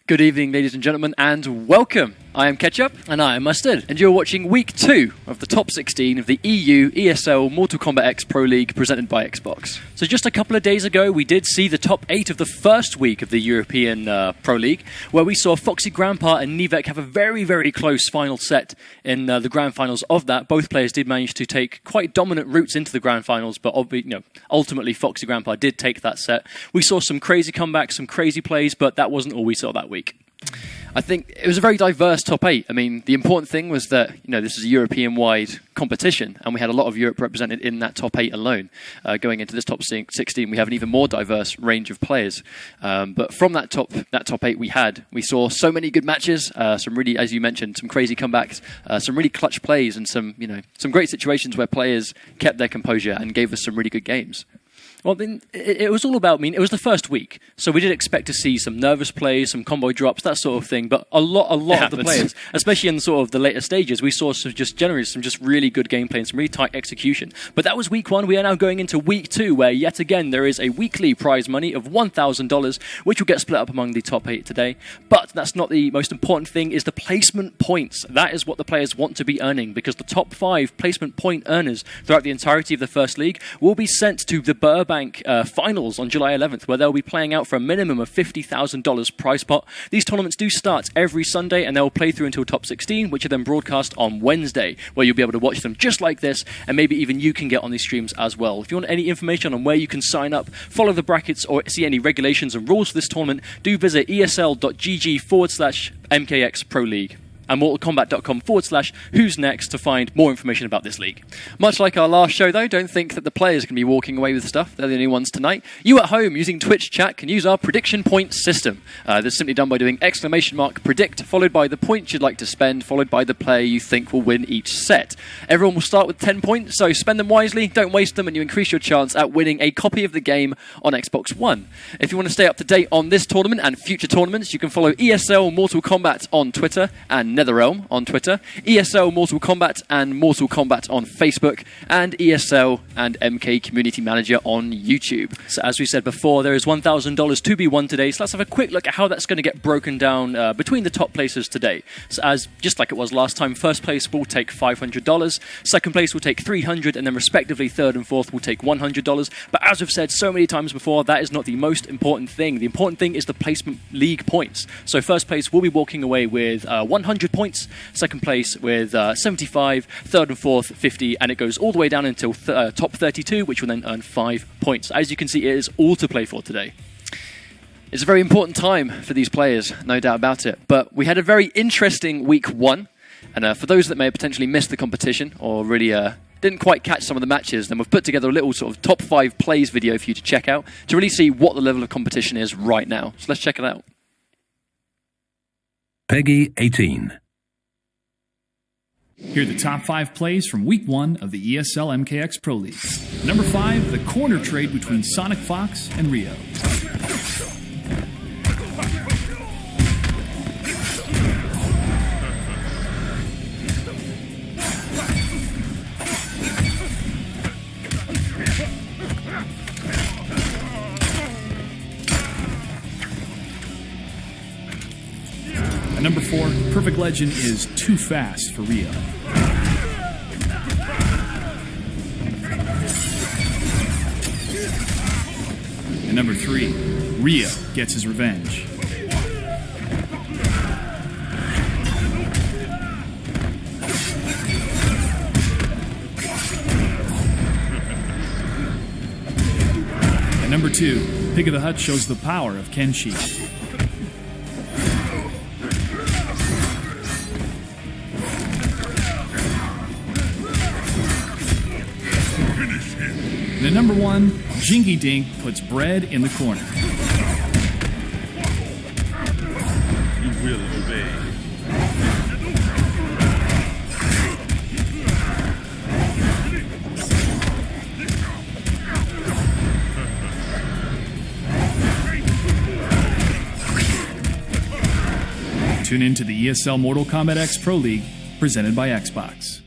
Good evening, ladies and gentlemen, and welcome. I am Ketchup. And I am Mustard. And you're watching Week 2 of the Top 16 of the EU ESL Mortal Kombat X Pro League presented by Xbox. So just a couple of days ago, we did see the top 8 of the first week of the European Pro League, where we saw Foxy Grandpa and Nivek have a very, very close final set in the Grand Finals of that. Both players did manage to take quite dominant routes into the Grand Finals, but ultimately Foxy Grandpa did take that set. We saw some crazy comebacks, some crazy plays, but that wasn't all we saw that week. I think it was a very diverse top 8. I mean, the important thing was that, this is a European-wide competition, and we had a lot of Europe represented in that top 8 alone. Going into this top 16, we have an even more diverse range of players. But from that top 8 we saw so many good matches, some really, as you mentioned, some crazy comebacks, some really clutch plays, and some great situations where players kept their composure and gave us some really good games. Well, it was all about, it was the first week, so we did expect to see some nervous plays, some combo drops, that sort of thing, but a lot of the players, especially in sort of the later stages, we saw some just really good gameplay and some really tight execution. But that was week 1. We are now going into week 2, where yet again there is a weekly prize money of $1,000, which will get split up among the top 8 today. But that's not the most important thing, is the placement points. That is what the players want to be earning, because the top 5 placement point earners throughout the entirety of the first league will be sent to the Burbank finals on July 11th, where they'll be playing out for a minimum of $50,000 prize pot. These tournaments do start every Sunday, and they'll play through until top 16, which are then broadcast on Wednesday, where you'll be able to watch them just like this, and maybe even you can get on these streams as well. If you want any information on where you can sign up, follow the brackets, or see any regulations and rules for this tournament, do visit esl.gg/MKX Pro League. And mortalkombat.com/who's next to find more information about this league. Much like our last show, though, don't think that the players are going to be walking away with stuff. They're the only ones tonight. You at home using Twitch chat can use our prediction point system. That's simply done by doing !predict, followed by the points you'd like to spend, followed by the player you think will win each set. Everyone will start with 10 points, so spend them wisely, don't waste them, and you increase your chance at winning a copy of the game on Xbox One. If you want to stay up to date on this tournament and future tournaments, you can follow ESL Mortal Kombat on Twitter and NetherRealm on Twitter, ESL Mortal Kombat and Mortal Kombat on Facebook, and ESL and MK Community Manager on YouTube. So as we said before, there is $1,000 to be won today, so let's have a quick look at how that's going to get broken down between the top places today. So as just like it was last time, first place will take $500, second place will take $300, and then respectively third and fourth will take $100. But as we've said so many times before, that is not the most important thing. The important thing is the placement league points. So first place will be walking away with 100 points, second place with 75, third and fourth 50, and it goes all the way down until top 32, which will then earn 5 points. As you can see, it is all to play for today. It's a very important time for these players, no doubt about it, but we had a very interesting week 1, and for those that may have potentially missed the competition or really didn't quite catch some of the matches, then we've put together a little sort of top 5 plays video for you to check out to really see what the level of competition is right now. So let's check it out. Peggy 18. Here are the top 5 plays from Week 1 of the ESL MKX Pro League. Number 5, the corner trade between Sonic Fox and Rio. At number 4, Perfect Legend is too fast for Rio. At number 3, Rio gets his revenge. At number 2, Pig of the Hut shows the power of Kenshi. And at number 1, Jinky Dink puts bread in the corner. You will obey. Tune in to the ESL Mortal Kombat X Pro League, presented by Xbox.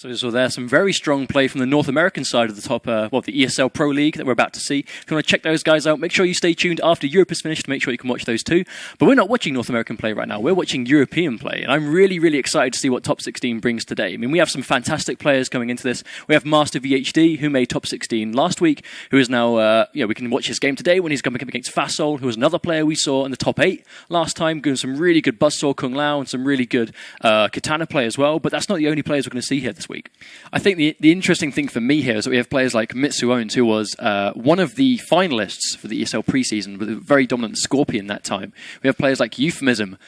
So there's some very strong play from the North American side of the top, the ESL Pro League that we're about to see. If you want to check those guys out, make sure you stay tuned after Europe is finished to make sure you can watch those too. But we're not watching North American play right now. We're watching European play, and I'm really, really excited to see what Top 16 brings today. I mean, we have some fantastic players coming into this. We have Master VHD, who made Top 16 last week, who is now, we can watch his game today when he's coming up against Fasol, who was another player we saw in the top 8 last time, doing some really good Buzzsaw Kung Lao and some really good Katana play as well. But that's not the only players we're going to see here this week. I think the interesting thing for me here is that we have players like Mitsu Owens, who was one of the finalists for the ESL preseason with a very dominant Scorpion that time. We have players like Euphemism,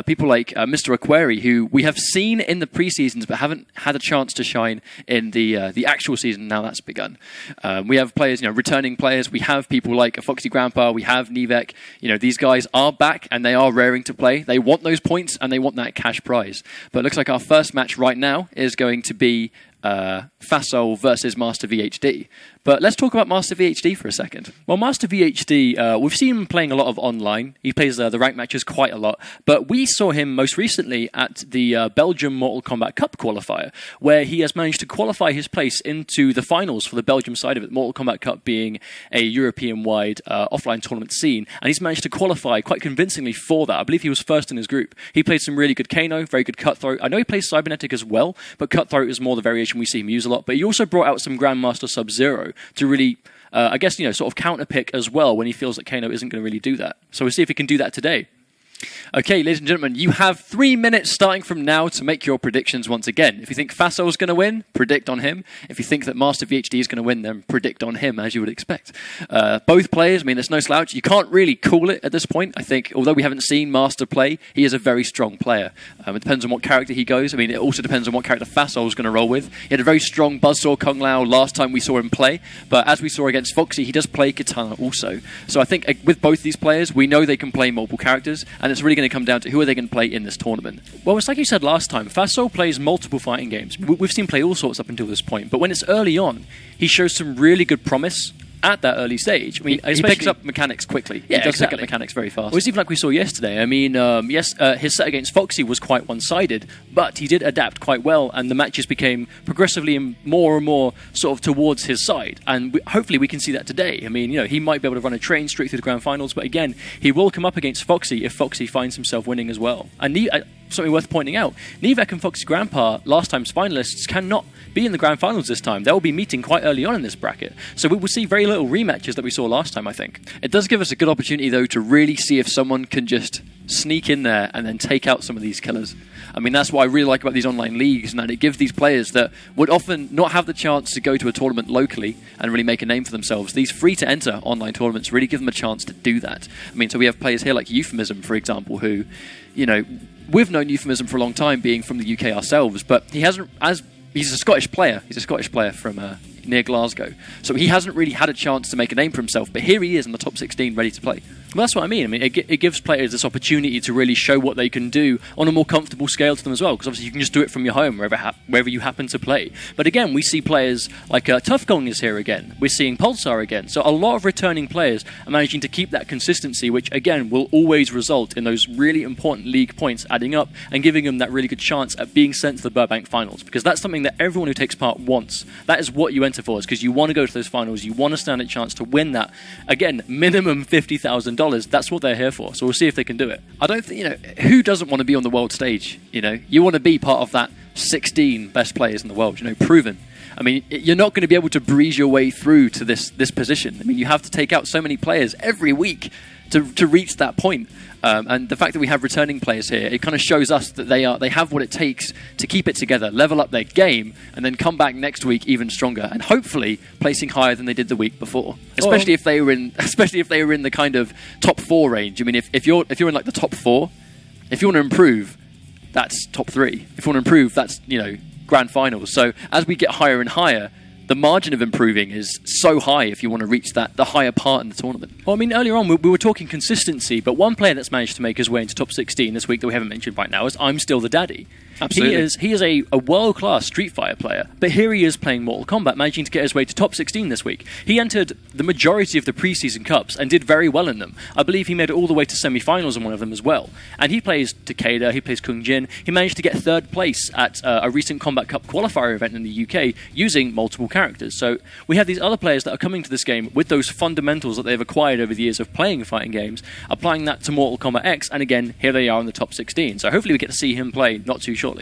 people like Mr. Aquari, who we have seen in the preseasons but haven't had a chance to shine in the actual season now that's begun. We have players, returning players. We have people like a Foxy Grandpa, we have Nivek. These guys are back and they are raring to play. They want those points and they want that cash prize. But it looks like our first match right now is going to be Fasol versus Master VHD. But let's talk about Master VHD for a second. Well, Master VHD, we've seen him playing a lot of online. He plays the ranked matches quite a lot. But we saw him most recently at the Belgium Mortal Kombat Cup qualifier, where he has managed to qualify his place into the finals for the Belgium side of it, Mortal Kombat Cup being a European-wide offline tournament scene. And he's managed to qualify quite convincingly for that. I believe he was first in his group. He played some really good Kano, very good Cutthroat. I know he plays Cybernetic as well, but Cutthroat is more the variation we see him use a lot. But he also brought out some Grandmaster Sub-Zero to really, sort of counterpick as well when he feels that Kano isn't going to really do that. So we'll see if he can do that today. Okay, ladies and gentlemen, you have 3 minutes starting from now to make your predictions once again. If you think Fasol is going to win, predict on him. If you think that Master VHD is going to win, then predict on him, as you would expect. Both players, there's no slouch. You can't really call it at this point. I think, although we haven't seen Master play, he is a very strong player. It depends on what character he goes. It also depends on what character Fasol is going to roll with. He had a very strong Buzzsaw Kung Lao last time we saw him play, but as we saw against Foxy, he does play Katana also. So I think with both these players, we know they can play multiple characters, and it's really going to come down to who are they going to play in this tournament. Well, it's like you said last time, Fasol plays multiple fighting games. We've seen play all sorts up until this point, but when it's early on, he shows some really good promise at that early stage. He picks up mechanics quickly. Yeah, he does pick up mechanics very fast. Well, it's even like we saw yesterday. His set against Foxy was quite one-sided, but he did adapt quite well, and the matches became progressively more and more sort of towards his side. And hopefully we can see that today. He might be able to run a train straight through the grand finals, but again, he will come up against Foxy if Foxy finds himself winning as well. And something worth pointing out, Nivek and Foxy Grandpa, last time's finalists, cannot be in the grand finals this time. They'll be meeting quite early on in this bracket. So we will see very little rematches that we saw last time, I think. It does give us a good opportunity, though, to really see if someone can just sneak in there and then take out some of these killers. That's what I really like about these online leagues, and that it gives these players that would often not have the chance to go to a tournament locally and really make a name for themselves. These free-to-enter online tournaments really give them a chance to do that. So we have players here like Euphemism, for example, who, we've known Euphemism for a long time, being from the UK ourselves, but he hasn't, he's a Scottish player. He's a Scottish player from near Glasgow. So he hasn't really had a chance to make a name for himself, but here he is in the top 16 ready to play. Well, that's what I mean. It gives players this opportunity to really show what they can do on a more comfortable scale to them as well, because obviously you can just do it from your home, wherever you happen to play. But again, we see players like Tough Gong is here again. We're seeing Pulsar again. So a lot of returning players are managing to keep that consistency, which again will always result in those really important league points adding up and giving them that really good chance at being sent to the Burbank finals, because that's something that everyone who takes part wants. That is what you enter for, is because you want to go to those finals, you want to stand a chance to win that. Again, minimum $50,000. That's what they're here for. So we'll see if they can do it. I don't think, who doesn't want to be on the world stage? You want to be part of that 16 best players in the world, proven. You're not going to be able to breeze your way through to this position. You have to take out so many players every week to reach that point. And the fact that we have returning players here, it kind of shows us that they have what it takes to keep it together, level up their game, and then come back next week even stronger, and hopefully placing higher than they did the week before. Especially if they were in the kind of top 4 range. If you're in like the top 4, if you want to improve, that's top 3. If you want to improve, that's grand finals. So as we get higher and higher, the margin of improving is so high if you want to reach the higher part in the tournament. Well, I mean, earlier on we were talking consistency, but one player that's managed to make his way into top 16 this week that we haven't mentioned right now is I'm Still the Daddy. Absolutely. He is a world-class Street Fighter player, but here he is playing Mortal Kombat, managing to get his way to top 16 this week. He entered the majority of the preseason cups and did very well in them. I believe he made it all the way to semi-finals in one of them as well. And he plays Takeda, he plays Kung Jin. He managed to get third place at a recent Combat Cup qualifier event in the UK using multiple characters. So we have these other players that are coming to this game with those fundamentals that they've acquired over the years of playing fighting games, applying that to Mortal Kombat X, and again, here they are in the top 16. So hopefully we get to see him play not too shortly.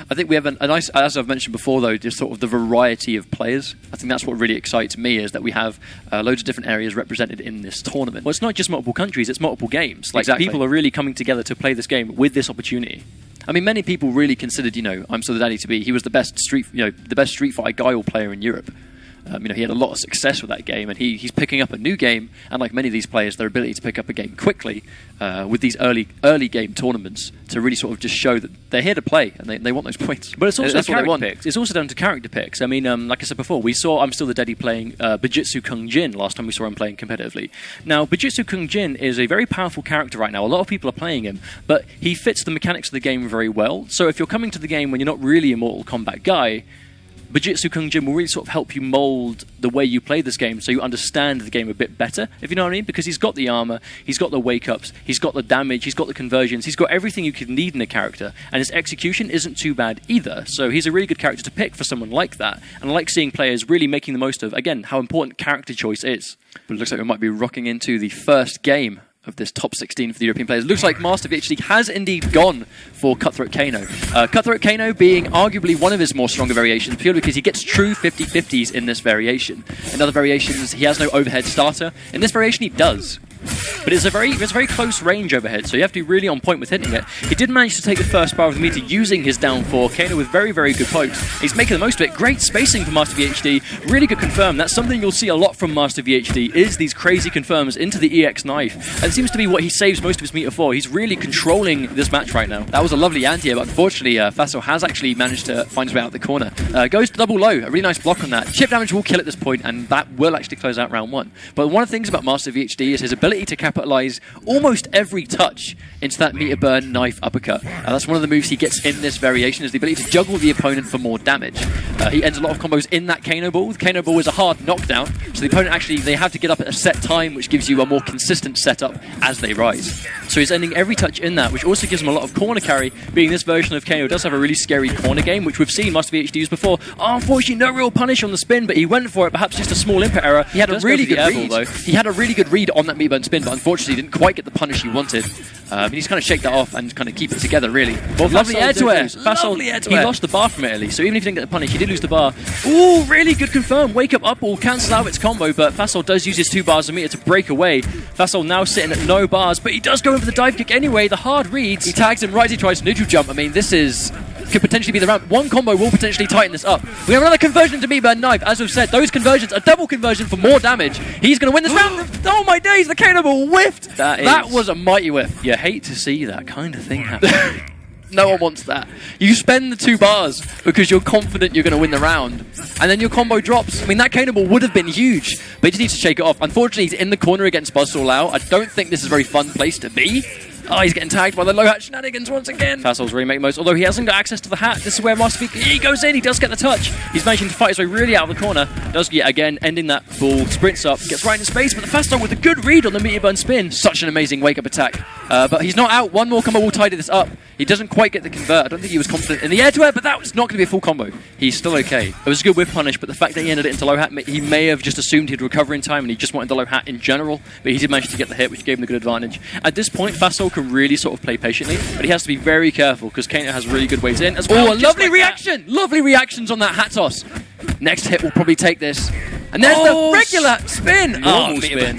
I think we have a nice, as I've mentioned before though, just sort of the variety of players. I think that's what really excites me, is that we have loads of different areas represented in this tournament. Well, it's not just multiple countries, it's multiple games. Like, Exactly. people are really coming together to play this game with this opportunity. I mean, many people really considered, I'm Still the Daddy to be, he was the best Street Fighter guile player in Europe. He had a lot of success with that game, and he's picking up a new game, and like many of these players, their ability to pick up a game quickly with these early game tournaments to really sort of just show that they're here to play, and they want those points. But it's also That's what they character want. picks. It's also down to character picks. I mean, like I said before, we saw I'm Still the Daddy playing Bujitsu Kung Jin last time we saw him playing competitively. Now, Bujitsu Kung Jin is a very powerful character right now. A lot of people are playing him, but he fits the mechanics of the game very well. So if you're coming to the game when you're not really a Mortal Kombat guy, Bujitsu Kung Jin will really sort of help you mold the way you play this game so you understand the game a bit better, if you know what I mean, because he's got the armor, he's got the wake-ups, he's got the damage, he's got the conversions, he's got everything you could need in a character, and his execution isn't too bad either, so he's a really good character to pick for someone like that, and I like seeing players really making the most of, again, how important character choice is. But it looks like we might be rocking into the first game of this top 16 for the European players. It looks like Master VHD has indeed gone for Cutthroat Kano. Cutthroat Kano being arguably one of his more stronger variations, purely because he gets true 50-50s in this variation. In other variations, he has no overhead starter. In this variation, he does. But it's a very close range overhead, so you have to be really on point with hitting it. He did manage to take the first bar of the meter using his down 4. Kano with very, very good pokes. He's making the most of it. Great spacing for Master VHD. Really good confirm. That's something you'll see a lot from Master VHD, is these crazy confirms into the EX knife. And it seems to be what he saves most of his meter for. He's really controlling this match right now. That was a lovely anti-air, but unfortunately, Fassel has actually managed to find his way out the corner. Goes to double low. A really nice block on that. Chip damage will kill at this point, and that will actually close out round 1. But one of the things about Master VHD is his ability to capitalize almost every touch into that meter burn knife uppercut. That's one of the moves he gets in this variation, is the ability to juggle the opponent for more damage. He ends a lot of combos in that Kano Ball. The Kano Ball is a hard knockdown, so the opponent actually, they have to get up at a set time, which gives you a more consistent setup as they rise. So he's ending every touch in that, which also gives him a lot of corner carry, being this version of Kano does have a really scary corner game, which we've seen Master VHD use before. Unfortunately, no real punish on the spin, but he went for it, perhaps just a small input error. He had a really good read, though. He had a really good read on that meter burn spin, but unfortunately didn't quite get the punish he wanted. He's kind of shake that off and kind of keep it together, really. Well, lovely air to air. He lost the bar from it at least, so even if he didn't get the punish, he did lose the bar. Ooh, really good confirm. Wake up all cancels out its combo, but Fassel does use his 2 bars of meter to break away. Fassel now sitting at no bars, but he does go in for the dive kick anyway. The hard reads. He tags him right as he tries to neutral jump. I mean, this could potentially be the round. One combo will potentially tighten this up. We have another conversion to meter burn knife. As we've said, those conversions are double conversion for more damage. He's going to win this round. Oh my days, the Kano Ball whiffed. That was a mighty whiff. You hate to see that kind of thing happen. No one wants that. You spend the 2 bars because you're confident you're going to win the round, and then your combo drops. I mean, that Kano Ball would have been huge, but he just needs to shake it off. Unfortunately, he's in the corner against Buzzsaw Lau. I don't think this is a very fun place to be. Oh, he's getting tagged by the low hat shenanigans once again. Fassel's really making most, although he hasn't got access to the hat. This is where Master V, he goes in, he does get the touch. He's managing to fight his way really out of the corner. Does yet again, ending that ball, sprints up, gets right in space, but the Fassel with a good read on the meter burn spin. Such an amazing wake-up attack. But he's not out. One more combo will tidy this up. He doesn't quite get the convert. I don't think he was confident in the air-to-air, but that was not going to be a full combo. He's still okay. It was a good whip punish, but the fact that he ended it into low hat, he may have just assumed he'd recover in time and he just wanted the low hat in general, but he did manage to get the hit, which gave him the good advantage. At this point, Fassel can really sort of play patiently, but he has to be very careful because Kano has really good ways in as well. Oh, a lovely reaction! Lovely reactions on that hat toss. Next hit will probably take this. And there's the regular spin. Normal spin.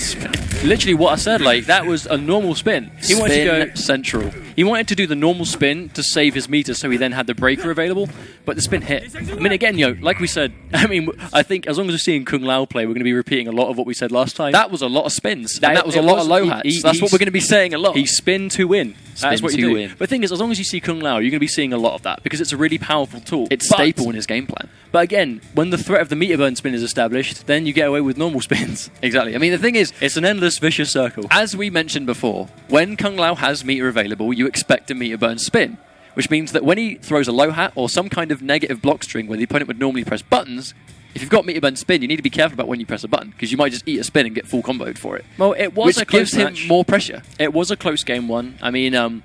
literally what I said. Like, that was a normal spin. He wanted to go central. He wanted to do the normal spin to save his meter, so he then had the breaker available. But the spin hit. I mean, again, like we said. I mean, I think as long as we're seeing Kung Lao play, we're going to be repeating a lot of what we said last time. That was a lot of spins. And that was a lot of low hats. That's what we're going to be saying a lot. He spin to win. That's what you do. Win. But the thing is, as long as you see Kung Lao, you're going to be seeing a lot of that because it's a really powerful tool. It's staple in his game plan. But again, when the threat of the meter burn spin is established, then you get away with normal spins. Exactly. I mean, the thing is, it's an endless vicious circle. As we mentioned before, when Kung Lao has meter available, you expect a meter burn spin, which means that when he throws a low hat or some kind of negative block string where the opponent would normally press buttons, if you've got meter burn spin, you need to be careful about when you press a button because you might just eat a spin and get full comboed for it. Well, it was a close match. Which gives him more pressure. It was a close game one. I mean,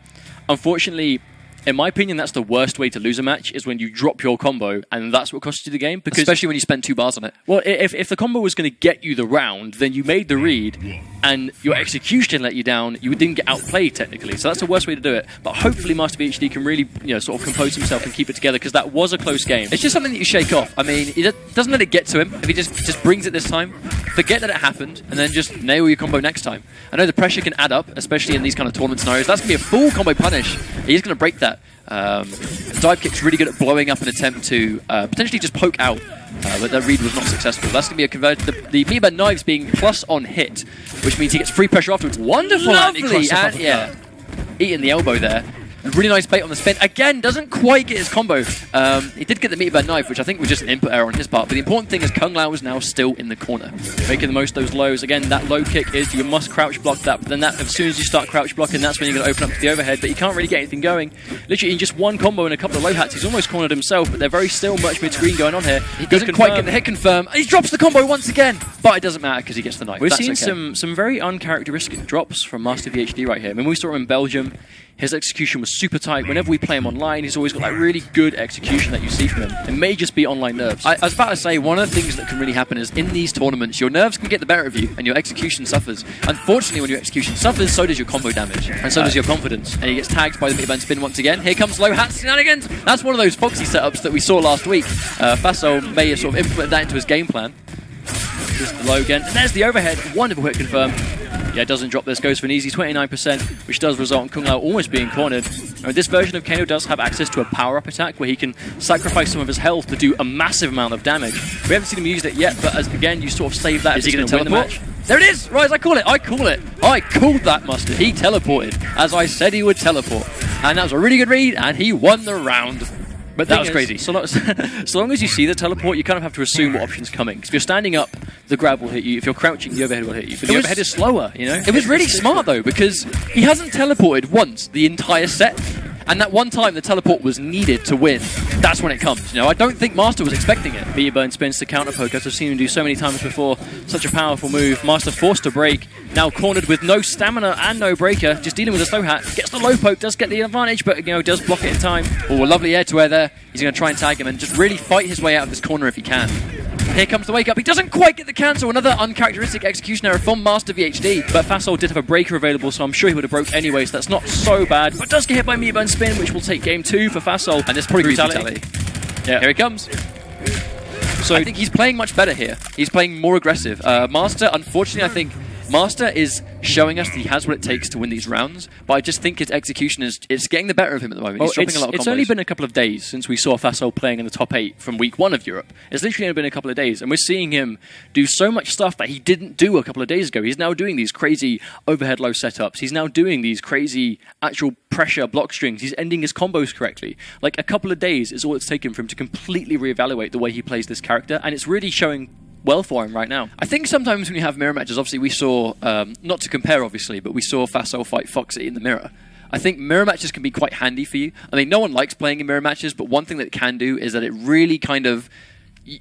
unfortunately, in my opinion, that's the worst way to lose a match, is when you drop your combo and that's what costs you the game. Because especially when you spend 2 bars on it. Well, if the combo was going to get you the round, then you made the read and your execution let you down, you didn't get outplayed technically. So that's the worst way to do it. But hopefully Master VHD can really sort of compose himself and keep it together because that was a close game. It's just something that you shake off. I mean, it doesn't let it get to him. If he just brings it this time, forget that it happened and then just nail your combo next time. I know the pressure can add up, especially in these kind of tournament scenarios. That's going to be a full combo punish. He's going to break that. Dive kick's really good at blowing up an attempt to potentially just poke out, but that read was not successful. That's going to be a conversion. The Meter Burn knives being plus on hit, which means he gets free pressure afterwards. Wonderful, lovely, and eating the elbow there. Really nice bait on the spin. Again, doesn't quite get his combo. He did get the Meter Burn knife, which I think was just an input error on his part. But the important thing is Kung Lao is now still in the corner, making the most of those lows. Again, that low kick is you must crouch block that. But then as soon as you start crouch blocking, that's when you're going to open up to the overhead. But you can't really get anything going. Literally, in just one combo and a couple of low hats, he's almost cornered himself. But they're very still much mid-screen going on here. He doesn't quite get the hit confirm. He drops the combo once again. But it doesn't matter because he gets the knife. We've seen some very uncharacteristic drops from Master VHD right here. I mean, we saw him in Belgium. His execution was super tight. Whenever we play him online, he's always got that really good execution that you see from him. It may just be online nerves. I was about to say, one of the things that can really happen is in these tournaments, your nerves can get the better of you and your execution suffers. Unfortunately, when your execution suffers, so does your combo damage. And so does your confidence. And he gets tagged by the Meter Burn spin once again. Here comes low hat shenanigans. That's one of those Foxy setups that we saw last week. Fasol may have sort of implemented that into his game plan. Just the low again. And there's the overhead. Wonderful hit confirm. Yeah, it doesn't drop this, goes for an easy 29%, which does result in Kung Lao almost being cornered. This version of Kano does have access to a power-up attack where he can sacrifice some of his health to do a massive amount of damage. We haven't seen him use it yet, but again, you sort of save that. Is he going to win the match? There it is! Right, I call it! I called that, Mustard. He teleported, as I said he would teleport. And that was a really good read, and he won the round. But that was crazy. So long as you see the teleport, you kind of have to assume what option's coming. Because if you're standing up, the grab will hit you. If you're crouching, the overhead will hit you. But the overhead is slower, you know? It was really smart, though, because he hasn't teleported once the entire set. And that one time the teleport was needed to win. That's when it comes. You know, I don't think Master was expecting it. Meter Burn spins to counter poke, as I've seen him do so many times before. Such a powerful move. Master forced to break. Now cornered with no stamina and no breaker. Just dealing with a slow hat. Gets the low poke, does get the advantage, but does block it in time. Oh, a lovely air to air there. He's going to try and tag him and just really fight his way out of this corner if he can. Here comes the wake up. He doesn't quite get the cancel. Another uncharacteristic execution error from Master VHD. But Fasol did have a breaker available, so I'm sure he would have broke anyway, so that's not so bad. But does get hit by Meter Burn spin, which will take game 2 for Fasol. And this probably brutality. Yeah. Here he comes. So I think he's playing much better here. He's playing more aggressive. Master, unfortunately, I think Master is showing us that he has what it takes to win these rounds, but I just think his execution it's getting the better of him at the moment. He's dropping a lot of combos. It's only been a couple of days since we saw Fasol playing in the top 8 from week 1 of Europe. It's literally only been a couple of days, and we're seeing him do so much stuff that he didn't do a couple of days ago. He's now doing these crazy overhead low setups. He's now doing these crazy actual pressure block strings. He's ending his combos correctly. Like, a couple of days is all it's taken for him to completely reevaluate the way he plays this character, and it's really showing well for him right now. I think sometimes when you have mirror matches, obviously we saw, not to compare obviously, but we saw Fasol fight Foxy in the mirror. I think mirror matches can be quite handy for you. I mean, no one likes playing in mirror matches, but one thing that it can do is that it really kind of...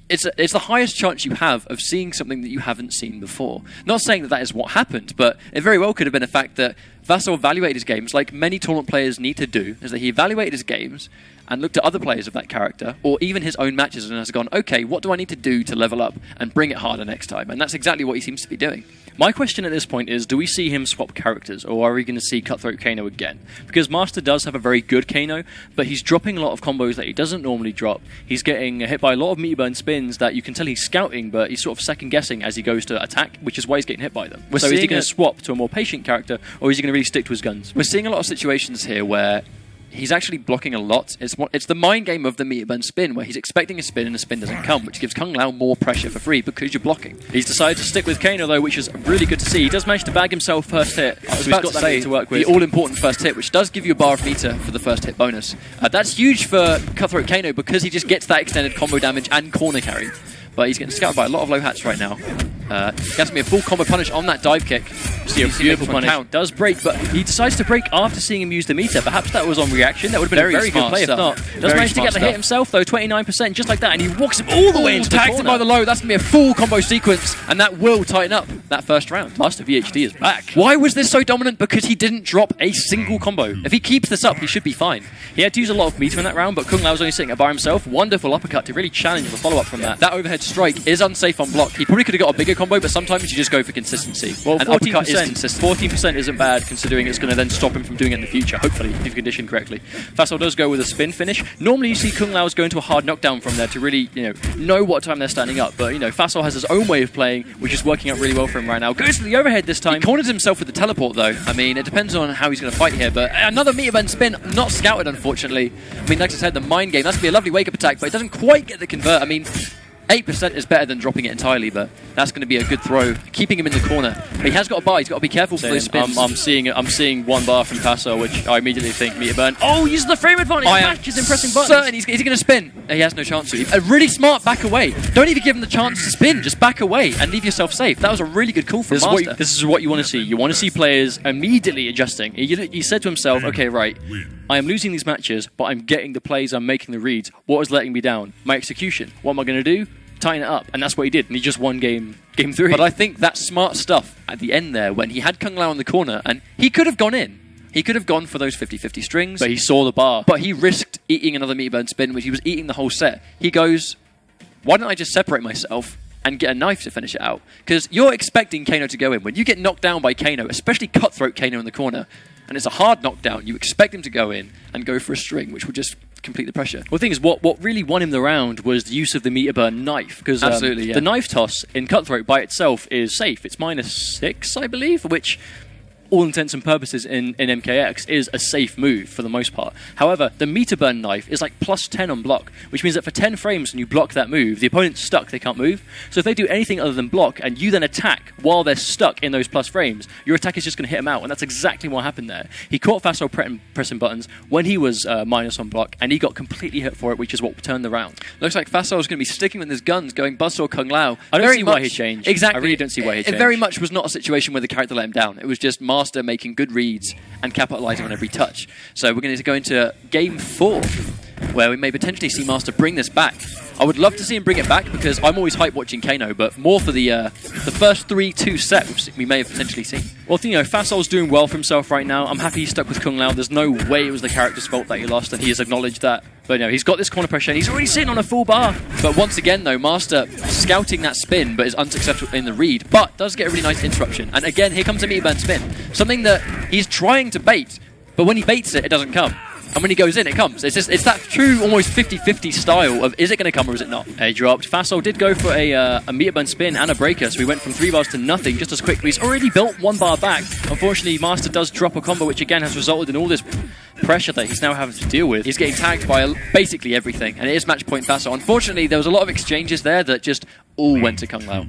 It's the highest chance you have of seeing something that you haven't seen before. Not saying that is what happened, but it very well could have been a fact that Vassal evaluated his games like many tournament players need to do, is that he evaluated his games and looked at other players of that character, or even his own matches, and has gone, okay, what do I need to do to level up and bring it harder next time? And that's exactly what he seems to be doing. My question at this point is, do we see him swap characters, or are we going to see Cutthroat Kano again? Because Master does have a very good Kano, but he's dropping a lot of combos that he doesn't normally drop. He's getting hit by a lot of meter burn spins that you can tell he's scouting, but he's sort of second-guessing as he goes to attack, which is why he's getting hit by them. So is he going to swap to a more patient character, or is he going to really stick to his guns? We're seeing a lot of situations here where he's actually blocking a lot. It's the mind game of the meter burn spin, where he's expecting a spin and a spin doesn't come, which gives Kung Lao more pressure for free because you're blocking. He's decided to stick with Kano, though, which is really good to see. He does manage to bag himself first hit. I was about to say, to work with. The all-important first hit, which does give you a bar of meter for the first hit bonus. That's huge for Cutthroat Kano because he just gets that extended combo damage and corner carry. But he's getting scouted by a lot of low hats right now. He has to be a full combo punish on that dive kick. See a beautiful punish. Does break, but he decides to break after seeing him use the meter. Perhaps that was on reaction. That would have been a very good play if not. Does manage to get the hit himself, though, 29%, just like that, and he walks him all the way into the corner. Tags him by the low. That's going to be a full combo sequence, and that will tighten up that first round. Master VHD is back. Why was this so dominant? Because he didn't drop a single combo. If he keeps this up, he should be fine. He had to use a lot of meter in that round, but Kung Lao was only sitting there by himself. Wonderful uppercut to really challenge the follow-up from that. That overhead strike is unsafe on block. He probably could have got a bigger combo, but sometimes you just go for consistency. Well, and uppercut is consistent. 14% isn't bad, considering it's going to then stop him from doing it in the future, hopefully, if you condition correctly. Vassal does go with a spin finish. Normally you see Kung Lao's go into a hard knockdown from there to really, know what time they're standing up. But, Vassal has his own way of playing, which is working out really well for him right now. Goes to the overhead this time. He cornered himself with the teleport, though. I mean, it depends on how he's going to fight here, but another meter bend spin, not scouted, unfortunately. I mean, like I said, the mind game, that's going to be a lovely wake-up attack, but it doesn't quite get the convert. I mean, 8% is better than dropping it entirely, but that's going to be a good throw, keeping him in the corner. But he has got a bar, he's got to be careful for those spins. I'm seeing one bar from Vassal, which I immediately think meter burn. Oh, uses the frame advantage. Match is impressing buttons. Certain he's going to spin. He has no chance to. A really smart back away. Don't even give him the chance to spin. Just back away and leave yourself safe. That was a really good call from Master. This is what you want to see. You want to see players immediately adjusting. He said to himself, okay, right, I am losing these matches, but I'm getting the plays, I'm making the reads. What is letting me down? My execution. What am I going to do? Tighten it up, and that's what he did, and he just won game 3. But I think that smart stuff at the end there, when he had Kung Lao in the corner, and he could have gone in. He could have gone for those 50-50 strings. But he saw the bar. But he risked eating another meter burn spin, which he was eating the whole set. He goes, why don't I just separate myself and get a knife to finish it out? Because you're expecting Kano to go in. When you get knocked down by Kano, especially Cutthroat Kano in the corner, and it's a hard knockdown, you expect him to go in and go for a string, which will just complete the pressure. Well, the thing is, what really won him the round was the use of the meter burn knife, because the knife toss in Cutthroat by itself is safe. It's -6, I believe, which, all intents and purposes in MKX, is a safe move for the most part. However, the meter burn knife is like +10 on block, which means that for 10 frames when you block that move, the opponent's stuck, they can't move. So if they do anything other than block, and you then attack while they're stuck in those plus frames, your attack is just going to hit them out, and that's exactly what happened there. He caught Vassal pressing buttons when he was minus on block, and he got completely hit for it, which is what turned the round. Looks like Vassal is going to be sticking with his guns, going Buzzsaw Kung Lao. I don't see why he changed. Exactly. I really don't see why he changed. It very much was not a situation where the character let him down. It was just Master making good reads and capitalizing on every touch. So we're going to go into game 4, where we may potentially see Master bring this back. I would love to see him bring it back, because I'm always hyped watching Kano, but more for the first 3-2 set, which we may have potentially seen. Well, Vassal's doing well for himself right now. I'm happy he's stuck with Kung Lao. There's no way it was the character's fault that he lost, and he has acknowledged that. But he's got this corner pressure, and he's already sitting on a full bar. But once again, though, Master scouting that spin, but is unsuccessful in the read, but does get a really nice interruption. And again, here comes a meter burn spin. Something that he's trying to bait, but when he baits it, it doesn't come. And when he goes in, it comes. It's that true, almost 50-50 style of, is it going to come or is it not? He dropped. Vassal did go for a meter burn spin and a breaker, so he went from 3 bars to nothing just as quickly. He's already built 1 bar back. Unfortunately, Master does drop a combo, which again has resulted in all this pressure that he's now having to deal with. He's getting tagged by basically everything, and it is match point Vassal. Unfortunately, there was a lot of exchanges there that just all went to Kung Lao.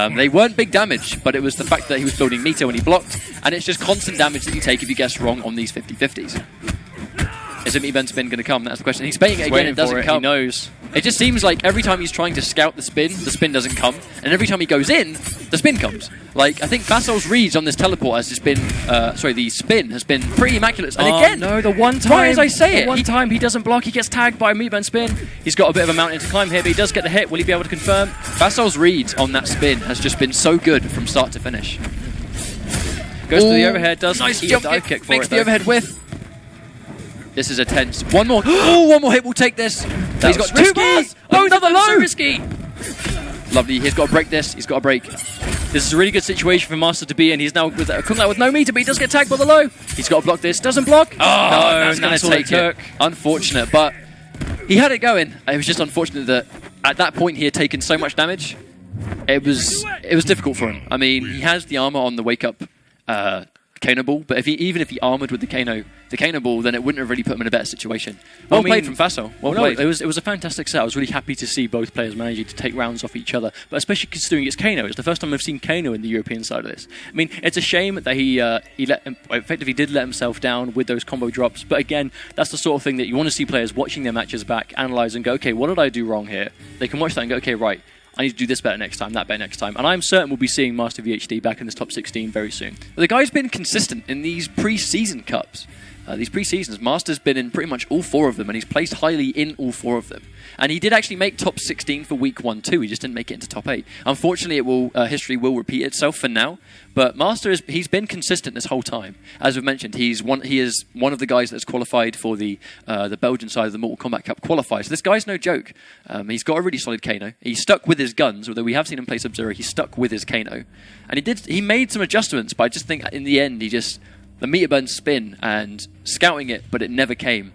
They weren't big damage, but it was the fact that he was building meter when he blocked, and it's just constant damage that you take if you guess wrong on these 50-50s. Is a meter burn spin going to come? That's the question. He's baiting it again, it doesn't come. He knows. It just seems like every time he's trying to scout the spin doesn't come, and every time he goes in, the spin comes. Like, I think Vassal's reads on this teleport has just been, the spin has been pretty immaculate. And again, no, the one time, right as I say it, one time he doesn't block, he gets tagged by a meter burn spin. He's got a bit of a mountain to climb here, but he does get the hit. Will he be able to confirm? Vassal's reads on that spin has just been so good from start to finish. Goes for the overhead, does nice eat a jump dive kick for makes it, the though. overhead whiff. This is a tense. One more. Oh, one more hit will take this. He's got two bars. Oh, Another that's so low. risky. Lovely. He's got to break this. He's got to break. This is a really good situation for Master to be in. He's now with Kung Lao with no meter, but he does get tagged by the low. He's got to block this. Doesn't block. Oh, No, that's going to all it take it. took. Unfortunate, but he had it going. It was just unfortunate that at that point he had taken so much damage. It was difficult for him. I mean, he has the armor on the wake up Kano ball, but even if he armored with the Kano ball, then it wouldn't have really put him in a better situation. Well played from Faso. Well played. It was a fantastic set. I was really happy to see both players managing to take rounds off each other, but especially considering it's Kano. It's the first time I've seen Kano in the European side of this. I mean, it's a shame that he effectively did let himself down with those combo drops, but again, that's the sort of thing that you want to see players watching their matches back, analyze and go, okay, what did I do wrong here? They can watch that and go, okay, right, I need to do this better next time, that better next time. And I'm certain we'll be seeing Master VHD back in this top 16 very soon. But the guy's been consistent in these pre-season cups. These pre-seasons, Master's been in pretty much all 4 of them, and he's placed highly in all 4 of them. And he did actually make top 16 for week 1 too. He just didn't make it into top 8. Unfortunately, history will repeat itself for now. But Master he's been consistent this whole time. As we've mentioned, he is one of the guys that's qualified for the Belgian side of the Mortal Kombat Cup qualifiers. So this guy's no joke. He's got a really solid Kano. He's stuck with his guns, although we have seen him play Sub-Zero. He's stuck with his Kano, and he made some adjustments. But I just think in the end, the meter burn spin and scouting it, but it never came.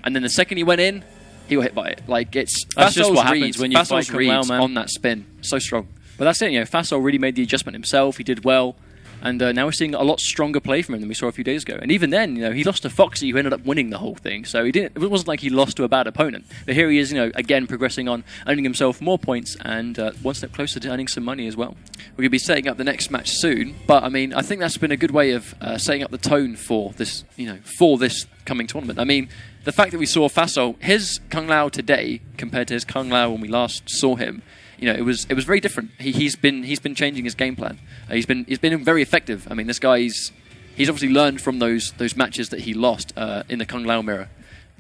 And then the second he went in, he got hit by it. Like that's just what happens when you fight Kung Lao, man. On that spin. So strong. But that's it, Fasol really made the adjustment himself. He did well. And now we're seeing a lot stronger play from him than we saw a few days ago. And even then, he lost to Foxy, who ended up winning the whole thing. So it wasn't like he lost to a bad opponent. But here he is, again progressing on, earning himself more points and one step closer to earning some money as well. We're going to be setting up the next match soon. But I mean, I think that's been a good way of setting up the tone for this, for this coming tournament. I mean, the fact that we saw Fasol, his Kung Lao today compared to his Kung Lao when we last saw him. It was very different. He's been changing his game plan. He's been very effective. I mean, this guy's he's obviously learned from those matches that he lost in the Kung Lao mirror,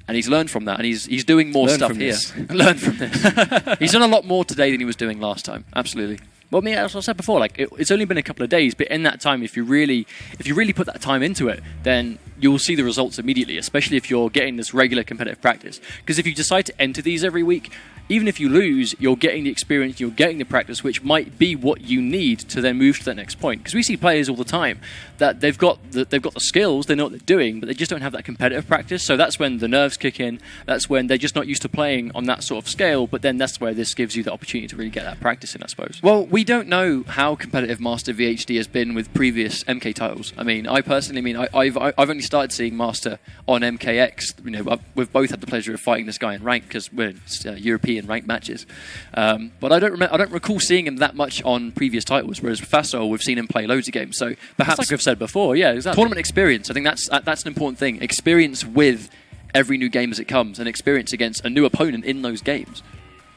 and he's learned from that, and he's doing more stuff here. Learn from this. He's done a lot more today than he was doing last time. Absolutely. Well, as I said before, it's only been a couple of days, but in that time, if you really put that time into it, then you'll see the results immediately, especially if you're getting this regular competitive practice. Because if you decide to enter these every week, even if you lose, you're getting the experience, you're getting the practice, which might be what you need to then move to that next point. Because we see players all the time that they've got the skills, they know what they're doing, but they just don't have that competitive practice. So that's when the nerves kick in. That's when they're just not used to playing on that sort of scale. But then that's where this gives you the opportunity to really get that practice in, I suppose. Well, we don't know how competitive Master VHD has been with previous MK titles. I mean, I've only started seeing Master on MKX. We've both had the pleasure of fighting this guy in rank because we're European ranked matches. But I don't recall seeing him that much on previous titles. Whereas Fasol, we've seen him play loads of games. So perhaps, like I've said before, yeah, exactly. Tournament experience. I think that's an important thing. Experience with every new game as it comes, and experience against a new opponent in those games.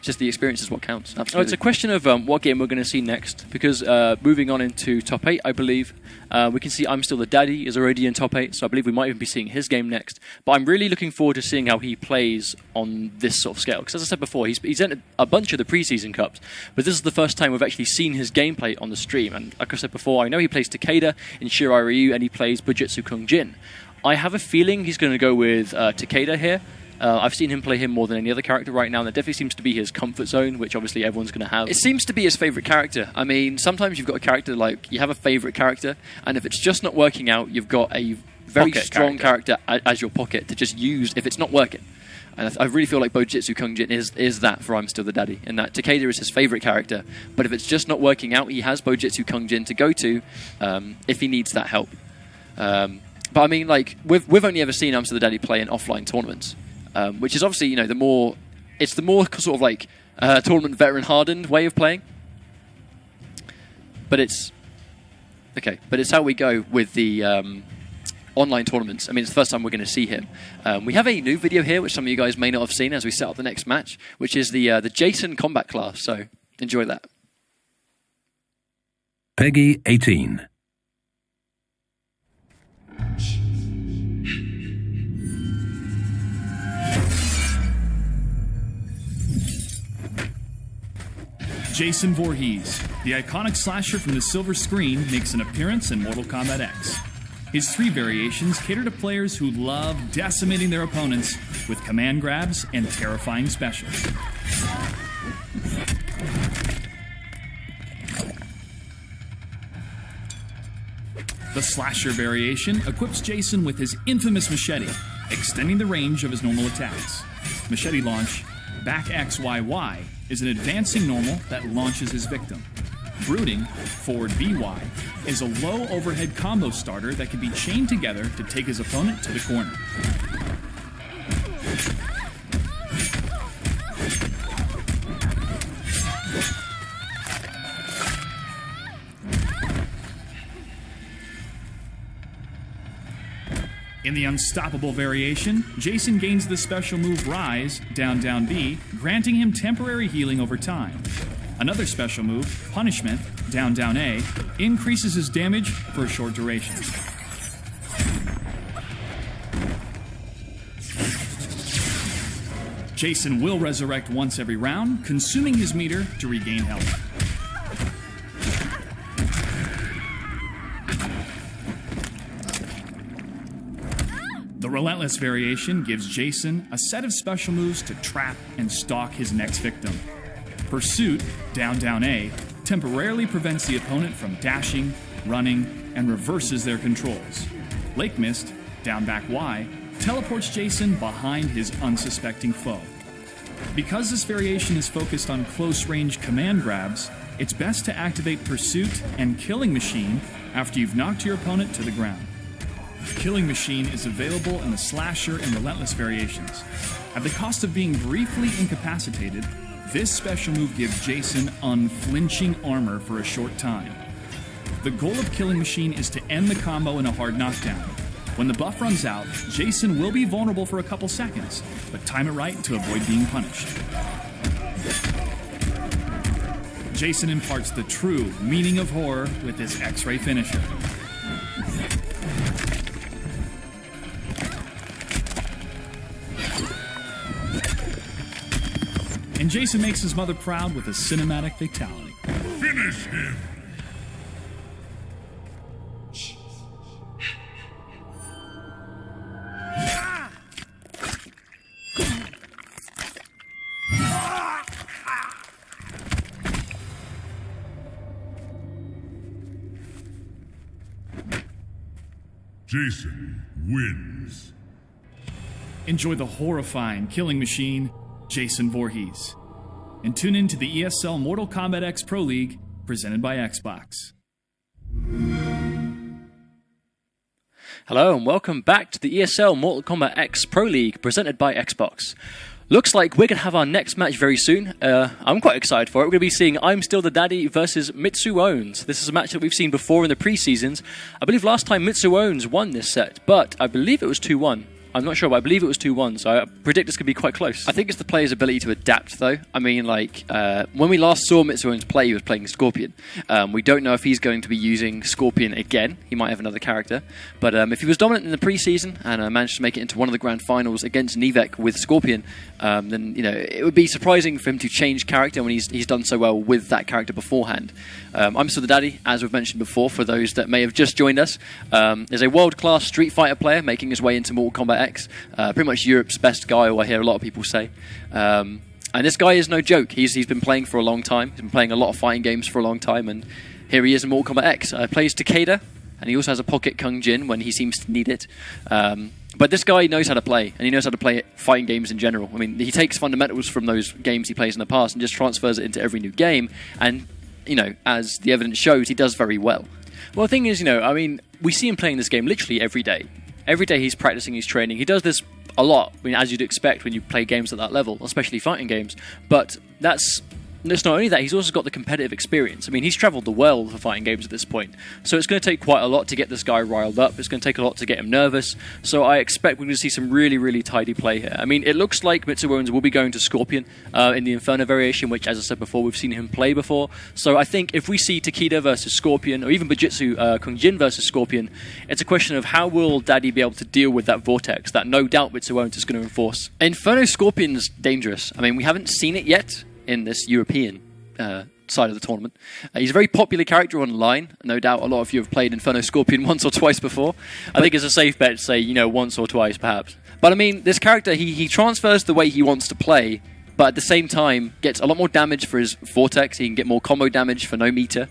Just the experience is what counts. Absolutely. Oh, it's a question of what game we're going to see next, because moving on into top 8, I believe, we can see I'm Still the Daddy is already in top 8, so I believe we might even be seeing his game next. But I'm really looking forward to seeing how he plays on this sort of scale, because as I said before, he's entered a bunch of the preseason cups, but this is the first time we've actually seen his gameplay on the stream. And like I said before, I know he plays Takeda in Shirai Ryu, and he plays Bujutsu Kung Jin. I have a feeling he's going to go with Takeda here. I've seen him play him more than any other character right now, and that definitely seems to be his comfort zone, which obviously everyone's going to have. It seems to be his favourite character. I mean, sometimes you've got a character you have a favourite character, and if it's just not working out, you've got a very strong character as your pocket to just use if it's not working. And I really feel like Bojutsu Kung Jin is that for I'm Still the Daddy, in that Takeda is his favourite character, but if it's just not working out, he has Bojutsu Kung Jin to go to if he needs that help. But I mean, we've only ever seen I'm Still the Daddy play in offline tournaments. Which is obviously, the more sort of tournament veteran hardened way of playing. But it's how we go with the online tournaments. I mean, it's the first time we're going to see him. We have a new video here, which some of you guys may not have seen as we set up the next match, which is the Jason combat class. So enjoy that. Peggy 18. Jason Voorhees, the iconic slasher from the silver screen, makes an appearance in Mortal Kombat X. His 3 variations cater to players who love decimating their opponents with command grabs and terrifying specials. The slasher variation equips Jason with his infamous machete, extending the range of his normal attacks. Machete launch, back XYY, is an advancing normal that launches his victim. Brooding, forward BY, is a low overhead combo starter that can be chained together to take his opponent to the corner. In the unstoppable variation, Jason gains the special move Rise, down down B, granting him temporary healing over time. Another special move, Punishment, down down A, increases his damage for a short duration. Jason will resurrect once every round, consuming his meter to regain health. The Relentless variation gives Jason a set of special moves to trap and stalk his next victim. Pursuit, down down A, temporarily prevents the opponent from dashing, running, and reverses their controls. Lake Mist, down back Y, teleports Jason behind his unsuspecting foe. Because this variation is focused on close-range command grabs, it's best to activate Pursuit and Killing Machine after you've knocked your opponent to the ground. Killing Machine is available in the Slasher and Relentless variations. At the cost of being briefly incapacitated, this special move gives Jason unflinching armor for a short time. The goal of Killing Machine is to end the combo in a hard knockdown. When the buff runs out, Jason will be vulnerable for a couple seconds, but time it right to avoid being punished. Jason imparts the true meaning of horror with his X-ray finisher. And Jason makes his mother proud with a cinematic fatality. Finish him! Jason wins. Enjoy the horrifying Killing Machine, Jason Voorhees. And tune in to the ESL Mortal Kombat X Pro League, presented by Xbox. Hello and welcome back to the ESL Mortal Kombat X Pro League, presented by Xbox. Looks like we're going to have our next match very soon. I'm quite excited for it. We're going to be seeing I'm Still the Daddy versus Mitsu Owens. This is a match that we've seen before in the pre-seasons. I believe last time Mitsu Owens won this set, but I believe it was 2-1. I'm not sure, but I believe it was 2-1, so I predict this could be quite close. I think it's the player's ability to adapt, though. I mean, like, when we last saw Mitsu Owens play, he was playing Scorpion. We don't know if he's going to be using Scorpion again. He might have another character. But if he was dominant in the preseason and managed to make it into one of the grand finals against Nivek with Scorpion, then, you know, it would be surprising for him to change character when he's done so well with that character beforehand. I'm Still the Daddy, as we've mentioned before, for those that may have just joined us, is a world-class Street Fighter player making his way into Mortal Kombat X. Pretty much Europe's best guy, I hear a lot of people say. And this guy is no joke. He's been playing for a long time. He's been playing a lot of fighting games for a long time, and here he is in Mortal Kombat X. Plays Takeda, and he also has a pocket Kung Jin when he seems to need it. But this guy knows how to play, and he knows how to play fighting games in general. I mean, he takes fundamentals from those games he plays in the past and just transfers it into every new game, and, you know, as the evidence shows, he does very well. Well, the thing is, you know, I mean, we see him playing this game literally every day. Every day he's practicing, he's training. He does this a lot, I mean, as you'd expect when you play games at that level, especially fighting games. But it's not only that, he's also got the competitive experience. I mean, he's travelled the world for fighting games at this point. So it's going to take quite a lot to get this guy riled up. It's going to take a lot to get him nervous. So I expect we're going to see some really, really tidy play here. I mean, it looks like Mitsu Owens will be going to Scorpion in the Inferno variation, which, as I said before, we've seen him play before. So I think if we see Takeda versus Scorpion, or even Bujitsu Kung Jin versus Scorpion, it's a question of how will Daddy be able to deal with that vortex that no doubt Mitsu Owens is going to enforce. Inferno Scorpion's dangerous. I mean, we haven't seen it yet in this European side of the tournament. He's a very popular character online. No doubt a lot of you have played Inferno Scorpion once or twice before. I think it's a safe bet to say, you know, once or twice perhaps. But I mean, this character, he transfers the way he wants to play, but at the same time gets a lot more damage for his Vortex. He can get more combo damage for no meter.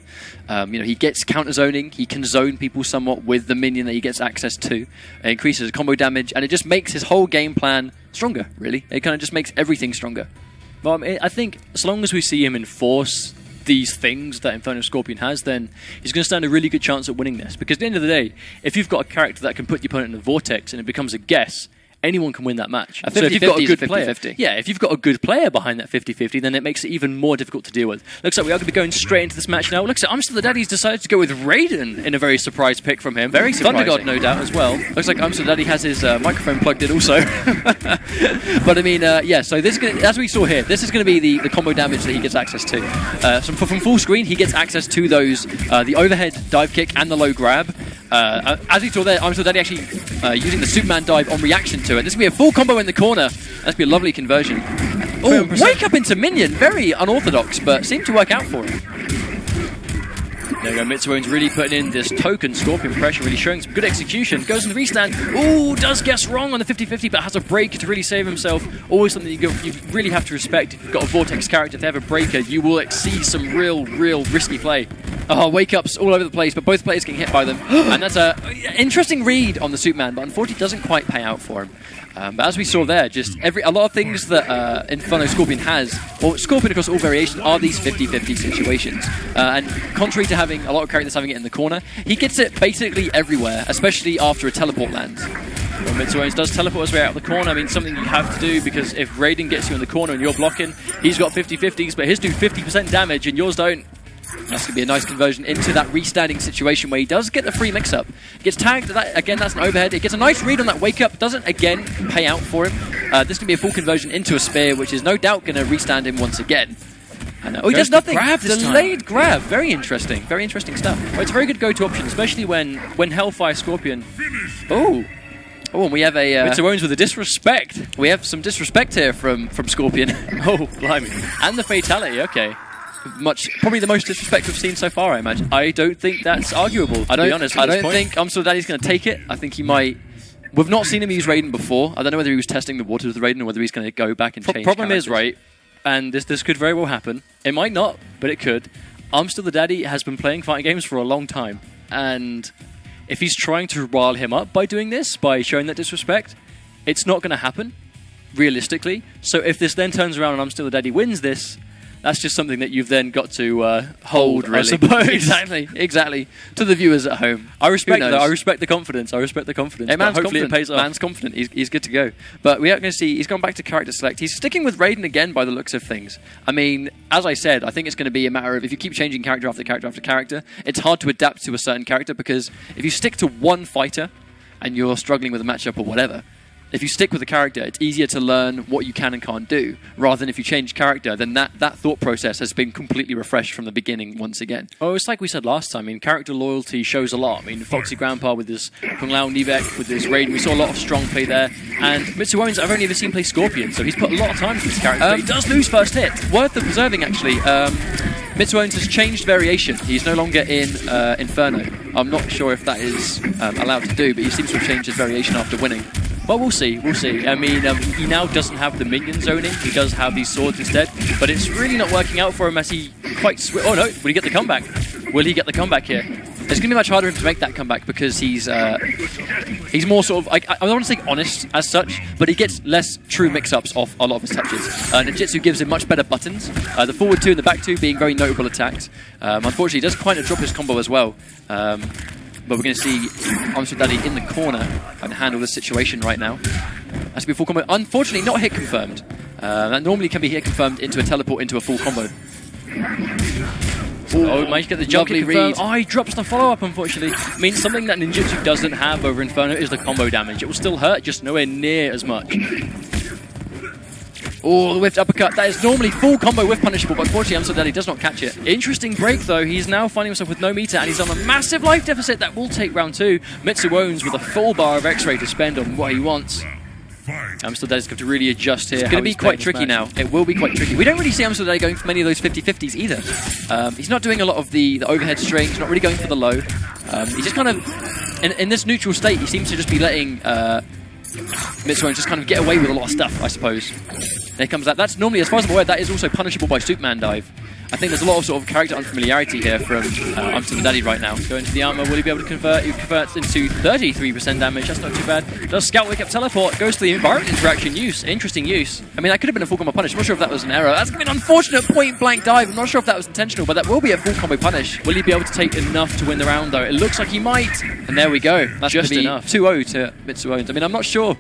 He gets counter zoning. He can zone people somewhat with the minion that he gets access to. It increases his combo damage, and it just makes his whole game plan stronger, really. It kind of just makes everything stronger. Well, I mean, I think as long as we see him enforce these things that Inferno Scorpion has, then he's going to stand a really good chance at winning this. Because at the end of the day, if you've got a character that can put the opponent in a vortex and it becomes a guess, anyone can win that match. So if you've got a good player, 50-50. Yeah, if you've got a good player behind that 50-50, then it makes it even more difficult to deal with. Looks like we are going to be going straight into this match now. Looks like I'm Still the Daddy's decided to go with Raiden in a very surprise pick from him. Very surprising. Thunder God, no doubt, as well. Looks like I'm Still the Daddy has his microphone plugged in also. But I mean, so this is gonna, as we saw here, this is going to be the combo damage that he gets access to. From full screen, he gets access to those, the overhead dive kick and the low grab. As we saw there, I'm Still Daddy actually using the Superman dive on reaction to it. This will be a full combo in the corner. That's be a lovely conversion. Oh, wake up into minion. Very unorthodox, but seemed to work out for him. There we go, Mitsuo's really putting in this token Scorpion pressure, really showing some good execution. Goes in the restand. Ooh, does guess wrong on the 50-50, but has a break to really save himself. Always something you really have to respect. If you've got a Vortex character, if they have a breaker, you will see some real risky play. Oh, wake-ups all over the place, but both players getting hit by them. And that's an interesting read on the Superman, but unfortunately doesn't quite pay out for him. But as we saw there, just a lot of things that Inferno Scorpion has, or Scorpion across all variations, are these 50-50 situations. And contrary to having a lot of characters having it in the corner, he gets it basically everywhere, especially after a teleport lands. Well, Mitsuo's does teleport his way out of the corner. I mean, something you have to do, because if Raiden gets you in the corner and you're blocking, he's got 50-50s, but his do 50% damage and yours don't. That's going to be a nice conversion into that restanding situation where he does get the free mix-up. Gets tagged, again, that's an overhead. It gets a nice read on that wake-up, doesn't, again, pay out for him. This can be a full conversion into a spear, which is no doubt going to restand him once again. And, he does nothing. Delayed grab. Very interesting stuff. Well, it's a very good go-to option, especially when Hellfire Scorpion... Oh, and we have a... Mitsuo's with a disrespect. We have some disrespect here from Scorpion. Oh, blimey. And the fatality, okay. Probably the most disrespect we've seen so far, I imagine. I don't think that's arguable, to be honest. I don't think I'm Still Daddy's going to take it. I think he might... We've not seen him use Raiden before. I don't know whether he was testing the waters with Raiden or whether he's going to go back and change Problem characters. is, right, and this could very well happen. It might not, but it could. I'm Still the Daddy has been playing fighting games for a long time, and if he's trying to rile him up by doing this, by showing that disrespect, it's not going to happen, realistically. So if this then turns around and I'm Still the Daddy wins this, that's just something that you've then got to hold, really. I suppose. Exactly. To the viewers at home. I respect that. I respect the confidence. Hey, hopefully it pays off. Man's confident. He's good to go. But we are going to see, he's gone back to character select. He's sticking with Raiden again by the looks of things. I mean, as I said, I think it's going to be a matter of, if you keep changing character after character after character, it's hard to adapt to a certain character, because if you stick to one fighter and you're struggling with a matchup or whatever, if you stick with a character, it's easier to learn what you can and can't do, rather than if you change character, then that thought process has been completely refreshed from the beginning once again. Oh, it's like we said last time. I mean, character loyalty shows a lot. I mean, Foxy Grandpa with his Kung Lao Nivek, with his Raiden, we saw a lot of strong play there. And Mitsuo's, I've only ever seen play Scorpion, so he's put a lot of time into this character, but he does lose first hit. Worth observing, actually. Mitsuo's has changed variation. He's no longer in Inferno. I'm not sure if that is allowed to do, but he seems to have changed his variation after winning. But we'll see. I mean, he now doesn't have the minion zoning. He does have these swords instead. But it's really not working out for him, as he quite... Oh no, will he get the comeback? Will he get the comeback here? It's going to be much harder for him to make that comeback, because he's more sort of... I don't want to say honest as such, but he gets less true mix-ups off a lot of his touches. Ninjutsu gives him much better buttons. The forward two and the back two being very notable attacks. Unfortunately, he does quite a drop his combo as well. But we're going to see I'm Still Daddy in the corner and handle this situation right now. That's be a full combo. Unfortunately, not hit confirmed. That normally can be hit confirmed into a teleport into a full combo. Oh, managed to get the jump read. Oh, he drops the follow-up, unfortunately. I mean, something that Ninjutsu doesn't have over Inferno is the combo damage. It will still hurt, just nowhere near as much. Oh, the whiffed uppercut. That is normally full combo whiff punishable, but unfortunately I'm Still Daddy does not catch it. Interesting break, though. He's now finding himself with no meter, and he's on a massive life deficit that will take round two. Mitsuo's with a full bar of X-ray to spend on what he wants. Fight. Amstel Daddy's going to really adjust here. It's going to be quite tricky now. It will be quite tricky. We don't really see Amstel Daddy going for many of those 50-50s either. He's not doing a lot of the overhead string. He's not really going for the low. He's just kind of, in this neutral state, he seems to just be letting Mitsuo just kind of get away with a lot of stuff, I suppose. There comes that. That's normally, as far as I'm aware, that is also punishable by Superman Dive. I think there's a lot of sort of character unfamiliarity here from Amstel Daddy right now. Go into the armor. Will he be able to convert? He converts into 33% damage. That's not too bad. Does Scout Wake Up Teleport? Goes to the environment interaction use. Interesting use. I mean, that could have been a full combo punish. I'm not sure if that was an error. That's going to be an unfortunate point-blank dive. I'm not sure if that was intentional, but that will be a full combo punish. Will he be able to take enough to win the round, though? It looks like he might. And there we go. That's just enough. 2-0 to Mitsuo Owens. I mean, I'm not sure.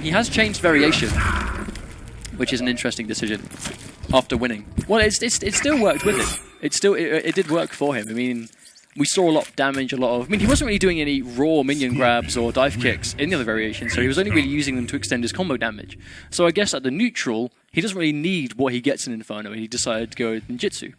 He has changed variation, which is an interesting decision after winning. Well, it still worked with him. It did work for him. I mean, we saw a lot of damage, I mean, he wasn't really doing any raw minion grabs or dive kicks in the other variations, so he was only really using them to extend his combo damage. So I guess at the neutral, he doesn't really need what he gets in Inferno, and he decided to go with Ninjutsu.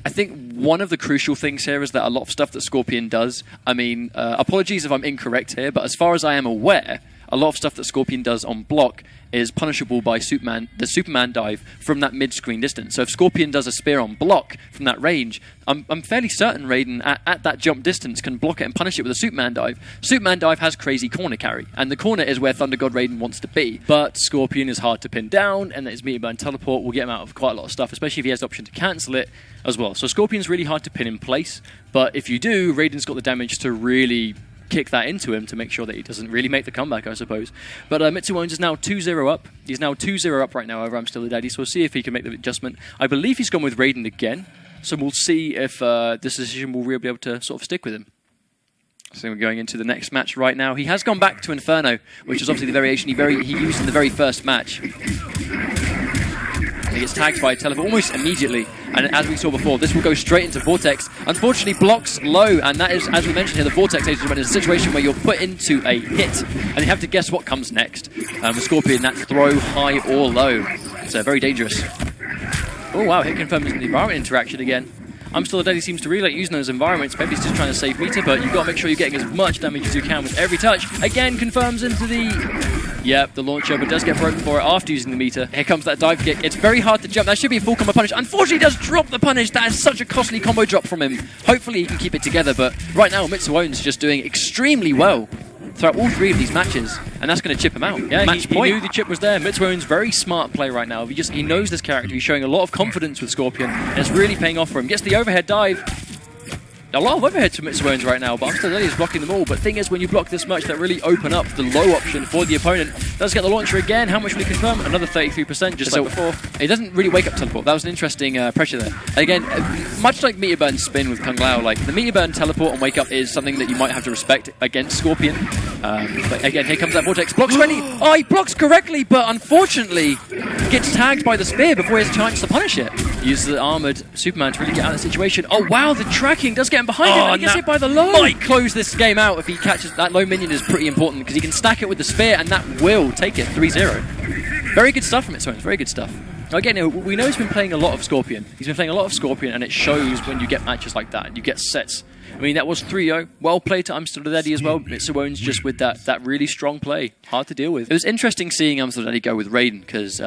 I think one of the crucial things here is that a lot of stuff that Scorpion does, I mean, apologies if I'm incorrect here, but as far as I am aware, a lot of stuff that Scorpion does on block is punishable by the Superman dive from that mid-screen distance. So if Scorpion does a spear on block from that range, I'm fairly certain Raiden at that jump distance can block it and punish it with a Superman dive. Superman dive has crazy corner carry, and the corner is where Thunder God Raiden wants to be. But Scorpion is hard to pin down, and his Meteor Burn Teleport will get him out of quite a lot of stuff, especially if he has the option to cancel it as well. So Scorpion's really hard to pin in place, but if you do, Raiden's got the damage to really kick that into him to make sure that he doesn't really make the comeback, I suppose. But Mitsuo Owens is now 2-0 up. He's now 2-0 up right now over Amstel Daddy, so we'll see if he can make the adjustment. I believe he's gone with Raiden again, so we'll see if this decision will really be able to sort of stick with him. So we're going into the next match right now. He has gone back to Inferno, which is obviously the variation he used in the very first match. He gets tagged by a teleport almost immediately, and as we saw before, this will go straight into Vortex. Unfortunately, blocks low, and that is, as we mentioned here, the Vortex is a situation where you're put into a hit, and you have to guess what comes next. With Scorpion, that's throw, high, or low. So very dangerous. Oh wow, hit confirms the environment interaction again. Amstel Daddy seems to really like using those environments. Maybe he's just trying to save meter, but you've got to make sure you're getting as much damage as you can with every touch. Again, confirms into the... Yep, the launcher, but does get broken for it after using the meter. Here comes that dive kick. It's very hard to jump. That should be a full combo punish. Unfortunately, he does drop the punish. That is such a costly combo drop from him. Hopefully, he can keep it together, but right now, Mitsuo Owens is just doing extremely well throughout all three of these matches, and that's going to chip him out. Yeah, he knew the chip was there. Mitsuo Owens, very smart play right now. He knows this character. He's showing a lot of confidence with Scorpion, and it's really paying off for him. Gets the overhead dive. A lot of overheads for Mitsuo Owens right now, but Amstel Daddy is blocking them all. But thing is, when you block this much, that really open up the low option for the opponent. Does get the launcher again. How much will he confirm? Another 33%, just like before. He doesn't really wake up teleport. That was an interesting pressure there. Again, much like Meteor Burn spin with Kung Lao, like the Meteor Burn teleport and wake up is something that you might have to respect against Scorpion. But again, here comes that Vortex. Blocks correctly. Oh, he blocks correctly, but unfortunately gets tagged by the spear before he has a chance to punish it. Uses the armored Superman to really get out of the situation. Oh wow, the tracking does get him behind him, and he gets hit by the low. Might close this game out if he catches that low minion. Is pretty important because he can stack it with the spear, and that will take it 3-0. Very good stuff from it, very good stuff. Again, we know he's been playing a lot of Scorpion. He's been playing a lot of Scorpion, and it shows when you get matches like that, and you get sets. I mean, that was 3-0. Well played to Amstel Daddy as well. Mitsuo Owens just with that really strong play. Hard to deal with. It was interesting seeing Amstel Daddy go with Raiden, because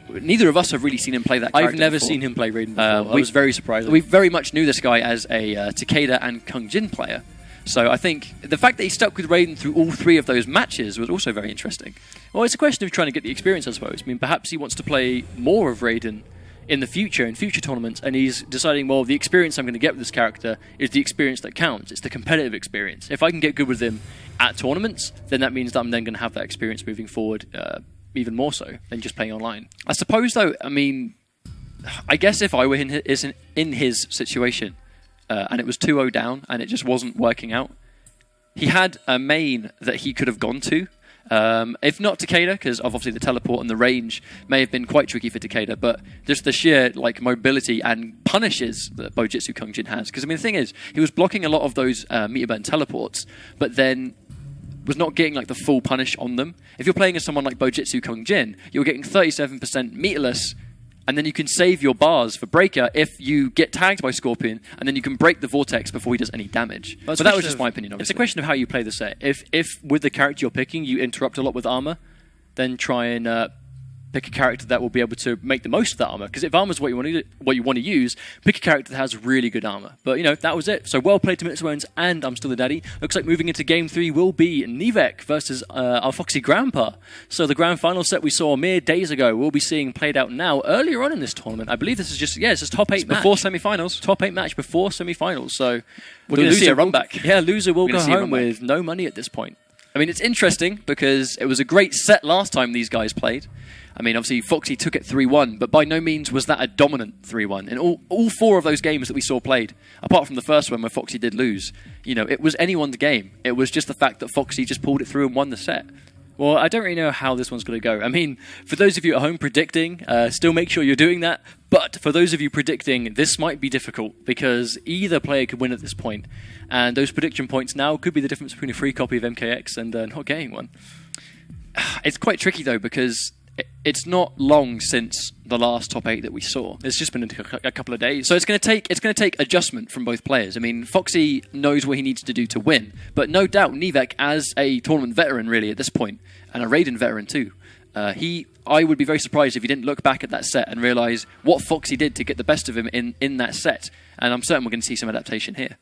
neither of us have really seen him play that character. I've never seen him play Raiden before. I was very surprised. We very much knew this guy as a Takeda and Kung Jin player. So I think the fact that he stuck with Raiden through all three of those matches was also very interesting. Well, it's a question of trying to get the experience, I suppose. I mean, perhaps he wants to play more of Raiden in future tournaments, and he's deciding, well, the experience I'm going to get with this character is the experience that counts. It's the competitive experience. If I can get good with him at tournaments, then that means that I'm then going to have that experience moving forward even more so than just playing online. I suppose, though, I mean, I guess if I were in his situation, and it was 2-0 down, and it just wasn't working out, he had a main that he could have gone to. If not Takeda, because obviously the teleport and the range may have been quite tricky for Takeda, but just the sheer mobility and punishes that Bojutsu Kung Jin has. Because I mean, the thing is, he was blocking a lot of those Meteor Burn teleports, but then was not getting the full punish on them. If you're playing as someone like Bojutsu Kung Jin, you're getting 37% meterless, and then you can save your bars for Breaker if you get tagged by Scorpion, and then you can break the Vortex before he does any damage. But that was just my opinion, obviously. It's a question of how you play the set. If with the character you're picking, you interrupt a lot with armor, then try and pick a character that will be able to make the most of that armor. Because if armor's what you want to use, pick a character that has really good armor. But that was it. So well played to Mitsuones, and I'm still the daddy. Looks like moving into Game 3 will be Nivek versus our Foxy grandpa. So the grand final set we saw mere days ago, we'll be seeing played out now earlier on in this tournament. I believe this is just it's just top 8 match before semi-finals. Top 8 match before semi-finals. So we're going to see a run back. Yeah, loser will go home with no money at this point. I mean, it's interesting because it was a great set last time these guys played. I mean, obviously, Foxy took it 3-1, but by no means was that a dominant 3-1. In all 4 of those games that we saw played, apart from the first one where Foxy did lose, it was anyone's game. It was just the fact that Foxy just pulled it through and won the set. Well, I don't really know how this one's going to go. I mean, for those of you at home predicting, still make sure you're doing that. But for those of you predicting, this might be difficult because either player could win at this point. And those prediction points now could be the difference between a free copy of MKX and not getting one. It's quite tricky, though, because it's not long since the last top 8 that we saw. It's just been a couple of days. So it's going to take adjustment from both players. I mean, Foxy knows what he needs to do to win, but no doubt Nivek, as a tournament veteran really at this point, and a Raiden veteran too, I would be very surprised if he didn't look back at that set and realise what Foxy did to get the best of him in that set. And I'm certain we're going to see some adaptation here.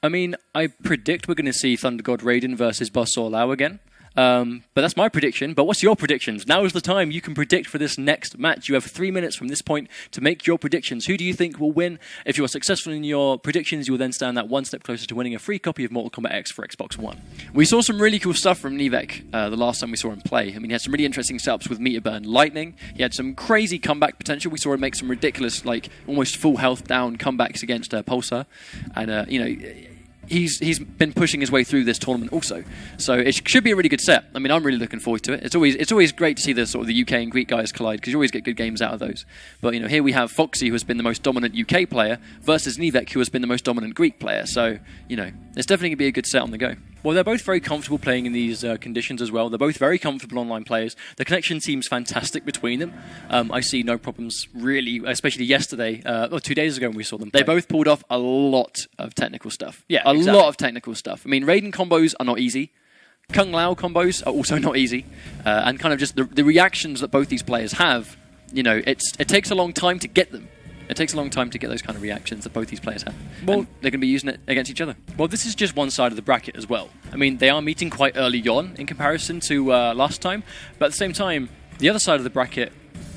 I mean, I predict we're going to see Thunder God Raiden versus Buzzsaw Lao again. But that's my prediction. But what's your predictions? Now is the time you can predict for this next match. You have 3 minutes from this point to make your predictions. Who do you think will win? If you are successful in your predictions, you will then stand that one step closer to winning a free copy of Mortal Kombat X for Xbox One. We saw some really cool stuff from Nivek the last time we saw him play. I mean, he had some really interesting setups with Meter Burn Lightning. He had some crazy comeback potential. We saw him make some ridiculous, like, almost full health down comebacks against Pulsar. And, He's been pushing his way through this tournament also, so it should be a really good set. I mean, I'm really looking forward to it. It's always great to see the sort of the UK and Greek guys collide because you always get good games out of those. But here we have Foxy, who has been the most dominant UK player, versus Nivek, who has been the most dominant Greek player. So it's definitely going to be a good set on the go. Well, they're both very comfortable playing in these conditions as well. They're both very comfortable online players. The connection seems fantastic between them. I see no problems really, especially yesterday, or 2 days ago when we saw them play. They both pulled off a lot of technical stuff. Yeah, a lot of technical stuff. I mean, Raiden combos are not easy. Kung Lao combos are also not easy. And kind of just the reactions that both these players have, it takes a long time to get them. It takes a long time to get those kind of reactions that both these players have. Well, and they're going to be using it against each other. Well, this is just one side of the bracket as well. I mean, they are meeting quite early on in comparison to last time. But at the same time, the other side of the bracket,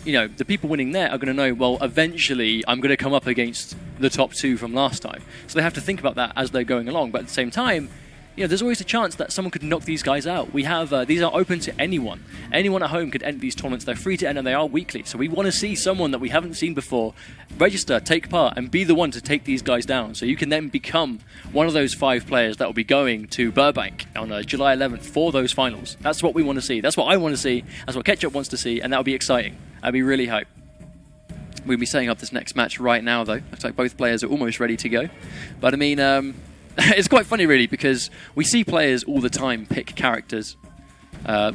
the people winning there are going to know, well, eventually I'm going to come up against the top 2 from last time. So they have to think about that as they're going along. But at the same time, there's always a chance that someone could knock these guys out. We have these are open to anyone. Anyone at home could enter these tournaments. They're free to enter, and they are weekly. So we want to see someone that we haven't seen before register, take part, and be the one to take these guys down. So you can then become one of those 5 players that will be going to Burbank on July 11th for those finals. That's what we want to see. That's what I want to see. That's what Ketchup wants to see, and that would be exciting. I'd be really hyped. We'll be setting up this next match right now, though. Looks like both players are almost ready to go. But I mean, it's quite funny, really, because we see players all the time pick characters.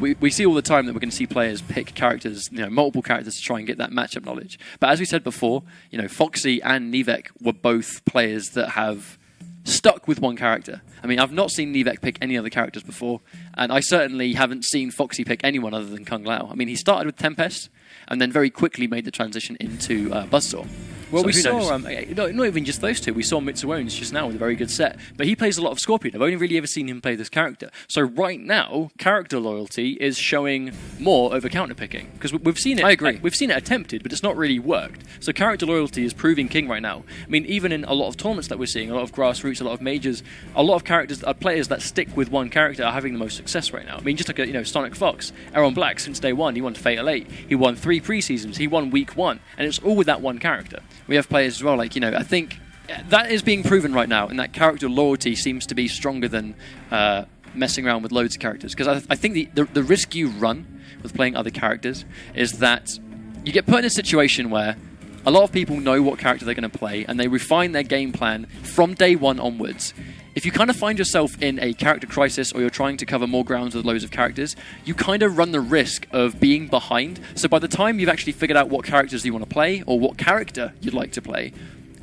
We see all the time that we're going to see players pick characters, multiple characters to try and get that matchup knowledge. But as we said before, Foxy and Nivek were both players that have stuck with one character. I mean, I've not seen Nivek pick any other characters before, and I certainly haven't seen Foxy pick anyone other than Kung Lao. I mean, he started with Tempest, and then very quickly made the transition into Buzzsaw. Well, so we saw, not even just those two, we saw Mitsuones just now with a very good set, but he plays a lot of Scorpion. I've only really ever seen him play this character. So right now, character loyalty is showing more over counterpicking, because we've seen it. I agree. We've seen it attempted, but it's not really worked. So character loyalty is proving king right now. I mean, even in a lot of tournaments that we're seeing, a lot of grassroots, a lot of majors, a lot of players that stick with one character are having the most success right now. I mean, just like Sonic Fox, Aaron Black, since day one, he won Fatal 8, he won 3 pre-seasons, he won week 1, and it's all with that one character. We have players as well, I think that is being proven right now, and that character loyalty seems to be stronger than messing around with loads of characters. Because I think the risk you run with playing other characters is that you get put in a situation where a lot of people know what character they're going to play, and they refine their game plan from day one onwards. If you kind of find yourself in a character crisis, or you're trying to cover more grounds with loads of characters, you kind of run the risk of being behind. So by the time you've actually figured out what characters you want to play, or what character you'd like to play,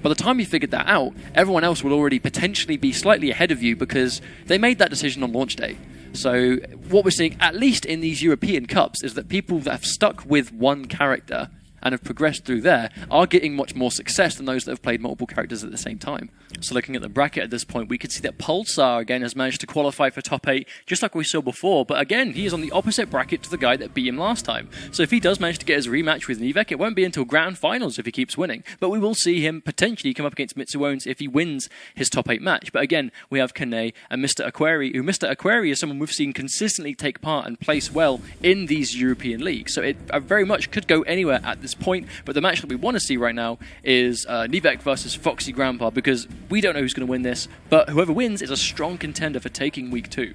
by the time you figured that out, everyone else will already potentially be slightly ahead of you because they made that decision on launch day. So what we're seeing, at least in these European Cups, is that people that have stuck with one character and have progressed through there are getting much more success than those that have played multiple characters at the same time. So looking at the bracket at this point, we could see that Pulsar again has managed to qualify for top 8, just like we saw before, but again, he is on the opposite bracket to the guy that beat him last time. So if he does manage to get his rematch with Nivek, it won't be until Grand Finals if he keeps winning, but we will see him potentially come up against Mitsuones if he wins his top 8 match. But again, we have Kane and Mr. Aquari, who Mr. Aquari is someone we've seen consistently take part and place well in these European leagues, so it very much could go anywhere at this point. But the match that we want to see right now is Nivek versus Foxy Grandpa, because we don't know who's going to win this, but whoever wins is a strong contender for taking week 2.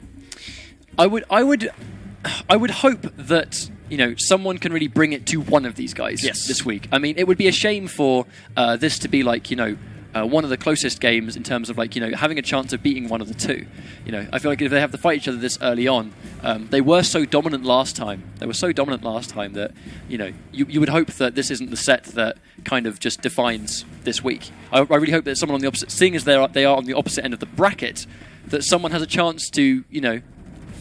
I would hope that someone can really bring it to one of these guys this week. I mean, it would be a shame for this to be like one of the closest games in terms of having a chance of beating one of the two. I feel like if they have to fight each other this early on, they were so dominant last time. They were so dominant last time that you would hope that this isn't the set that kind of just defines this week. I really hope that someone on the opposite, seeing as they are on the opposite end of the bracket, that someone has a chance to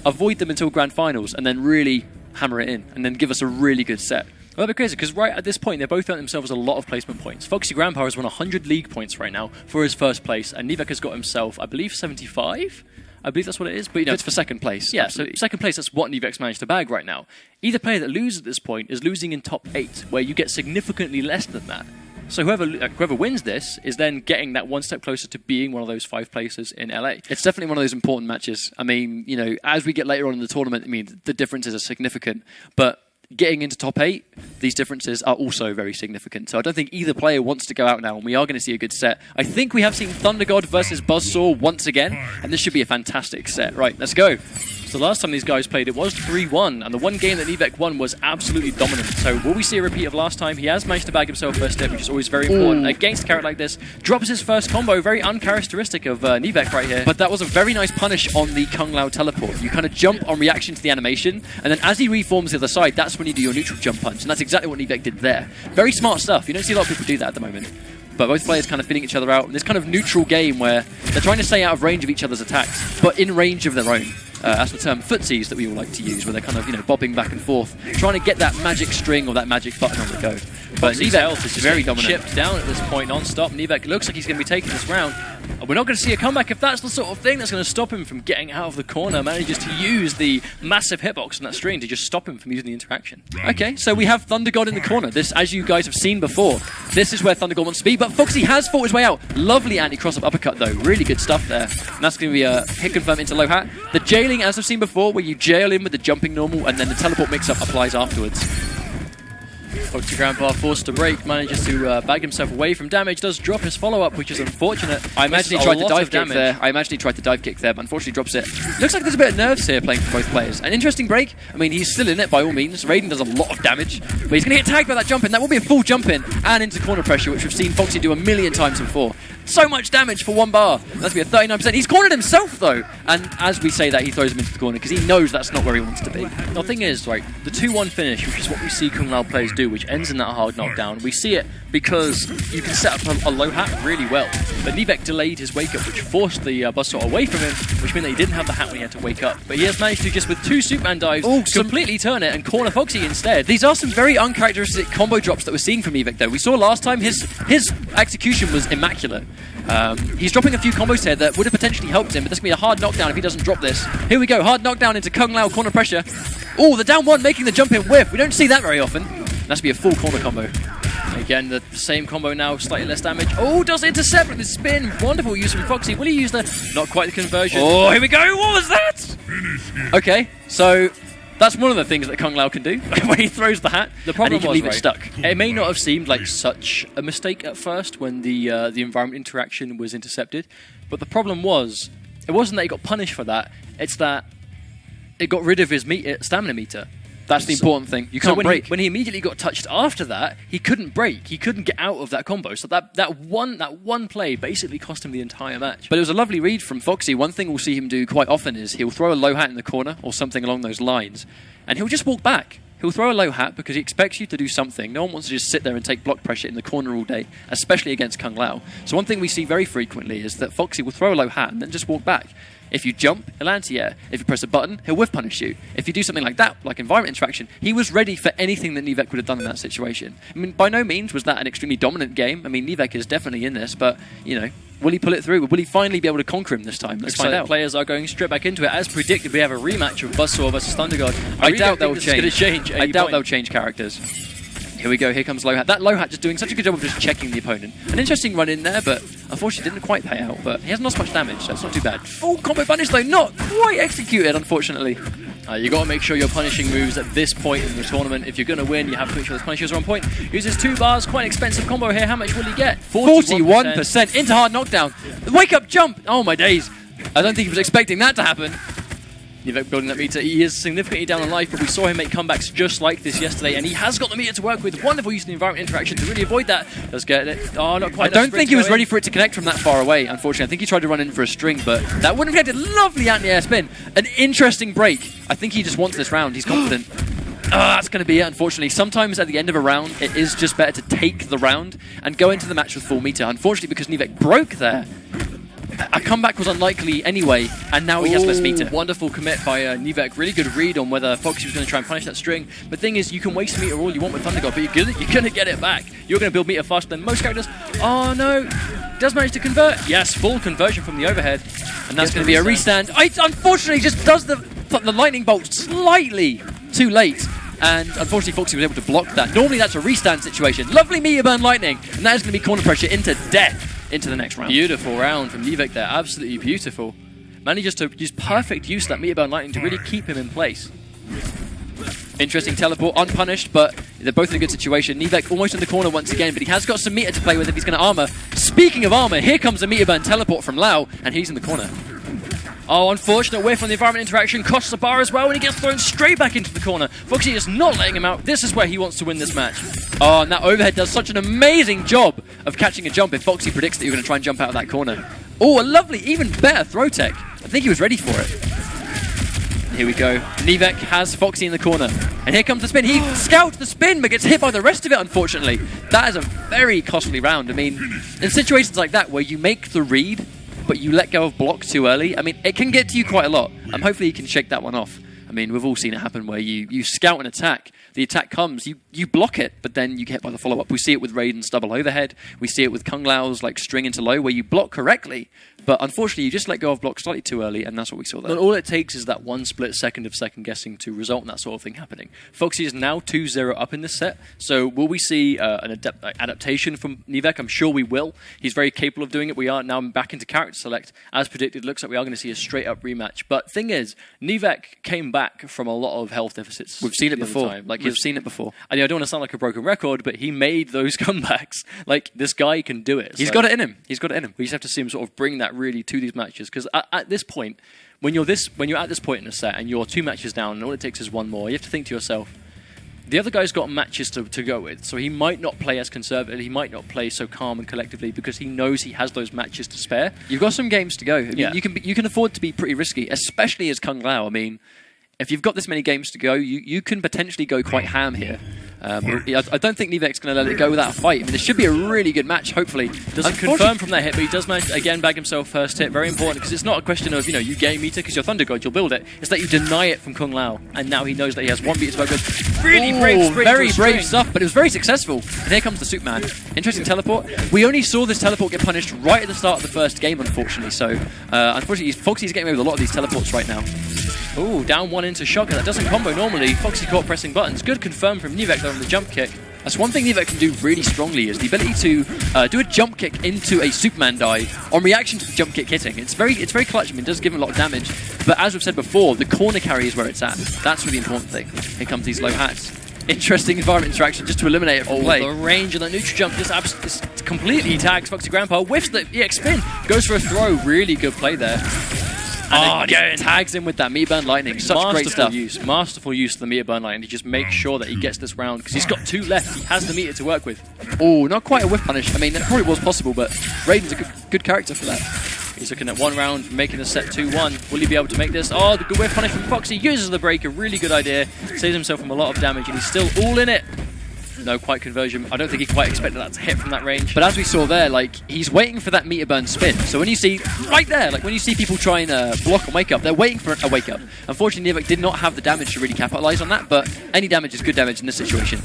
avoid them until Grand Finals and then really hammer it in and then give us a really good set. Well, that'd be crazy, because right at this point, they both earned themselves a lot of placement points. Foxy Grandpa has won 100 league points right now for his first place, and Nivek has got himself, I believe, 75? I believe that's what it is, but it's for second place. Yeah, so second place, that's what Nivek's managed to bag right now. Either player that loses at this point is losing in top 8, where you get significantly less than that. So whoever wins this is then getting that one step closer to being one of those 5 places in LA. It's definitely one of those important matches. I mean, as we get later on in the tournament, I mean, the differences are significant, but getting into top 8, these differences are also very significant. So I don't think either player wants to go out now, and we are going to see a good set. I think we have seen Thunder God versus Buzzsaw once again, and this should be a fantastic set. Right, let's go. So the last time these guys played, it was 3-1, and the one game that Nivek won was absolutely dominant. So will we see a repeat of last time? He has managed to bag himself first step, which is always very important. Against a character like this, drops his first combo, very uncharacteristic of Nivek right here. But that was a very nice punish on the Kung Lao teleport. You kind of jump on reaction to the animation, and then as he reforms the other side, that's when you do your neutral jump punch, and that's exactly what Nivek did there. Very smart stuff. You don't see a lot of people do that at the moment. But both players kind of feeling each other out in this kind of neutral game where they're trying to stay out of range of each other's attacks, but in range of their own. That's the term footsies that we all like to use, where they're kind of bobbing back and forth, trying to get that magic string or that magic button on the go. But Nivek is very dominant. Chipped down at this point non-stop. Nivek looks like he's going to be taking this round. We're not going to see a comeback if that's the sort of thing that's going to stop him from getting out of the corner. Manages to use the massive hitbox on that string to just stop him from using the interaction. Okay, so we have Thunder God in the corner. This, as you guys have seen before, this is where Thunder God wants to be, but Foxy has fought his way out. Lovely anti-cross-up uppercut though. Really good stuff there. And that's going to be a hit confirm into low hat. The jailing, as I've seen before, where you jail him with the jumping normal and then the teleport mix-up applies afterwards. Foxy Grandpa forced to break, manages to bag himself away from damage, does drop his follow-up, which is unfortunate. I imagine he tried to dive kick there, but unfortunately drops it. Looks like there's a bit of nerves here playing for both players. An interesting break. I mean, he's still in it by all means. Raiden does a lot of damage, but he's going to get tagged by that jump in. That will be a full jump in and into corner pressure, which we've seen Foxy do a million times before. So much damage for one bar. That's going to be a 39%. He's cornered himself, though. And as we say that, he throws him into the corner because he knows that's not where he wants to be. Now, the thing is, right, the 2-1 finish, which is what we see Kung Lao players do, which ends in that hard knockdown, we see it because you can set up a low hat really well. But Nivek delayed his wake-up, which forced the buzzsaw away from him, which meant that he didn't have the hat when he had to wake up. But he has managed to, just with 2 Superman dives, completely turn it and corner Foxy instead. These are some very uncharacteristic combo drops that we're seeing from Nivek, though. We saw last time his execution was immaculate. He's dropping a few combos here that would have potentially helped him, but this could be a hard knockdown if he doesn't drop this. Here we go, hard knockdown into Kung Lao corner pressure. Oh, the down 1 making the jump in whiff. We don't see that very often. That's be a full corner combo. Again, the same combo now, slightly less damage. Oh, does intercept with the spin. Wonderful use from Foxy. Will he use the... Not quite the conversion. Oh, here we go. What was that? Okay, so... That's one of the things that Kung Lao can do when he throws the hat. The problem and he can leave it stuck. It may not have seemed like such a mistake at first when the environment interaction was intercepted, but the problem was, it wasn't that he got punished for that, it's that it got rid of his stamina meter. That's the important thing. You can't break. When he immediately got touched after that, he couldn't break. He couldn't get out of that combo. So that one play basically cost him the entire match. But it was a lovely read from Foxy. One thing we'll see him do quite often is he'll throw a low hat in the corner or something along those lines, and he'll just walk back. He'll throw a low hat because he expects you to do something. No one wants to just sit there and take block pressure in the corner all day, especially against Kung Lao. So one thing we see very frequently is that Foxy will throw a low hat and then just walk back. If you jump, he'll anti-air. If you press a button, he'll whiff punish you. If you do something like that, like environment interaction, he was ready for anything that Nivek would have done in that situation. I mean, by no means was that an extremely dominant game. I mean, Nivek is definitely in this, but, you know, will he pull it through? Will he finally be able to conquer him this time? Let's find out. Players are going straight back into it. As predicted, we have a rematch of Buzzsaw versus Thundergod. I doubt they'll change. I doubt they'll change characters. Here we go, here comes Low Hat. That Low Hat just doing such a good job of just checking the opponent. An interesting run in there, but unfortunately didn't quite pay out. But he hasn't lost much damage, so it's not too bad. Full combo punish though, not quite executed, unfortunately. You got to make sure you're punishing moves at this point in the tournament. If you're going to win, you have to make sure those punishes are on point. Uses 2 bars, quite an expensive combo here. How much will he get? 41% into hard knockdown. Wake up jump! Oh my days. I don't think he was expecting that to happen. Nivek building that meter. He is significantly down on life, but we saw him make comebacks just like this yesterday, and he has got the meter to work with. Wonderful use of the environment interaction to really avoid that. Does get it. Oh, not quite. I don't think he was ready for it to connect from that far away, unfortunately. I think he tried to run in for a string, but that wouldn't have connected. Lovely anti-air spin. An interesting break. I think he just wants this round. He's confident. That's going to be it, unfortunately. Sometimes at the end of a round, it is just better to take the round and go into the match with full meter. Unfortunately, because Nivek broke there, a comeback was unlikely anyway, and now he has less meter. Wonderful commit by Nivek. Really good read on whether Foxy was going to try and punish that string. But the thing is, you can waste meter all you want with Thundergod, but you're going to get it back. You're going to build meter faster than most characters. Oh no, does manage to convert. Yes, full conversion from the overhead. And that's going to be a restand. It unfortunately just does the lightning bolt slightly too late. And unfortunately, Foxy was able to block that. Normally, that's a restand situation. Lovely meter burn lightning. And that is going to be corner pressure into death into the next round. Beautiful round from Nivek there. Absolutely beautiful. Manages to use perfect use of that meter burn lightning to really keep him in place. Interesting teleport, unpunished, but they're both in a good situation. Nivek almost in the corner once again, but he has got some meter to play with if he's going to armor. Speaking of armor, here comes a meter burn teleport from Lau, and he's in the corner. Oh, unfortunate whiff on the environment interaction. Costs the bar as well, and he gets thrown straight back into the corner. Foxy is not letting him out. This is where he wants to win this match. Oh, and that overhead does such an amazing job of catching a jump if Foxy predicts that you're going to try and jump out of that corner. Oh, a lovely, even better throw tech. I think he was ready for it. Here we go. Nivek has Foxy in the corner. And here comes the spin. He scouts the spin, but gets hit by the rest of it, unfortunately. That is a very costly round. I mean, in situations like that where you make the read, but you let go of block too early, I mean, it can get to you quite a lot. Hopefully you can shake that one off. I mean, we've all seen it happen where you scout an attack, the attack comes, you block it, but then you get hit by the follow-up. We see it with Raiden's double overhead. We see it with Kung Lao's like string into low, where you block correctly, but unfortunately you just let go of block slightly too early, and that's what we saw there. But all it takes is that one split second of second guessing to result in that sort of thing happening. Foxy is now 2-0 up in this set, so will we see an adaptation from Nivek? I'm sure we will. He's very capable of doing it. We are now back into character select. As predicted, looks like we are going to see a straight-up rematch. But thing is, Nivek came back from a lot of health deficits. We've seen it before. We've seen it before. I don't want to sound like a broken record, but he made those comebacks. Like, this guy can do it. He's got it in him. He's got it in him. We just have to see him sort of bring that really to these matches. Because at this point, when you're at this point in a set and you're 2 matches down and all it takes is one more, you have to think to yourself, the other guy's got matches to go with, so he might not play as conservative, he might not play so calm and collectively because he knows he has those matches to spare. You've got some games to go. I mean, yeah. You can afford to be pretty risky, especially as Kung Lao. I mean, if you've got this many games to go, you can potentially go quite ham here. I don't think Nivek's going to let it go without a fight. I mean, this should be a really good match, hopefully. Doesn't confirm from that hit, but he does manage to, again, bag himself first hit. Very important, because it's not a question of, you gain meter because you're Thunder God, you'll build it. It's that you deny it from Kung Lao, and now he knows that he has 1 meter to work with. Really brave stuff, but it was very successful. And here comes the Superman. Interesting teleport. We only saw this teleport get punished right at the start of the first game, unfortunately. So, unfortunately, Foxy's getting away with a lot of these teleports right now. Ooh, down 1 into Shocker. That doesn't combo normally. Foxy caught pressing buttons. Good confirm from Nivek though on the jump kick. That's one thing Nivek can do really strongly is the ability to do a jump kick into a Superman die on reaction to the jump kick hitting. It's very clutch. I mean, it does give him a lot of damage. But as we've said before, the corner carry is where it's at. That's really important thing. Here comes these low hats. Interesting environment interaction just to eliminate it from play. The range of the neutral jump just completely tags Foxy Grandpa. Whiffs the EX spin. Goes for a throw. Really good play there. And again, tags in with that meter burn lightning. Such great stuff. Masterful use of the meter burn lightning. He just makes sure that he gets this round because he's got 2 left. He has the meter to work with. Oh, not quite a whiff punish. I mean, that probably was possible, but Raiden's a good character for that. He's looking at 1 round, making the set 2-1. Will he be able to make this? Oh, the good whiff punish from Foxy. Uses the break. A really good idea. Saves himself from a lot of damage, and he's still all in it. No quite conversion. I don't think he quite expected that to hit from that range. But as we saw there, like, he's waiting for that meter burn spin. So when you see, right there, like when you see people try and block a wake up, they're waiting for a wake up. Unfortunately, Nivek did not have the damage to really capitalize on that, but any damage is good damage in this situation.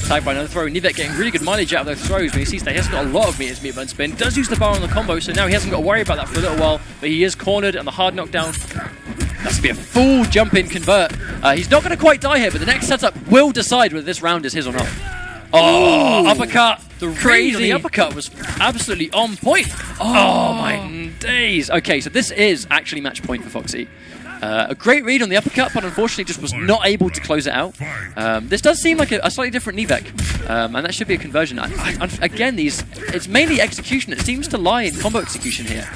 Tagged by another throw. Nivek getting really good mileage out of those throws when he sees that he hasn't got a lot of meter burn spin. Does use the bar on the combo, so now he hasn't got to worry about that for a little while, but he is cornered and the hard knockdown. That's going to be a full jump in convert. He's not going to quite die here, but the next setup will decide whether this round is his or not. Oh, uppercut. The crazy on the uppercut was absolutely on point. Oh, my days. Okay, so this is actually match point for Foxy. A great read on the uppercut, but unfortunately just was not able to close it out. This does seem like a slightly different Nivek, and that should be a conversion. Again, it's mainly execution. It seems to lie in combo execution here.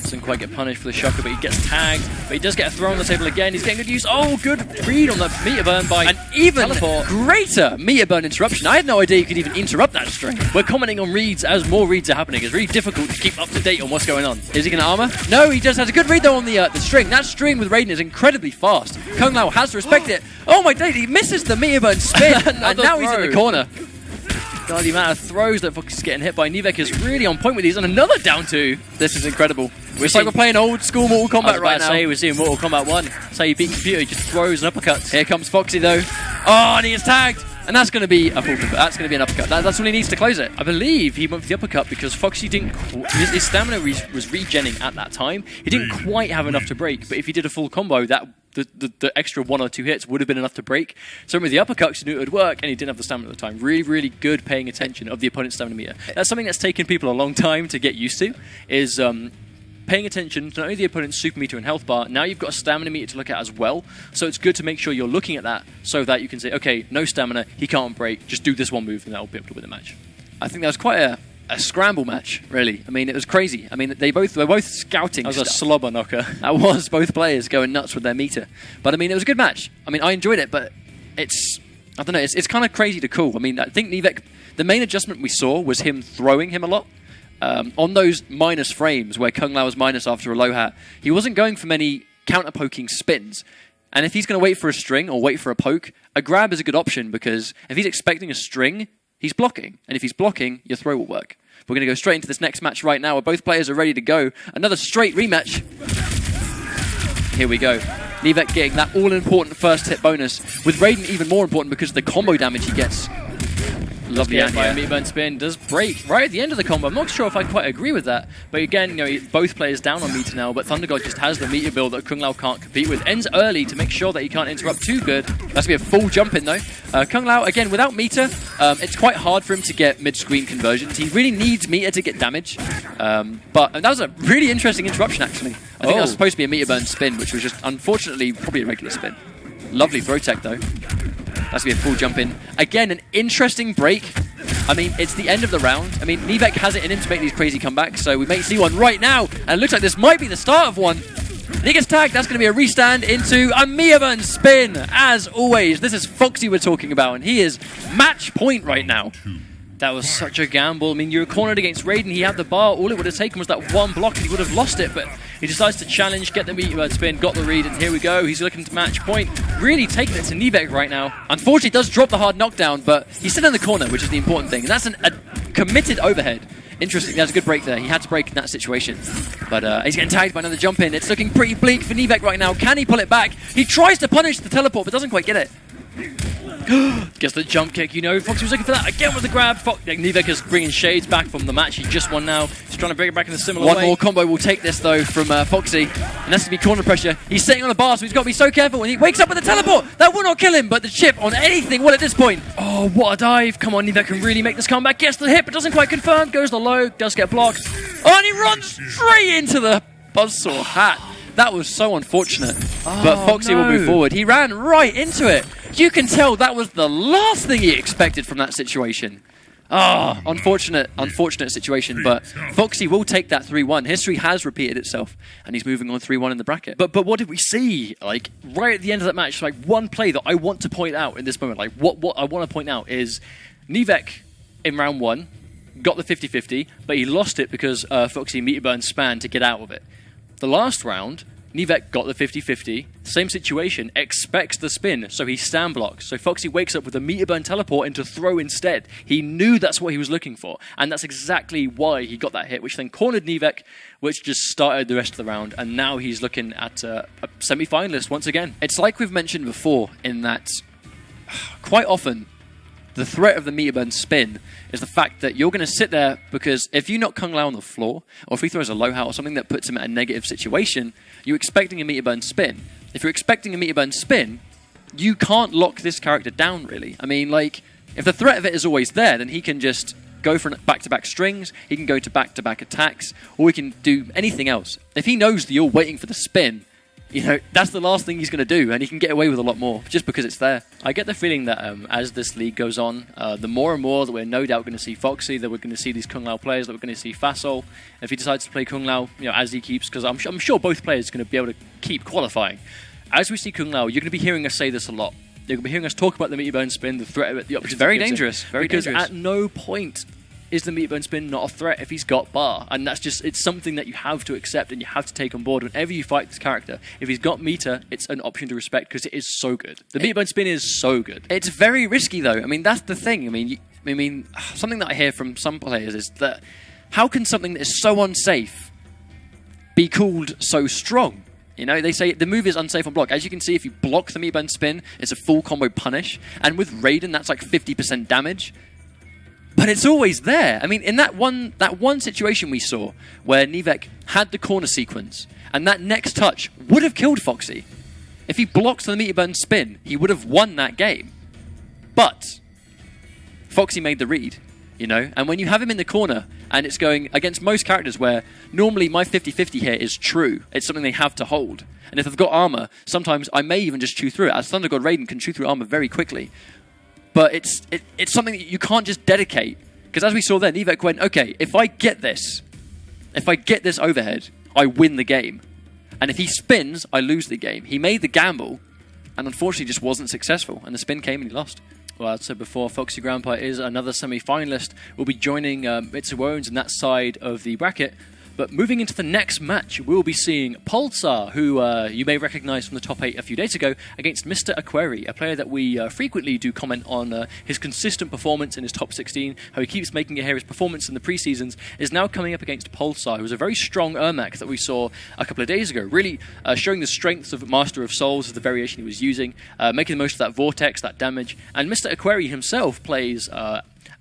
Doesn't quite get punished for the shocker, but he gets tagged. But he does get a throw on the table again. He's getting good use. Oh, good read on the meter burn by an even greater meter burn interruption. I had no idea you could even interrupt that string. We're commenting on reads as more reads are happening. It's really difficult to keep up to date on what's going on. Is he going to armor? No, he just has a good read though on the string. That string with Raiden is incredibly fast. Kung Lao has to respect it. Oh my day, he misses the meter burn spin, and now he's in the corner. God, the amount of throws that Fox is getting hit by. Nivek is really on point with these, and another down two. This is incredible. It's like we're playing old school Mortal Kombat right now. We're seeing Mortal Kombat 1. That's how you beat computer, he just throws and uppercuts. Here comes Foxy though. Oh, and he is tagged. And that's going to be a full convert. That's going to be an uppercut. That's all he needs to close it. I believe he went for the uppercut because Foxy didn't. His stamina was regenning at that time. He didn't quite have enough to break. But if he did a full combo, that the extra 1 or 2 hits would have been enough to break. So with the uppercuts, he knew it would work, and he didn't have the stamina at the time. Really, really good paying attention of the opponent's stamina meter. That's something that's taken people a long time to get used to. Is paying attention to not only the opponent's super meter and health bar, now you've got a stamina meter to look at as well. So it's good to make sure you're looking at that so that you can say, okay, no stamina, he can't break, just do this one move and that'll be able to win the match. I think that was quite a scramble match, really. I mean, it was crazy. I mean, they were both scouting. That was a slobber knocker. That was both players going nuts with their meter. But I mean, it was a good match. I mean, I enjoyed it, but I don't know, it's kind of crazy to call. I mean, I think Nivek, the main adjustment we saw was him throwing him a lot. On those minus frames where Kung Lao was minus after a low hat, he wasn't going for many counter-poking spins. And if he's going to wait for a string or wait for a poke, a grab is a good option because if he's expecting a string, he's blocking. And if he's blocking, your throw will work. We're going to go straight into this next match right now where both players are ready to go. Another straight rematch. Here we go. Nivek getting that all-important first hit bonus, with Raiden even more important because of the combo damage he gets. Lovely by a meter burn spin, does break right at the end of the combo. I'm not sure if I quite agree with that, but again, both players down on meter now, but Thunder God just has the meter build that Kung Lao can't compete with. Ends early to make sure that he can't interrupt too good. That's going to be a full jump in though. Kung Lao, again, without meter, it's quite hard for him to get mid-screen conversions. He really needs meter to get damage, but that was a really interesting interruption actually. I think that was supposed to be a meter burn spin, which was just, unfortunately, probably a regular spin. Lovely throw tech though. That's going to be a full jump in. Again, an interesting break. I mean, it's the end of the round. I mean, Nivek has it in him to make these crazy comebacks, so we may see one right now. And it looks like this might be the start of one. He gets tagged. That's going to be a restand into a meter burn spin. As always, this is Foxy we're talking about, and he is match point right now. That was such a gamble. I mean, you were cornered against Raiden. He had the bar. All it would have taken was that one block and he would have lost it. But he decides to challenge, get the meter burn spin, got the read, and here we go. He's looking to match point. Really taking it to Nivek right now. Unfortunately, does drop the hard knockdown, but he's still in the corner, which is the important thing. And that's a committed overhead. Interesting. That's a good break there. He had to break in that situation. But he's getting tagged by another jump in. It's looking pretty bleak for Nivek right now. Can he pull it back? He tries to punish the teleport, but doesn't quite get it. Gets the jump kick, Foxy was looking for that again with the grab. Nivek is bringing shades back from the match. He just won now. He's trying to bring it back in a similar way. One more combo will take this though from Foxy, and that's going to be corner pressure. He's sitting on a bar, so he's got to be so careful. When he wakes up with the teleport, that will not kill him, but the chip on anything will at this point. Oh, what a dive. Come on, Nivek can really make this comeback. Gets the hit, but doesn't quite confirm. Goes the low, does get blocked. Oh, and he runs straight into the buzzsaw hat. That was so unfortunate. But Foxy will move forward. He ran right into it. You can tell that was the last thing he expected from that situation. Unfortunate situation, but Foxy will take that 3-1. History has repeated itself, and he's moving on 3-1 in the bracket. But what did we see? Like, right at the end of that match, like, one play that I want to point out in this moment, like, what I want to point out is Nivek, in round 1, got the 50-50, but he lost it because Foxy meter burn span to get out of it. The last round, Nivek got the 50-50. Same situation, expects the spin, so he stand blocks. So Foxy wakes up with a meter burn teleport into throw instead. He knew that's what he was looking for, and that's exactly why he got that hit, which then cornered Nivek, which just started the rest of the round, and now he's looking at a semi-finalist once again. It's like we've mentioned before, in that quite often the threat of the meter burn spin is the fact that you're going to sit there, because if you knock Kung Lao on the floor, or if he throws a low hat or something that puts him at a negative situation, you're expecting a meter burn spin. If you're expecting a meter burn spin, you can't lock this character down, really. I mean, like, if the threat of it is always there, then he can just go for back-to-back strings, he can go to back-to-back attacks, or he can do anything else. If he knows that you're waiting for the spin, you know, that's the last thing he's going to do, and he can get away with a lot more just because it's there. I get the feeling that as this league goes on, the more and more that we're no doubt going to see Foxy, that we're going to see these Kung Lao players, that we're going to see Fasol. If he decides to play Kung Lao, you know, as he keeps, because I'm sure both players are going to be able to keep qualifying. As we see Kung Lao, you're going to be hearing us say this a lot. You're going to be hearing us talk about the meter burn spin, the threat of it, the options. It's very dangerous. Because at no point is the meter burn spin not a threat if he's got bar, and that's just, it's something that you have to accept and you have to take on board whenever you fight this character. If he's got meter, it's an option to respect because it is so good. The meter burn spin is so good. It's very risky though. I mean, that's the thing. I mean, something that I hear from some players is that how can something that is so unsafe be called so strong? You know, they say the move is unsafe on block. As you can see, if you block the meter burn spin, it's a full combo punish, and with Raiden, that's like 50% damage. But it's always there. I mean, in that one situation we saw where Nivek had the corner sequence, and that next touch would have killed Foxy. If he blocked the meter burn spin, he would have won that game. But Foxy made the read, you know? And when you have him in the corner, and it's going against most characters where normally my 50-50 here is true, it's something they have to hold. And if they've got armor, sometimes I may even just chew through it, as Thunder God Raiden can chew through armor very quickly. But it's something that you can't just dedicate. Because as we saw there, Nivek went, okay, if I get this overhead, I win the game. And if he spins, I lose the game. He made the gamble, and unfortunately just wasn't successful. And the spin came and he lost. Well, as I said before, Foxy Grandpa is another semi-finalist. We'll be joining Mitsu Owens in that side of the bracket. But moving into the next match, we'll be seeing Pulsar, who you may recognise from the top 8 a few days ago, against Mr. Aquari, a player that we frequently do comment on his consistent performance in his top 16, how he keeps making it here. His performance in the pre-seasons is now coming up against Pulsar, who was a very strong Ermac that we saw a couple of days ago, really showing the strengths of Master of Souls as the variation he was using, making the most of that vortex, that damage. And Mr. Aquari himself plays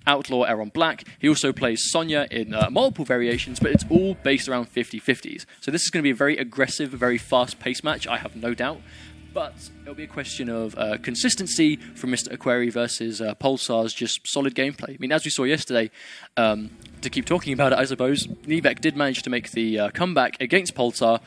Outlaw Aaron Black. He also plays Sonya in multiple variations, but it's all based around 50-50s. So this is going to be a very aggressive, very fast-paced match, I have no doubt. But it'll be a question of consistency from Mr. Aquari versus Pulsar's just solid gameplay. I mean, as we saw yesterday, to keep talking about it, I suppose, Nivek did manage to make the comeback against Pulsar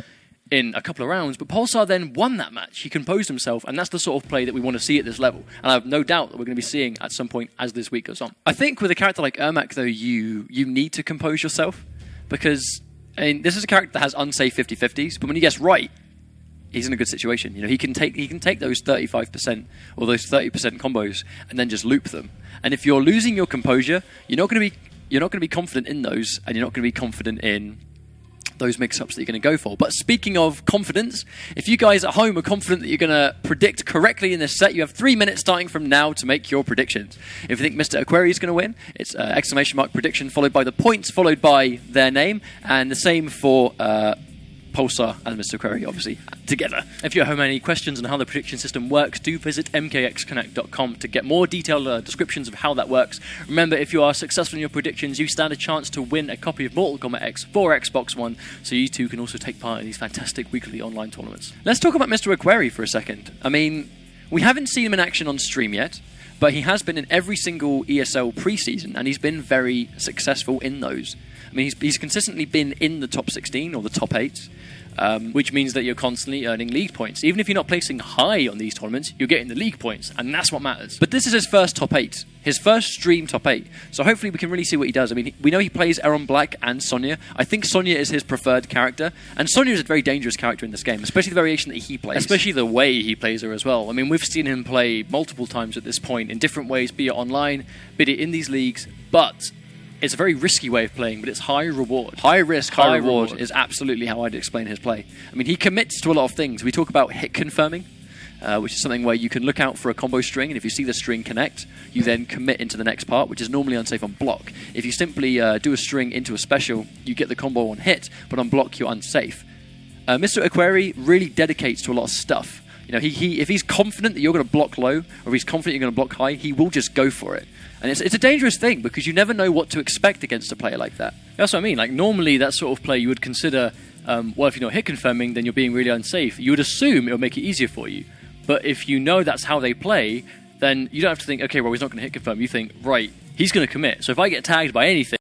in a couple of rounds, but Pulsar then won that match. He composed himself, and that's the sort of play that we want to see at this level. And I have no doubt that we're going to be seeing at some point as this week goes on. I think with a character like Ermac, though, you need to compose yourself, because I mean, this is a character that has unsafe 50-50s, but when he gets right, he's in a good situation. You know, he can take those 35% or those 30% combos and then just loop them. And if you're losing your composure, you're not going to be confident in those, and you're not going to be confident in those mix-ups that you're going to go for. But speaking of confidence, if you guys at home are confident that you're going to predict correctly in this set, you have 3 minutes starting from now to make your predictions. If you think Mr. Aquari is going to win, it's exclamation mark prediction followed by the points followed by their name, and the same for Pulsar and Mr. Aquari, obviously, together. If you have any questions on how the prediction system works, do visit mkxconnect.com to get more detailed descriptions of how that works. Remember, if you are successful in your predictions, you stand a chance to win a copy of Mortal Kombat X for Xbox One, so you too can also take part in these fantastic weekly online tournaments. Let's talk about Mr. Aquari for a second. I mean, we haven't seen him in action on stream yet, but he has been in every single ESL preseason, and he's been very successful in those. I mean, he's consistently been in the top 16 or the top 8, which means that you're constantly earning league points. Even if you're not placing high on these tournaments, you're getting the league points, and that's what matters. But this is his first top 8, his first stream top 8. So hopefully we can really see what he does. I mean, we know he plays Aaron Black and Sonya. I think Sonya is his preferred character, and Sonya is a very dangerous character in this game, especially the variation that he plays. Especially the way he plays her as well. I mean, we've seen him play multiple times at this point in different ways, be it online, be it in these leagues, but it's a very risky way of playing, but it's high reward. High risk, high reward is absolutely how I'd explain his play. I mean, he commits to a lot of things. We talk about hit confirming, which is something where you can look out for a combo string, and if you see the string connect, you then commit into the next part, which is normally unsafe on block. If you simply do a string into a special, you get the combo on hit, but on block, you're unsafe. Mr. Aquari really dedicates to a lot of stuff. You know, if he's confident that you're going to block low, or if he's confident you're going to block high, he will just go for it. And it's a dangerous thing, because you never know what to expect against a player like that. That's what I mean. Like, normally that sort of play you would consider, well, if you're not hit confirming, then you're being really unsafe. You would assume it'll make it easier for you. But if you know that's how they play, then you don't have to think, okay, well, he's not going to hit confirm. You think, right, he's going to commit. So if I get tagged by anything,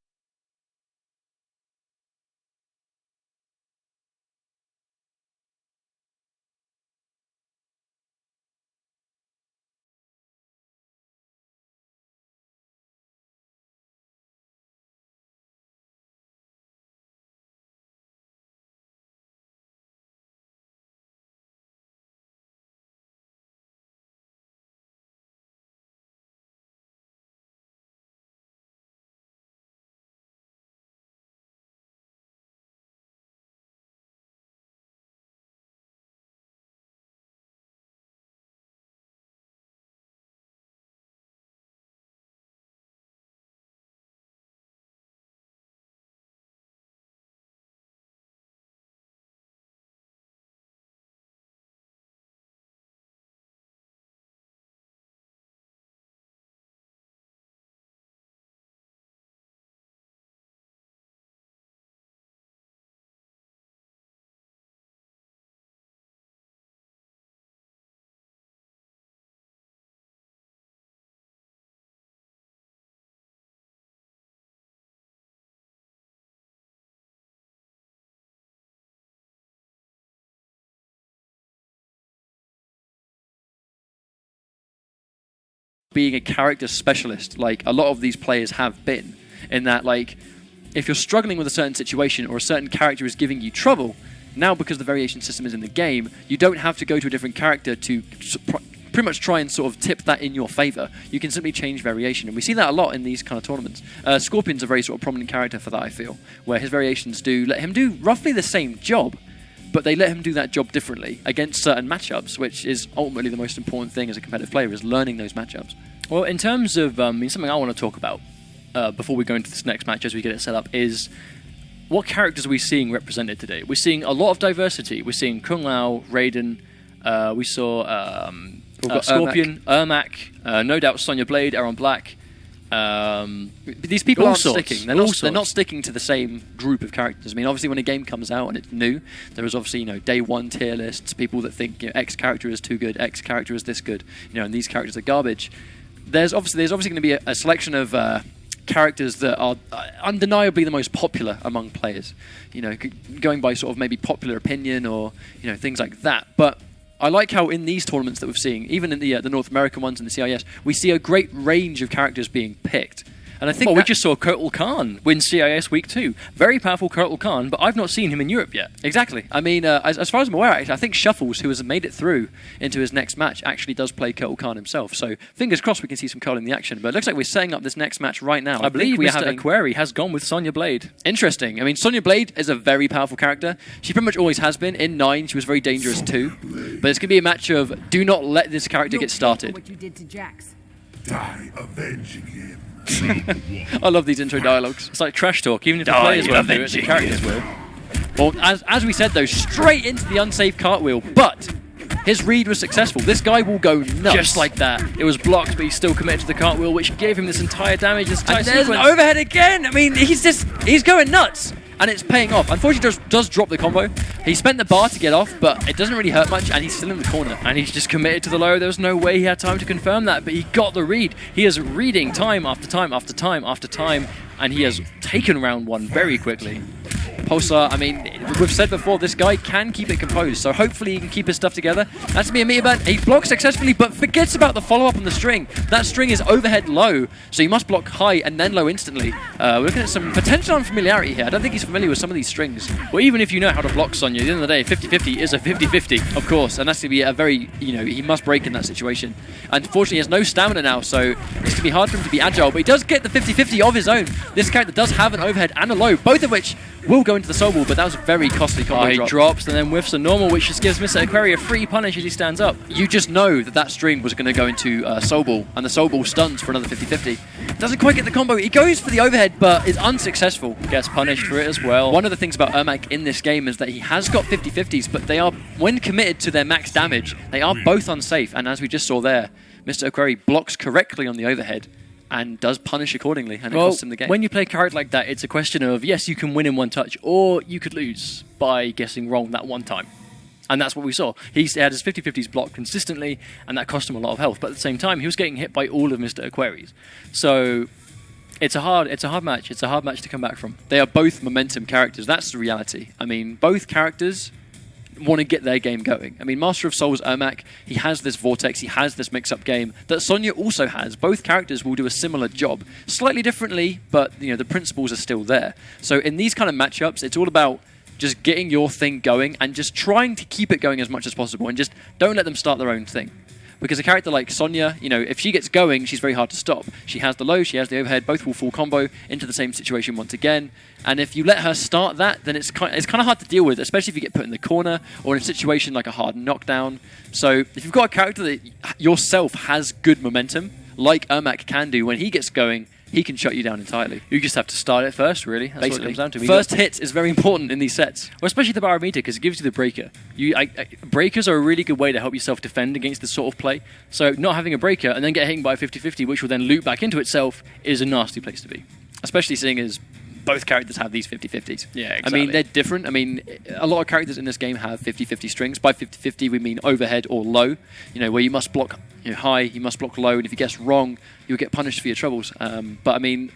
being a character specialist, like a lot of these players have been, in that, like, if you're struggling with a certain situation or a certain character is giving you trouble, now because the variation system is in the game, you don't have to go to a different character to pretty much try and sort of tip that in your favor. You can simply change variation, and we see that a lot in these kind of tournaments. Scorpion's a very sort of prominent character for that, I feel, where his variations do let him do roughly the same job, but they let him do that job differently against certain matchups, which is ultimately the most important thing as a competitive player, is learning those matchups. well, in terms of something I want to talk about before we go into this next match as we get it set up is what characters are we seeing represented today? We're seeing a lot of diversity. We're seeing Kung Lao, Raiden, we saw Scorpion, Ermac, no doubt Sonya Blade, Aaron Black. These people aren't sorts. sticking. They're not sticking to the same group of characters. I mean, obviously, when a game comes out and it's new, there is obviously, day one tier lists. People that think X character is too good, X character is this good, and these characters are garbage. There's obviously going to be a selection of characters that are undeniably the most popular among players. Going by sort of maybe popular opinion or things like that. But I like how in these tournaments that we're seeing, even in the North American ones and the CIS, we see a great range of characters being picked. And I think we just saw Kotal Khan win CIS Week 2. Very powerful Kotal Khan, but I've not seen him in Europe yet. Exactly. I mean, as far as I'm aware, I think Shuffles, who has made it through into his next match, actually does play Kotal Khan himself. So fingers crossed we can see some Kotal in the action. But it looks like we're setting up this next match right now. I believe Mr. Aquari has gone with Sonya Blade. Interesting. I mean, Sonya Blade is a very powerful character. She pretty much always has been. In 9, she was very dangerous too. But it's going to be a match of do not let this character get started. What you did to Jax. Die avenging him. I love these intro dialogues. It's like trash talk, even if the players won't do it, the characters will. Well, as we said though, straight into the unsafe cartwheel, but his read was successful. This guy will go nuts. Just like that. It was blocked, but he still committed to the cartwheel, which gave him this entire damage, this entire And there's an sequence. overhead again. I mean, he's going nuts. And it's paying off. Unfortunately, does drop the combo. He spent the bar to get off, but it doesn't really hurt much, and he's still in the corner. And he's just committed to the low. There was no way he had time to confirm that, but he got the read. He is reading time after time after time after time, and he has taken round one very quickly. Pulsar, I mean, we've said before, this guy can keep it composed, so hopefully he can keep his stuff together. That's to be a meter burn. He blocks successfully, but forgets about the follow-up on the string. That string is overhead low, so you must block high and then low instantly. We're looking at some potential unfamiliarity here. I don't think he's familiar with some of these strings. Well, even if you know how to block Sonya, at the end of the day, 50-50 is a 50-50. Of course, and that's going to be a very, he must break in that situation. Unfortunately, he has no stamina now, so it's going to be hard for him to be agile, but he does get the 50-50 of his own. This character does have an overhead and a low, both of which will go into the soul ball, but that was a very costly combo drop. He drops and then whiffs a normal, which just gives Mr. Aquari a free punish as he stands up. You just know that string was going to go into soul ball, and the soul ball stuns for another 50-50. Doesn't quite get the combo. He goes for the overhead, but is unsuccessful. Gets punished for it as well. One of the things about Ermac in this game is that he has got 50-50s, but they are, when committed to their max damage, they are both unsafe, and as we just saw there, Mr. Aquari blocks correctly on the overhead, and does punish accordingly, and it costs him the game. When you play a character like that, it's a question of, yes, you can win in one touch, or you could lose by guessing wrong that one time. And that's what we saw. He had his 50-50s blocked consistently, and that cost him a lot of health. But at the same time, he was getting hit by all of Mr. Aquari's. So it's a hard match. It's a hard match to come back from. They are both momentum characters. That's the reality. I mean, both characters want to get their game going. I mean, Master of Souls Ermac, he has this vortex, he has this mix-up game that Sonya also has. Both characters will do a similar job, slightly differently, but the principles are still there. So in these kind of matchups, it's all about just getting your thing going and just trying to keep it going as much as possible, and just don't let them start their own thing. Because a character like Sonya, if she gets going, she's very hard to stop. She has the low, she has the overhead, both will full combo into the same situation once again. And if you let her start that, then it's kind of hard to deal with, especially if you get put in the corner or in a situation like a hard knockdown. So if you've got a character that yourself has good momentum, like Ermac can do, when he gets going, he can shut you down entirely. You just have to start it first, really. That's Basically, what it comes down to. First hit is very important in these sets. Well, especially the barometer, because it gives you the breaker. Breakers are a really good way to help yourself defend against this sort of play. So not having a breaker and then get hit by a 50-50, which will then loop back into itself, is a nasty place to be. Especially seeing as both characters have these 50-50s. Yeah, exactly. I mean, they're different. I mean, a lot of characters in this game have 50-50 strings. By 50-50, we mean overhead or low, where you must block high, you must block low, and if you guess wrong, you'll get punished for your troubles. But I mean,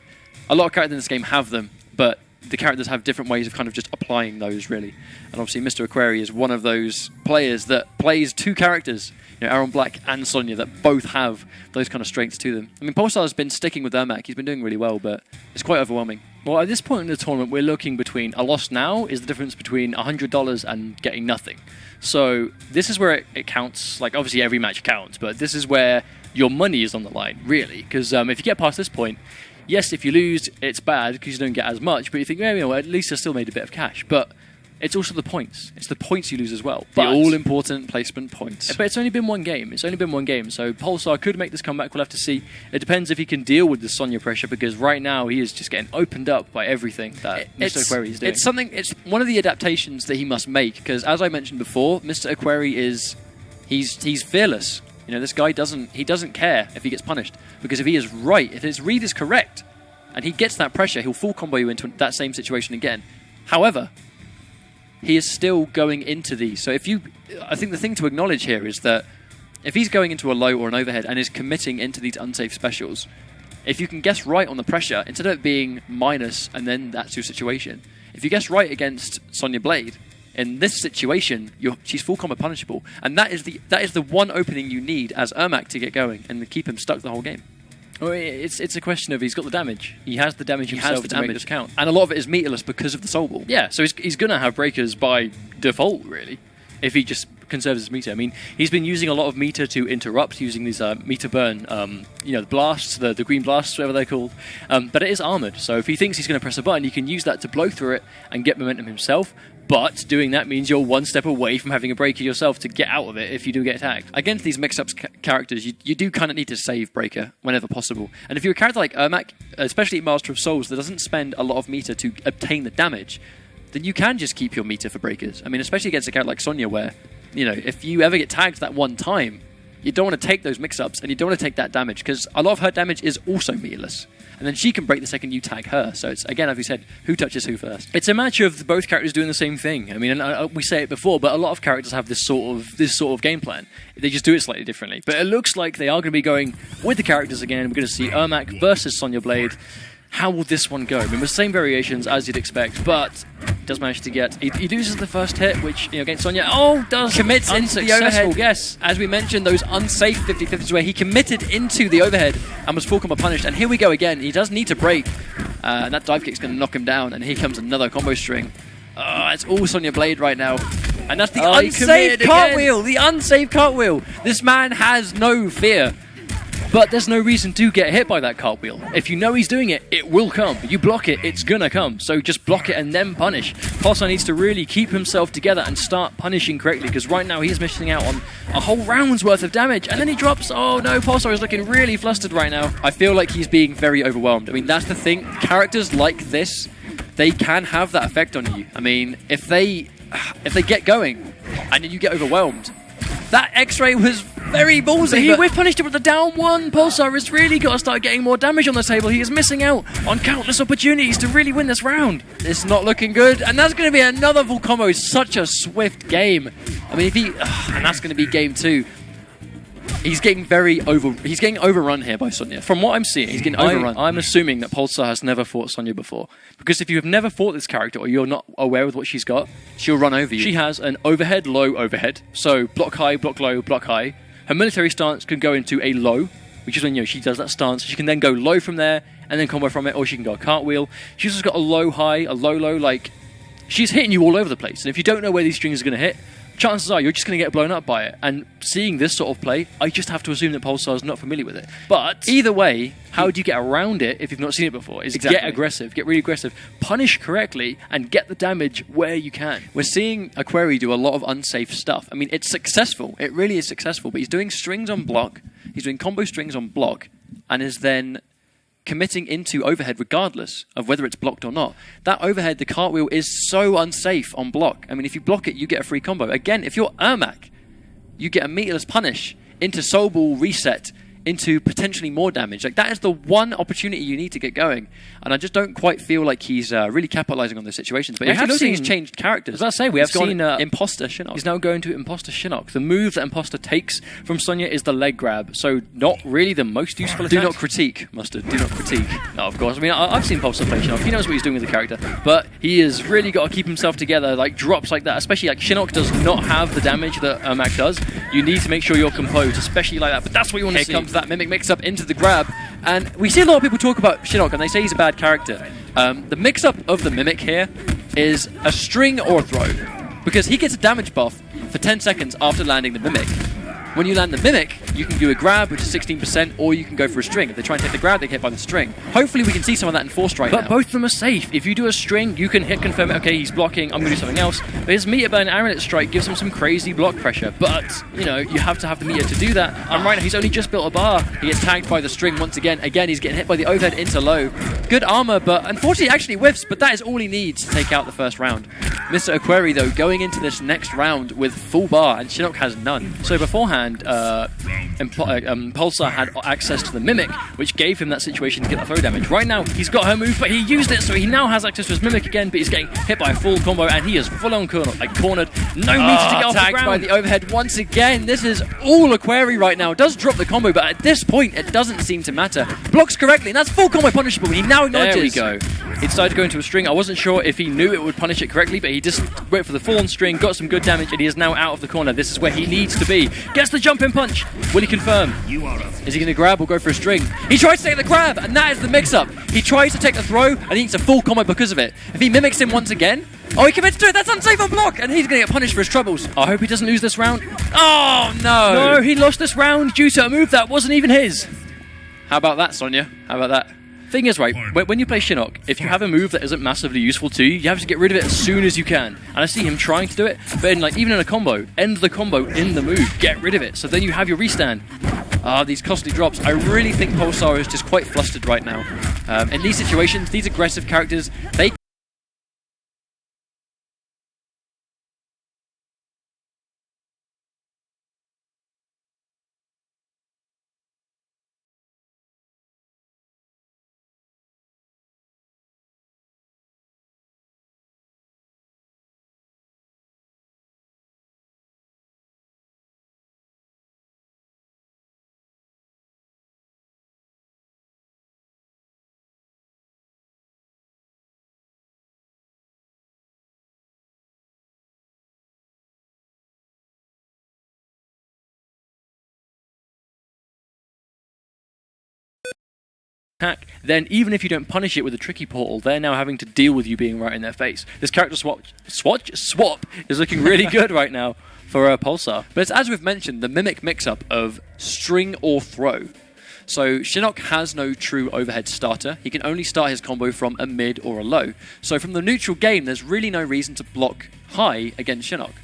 a lot of characters in this game have them, but the characters have different ways of kind of just applying those, really. And obviously, Mr. Aquari is one of those players that plays two characters, Aaron Black and Sonya, that both have those kind of strengths to them. I mean, Pulsar has been sticking with Ermac. He's been doing really well, but it's quite overwhelming. Well, at this point in the tournament, we're looking between a loss now is the difference between $100 and getting nothing. So this is where it counts. Like, obviously, every match counts, but this is where your money is on the line, really. Because if you get past this point, yes, if you lose, it's bad because you don't get as much, but you think, at least I still made a bit of cash. But it's also the points. It's the points you lose as well. The all-important placement points. But it's only been one game. So Pulsar could make this comeback. We'll have to see. It depends if he can deal with the Sonya pressure, because right now he is just getting opened up by everything that Mr. Aquari is doing. It's one of the adaptations that he must make, because as I mentioned before, Mr. Aquari he's fearless. This guy doesn't care if he gets punished, because if he is right, if his read is correct, and he gets that pressure, he'll full combo you into that same situation again. However, he is still going into these. So I think the thing to acknowledge here is that if he's going into a low or an overhead and is committing into these unsafe specials, if you can guess right on the pressure, instead of it being minus and then that's your situation, if you guess right against Sonya Blade, in this situation, she's full combo punishable. And that is the one opening you need as Ermac to get going and to keep him stuck the whole game. Well, it's a question of he's got the damage. He has the damage himself to make this count. And a lot of it is meterless because of the soul ball. Yeah, so he's going to have breakers by default, really, if he just conserves his meter. I mean, he's been using a lot of meter to interrupt, using these meter burn, the blasts, the green blasts, whatever they're called. But it is armored, so if he thinks he's going to press a button, he can use that to blow through it and get momentum himself. But doing that means you're one step away from having a breaker yourself to get out of it if you do get attacked. Against these mix-ups characters, you do kind of need to save breaker whenever possible. And if you're a character like Ermac, especially Master of Souls, that doesn't spend a lot of meter to obtain the damage, then you can just keep your meter for breakers. I mean, especially against a character like Sonya, where, if you ever get tagged that one time, you don't want to take those mix-ups and you don't want to take that damage, because a lot of her damage is also meterless. And then she can break the second you tag her. So it's, again, as we said, who touches who first. It's a match of both characters doing the same thing. I mean, we say it before, but a lot of characters have this sort of game plan. They just do it slightly differently. But it looks like they are going to be going with the characters again. We're going to see Ermac versus Sonya Blade. How will this one go? I mean, with the same variations as you'd expect, but Does manage to get... He loses the first hit, which, against Sonya... Oh, does... Commits into the Unsuccessful. overhead. Yes, as we mentioned, those unsafe 50-50s where he committed into the overhead and was full combo punished. And here we go again. He does need to break. And that dive kick's going to knock him down. And here comes another combo string. Oh, it's all Sonya Blade right now. And that's the unsafe cartwheel. The unsafe cartwheel. This man has no fear. But there's no reason to get hit by that cartwheel. If you know he's doing it, it will come. You block it, it's gonna come. So just block it and then punish. Pulsar needs to really keep himself together and start punishing correctly, because right now he's missing out on a whole round's worth of damage. And then he drops. Oh no, Pulsar is looking really flustered right now. I feel like he's being very overwhelmed. I mean, that's the thing. Characters like this, they can have that effect on you. I mean, if they get going and then you get overwhelmed, that X-ray was very ballsy. He whiff punished it with the down one. Pulsar has really got to start getting more damage on the table. He is missing out on countless opportunities to really win this round. It's not looking good, and that's going to be another full combo. It's such a swift game. I mean, and that's going to be game 2. He's getting overrun here by Sonya. From what I'm seeing, he's getting overrun. I'm assuming that Pulsar has never fought Sonya before. Because if you have never fought this character, or you're not aware of what she's got, she'll run over you. She has an overhead, low, overhead. So block high, block low, block high. Her military stance can go into a low, which is when she does that stance. She can then go low from there, and then combo from it, or she can go a cartwheel. She's also got a low, high, a low, low. Like, she's hitting you all over the place. And if you don't know where these strings are going to hit, chances are you're just going to get blown up by it. And seeing this sort of play, I just have to assume that Pulsar is not familiar with it. But either way, how do you get around it if you've not seen it before? Is get aggressive, get really aggressive, punish correctly, and get the damage where you can. We're seeing Aquari do a lot of unsafe stuff. I mean, it's successful. It really is successful. But he's doing strings on block. He's doing combo strings on block, and is then committing into overhead regardless of whether it's blocked or not. That overhead, the cartwheel, is so unsafe on block. I mean, if you block it, you get a free combo. Again, if you're Ermac, you get a meterless punish into soul ball reset into potentially more damage. Like, that is the one opportunity you need to get going. And I just don't quite feel like he's really capitalizing on those situations. But we have seen he's changed characters. As I say, we have seen Imposter Shinnok. He's now going to Imposter Shinnok. The move that Imposter takes from Sonya is the leg grab. So not really the most useful attack. Do not critique, Mustard. Do not critique. No, of course. I mean, I've seen Pulsar play Shinnok. He knows what he's doing with the character. But he has really got to keep himself together. Like, drops like that, especially like Shinnok does not have the damage that Ermac does. You need to make sure you're composed, especially like that. But that's what you want to see. Here comes that Mimic mix-up into the grab. And we see a lot of people talk about Shinnok, and they say he's a bad character. The mix-up of the Mimic here is a string or a throw, because he gets a damage buff for 10 seconds after landing the Mimic. When you land the Mimic, you can do a grab, which is 16%, or you can go for a string. If they try and take the grab, they get hit by the string. Hopefully we can see some of that in Force right now. But both of them are safe. If you do a string, you can hit confirm it. Okay, he's blocking, I'm going to do something else. But his meter burn Arronet strike gives him some crazy block pressure. But, you have to have the meter to do that. And right now, he's only just built a bar. He gets tagged by the string once again. Again, he's getting hit by the overhead into low. Good armor, but unfortunately, he actually whiffs. But that is all he needs to take out the first round. Mr. Aquari, though, going into this next round with full bar, and Shinnok has none. So beforehand, Pulsar had access to the Mimic, which gave him that situation to get that throw damage. Right now, he's got her move, but he used it, so he now has access to his Mimic again, but he's getting hit by a full combo, and he is full-on cornered. No meter to get off the ground. By the overhead once again. This is all Aquari right now. Does drop the combo, but at this point, it doesn't seem to matter. Blocks correctly, and that's full combo punishable. He now acknowledges. There we go. He decided to go into a string. I wasn't sure if he knew it would punish it correctly, but he just went for the full-on string, got some good damage, and he is now out of the corner. This is where he needs to be. Gets the jump-in punch. Will he confirm? Is he going to grab or go for a string? He tries to take the grab, and that is the mix-up. He tries to take the throw, and he needs a full combo because of it. If he mimics him once again... Oh, he commits to it. That's unsafe on block, and he's going to get punished for his troubles. I hope he doesn't lose this round. Oh, no. No, he lost this round due to a move that wasn't even his. How about that, Sonya? How about that? Thing is, right, when you play Shinnok, if you have a move that isn't massively useful to you, you have to get rid of it as soon as you can. And I see him trying to do it, but even in a combo, end the combo in the move, get rid of it, so then you have your restand. These costly drops. I really think Pulsar is just quite flustered right now. In these situations, these aggressive characters, they attack, then even if you don't punish it with a tricky portal, they're now having to deal with you being right in their face. This character swap is looking really good right now for Pulsar. But it's, as we've mentioned, the Mimic mix-up of string or throw. So Shinnok has no true overhead starter. He can only start his combo from a mid or a low. So from the neutral game, there's really no reason to block high against Shinnok.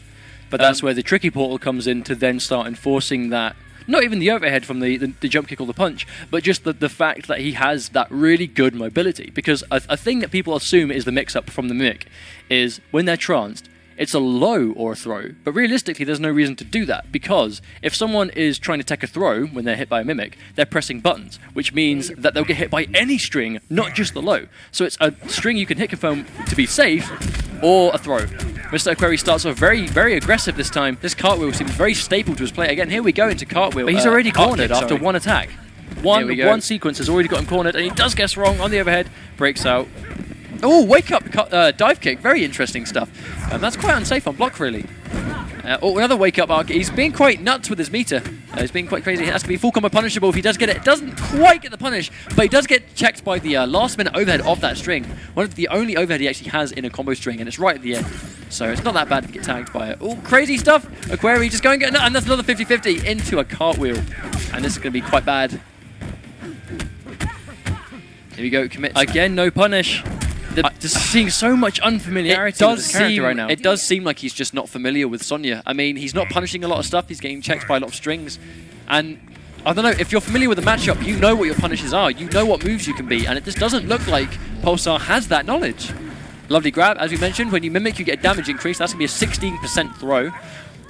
But that's where the tricky portal comes in to then start enforcing that. Not even the overhead from the jump kick or the punch, but just the fact that he has that really good mobility. Because a thing that people assume is the mix-up from the Mimic is when they're tranced, it's a low or a throw. But realistically, there's no reason to do that, because if someone is trying to take a throw when they're hit by a Mimic, they're pressing buttons, which means that they'll get hit by any string, not just the low. So it's a string you can hit confirm to be safe, or a throw. Mr. Aquari starts off very, very aggressive this time. This cartwheel seems very staple to his play. Again, here we go into cartwheel. But he's already cornered after one attack. One sequence has already got him cornered, and he does guess wrong on the overhead. Breaks out. Oh, wake up dive kick. Very interesting stuff. That's quite unsafe on block, really. Another wake up arc. He's being quite nuts with his meter. He's being quite crazy. It has to be full combo punishable if he does get it. It doesn't quite get the punish, but he does get checked by the last minute overhead of that string. One of the only overhead he actually has in a combo string, and it's right at the end. So it's not that bad to get tagged by it. Oh, crazy stuff. Aquari just going, and that's another 50-50 into a cartwheel. And this is going to be quite bad. Here we go, commit. Again, no punish. Just seeing so much unfamiliarity with this character right now. It does seem like he's just not familiar with Sonya. I mean, he's not punishing a lot of stuff. He's getting checked by a lot of strings. And I don't know, if you're familiar with the matchup, you know what your punishes are. You know what moves you can be. And it just doesn't look like Pulsar has that knowledge. Lovely grab. As we mentioned, when you mimic, you get a damage increase. That's going to be a 16% throw.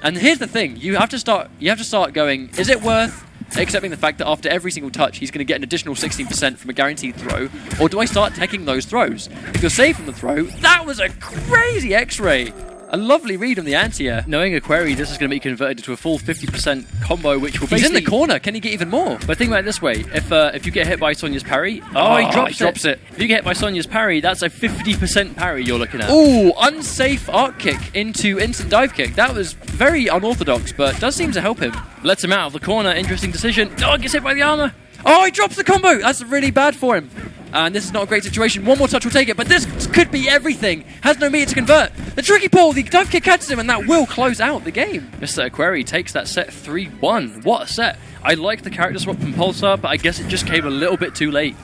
And here's the thing. You have to start going, is it worth accepting the fact that after every single touch, he's going to get an additional 16% from a guaranteed throw, or do I start taking those throws? If you're safe from the throw, that was a crazy X-ray. A lovely read on the anti-air. Knowing Aquari, this is going to be converted into a full 50% combo, which will be... He's in the corner. Can he get even more? But think about it this way. If you get hit by Sonya's parry... Oh, he drops it. If you get hit by Sonya's parry, that's a 50% parry you're looking at. Ooh, unsafe arc kick into instant dive kick. That was very unorthodox, but does seem to help him. Lets him out of the corner. Interesting decision. Oh, gets hit by the armor. Oh, he drops the combo. That's really bad for him. And this is not a great situation. One more touch will take it, but this could be everything. Has no meter to convert. The tricky pull, the dive kick catches him, and that will close out the game. Mr. Aquari takes that set 3-1. What a set. I like the character swap from Pulsar, but I guess it just came a little bit too late.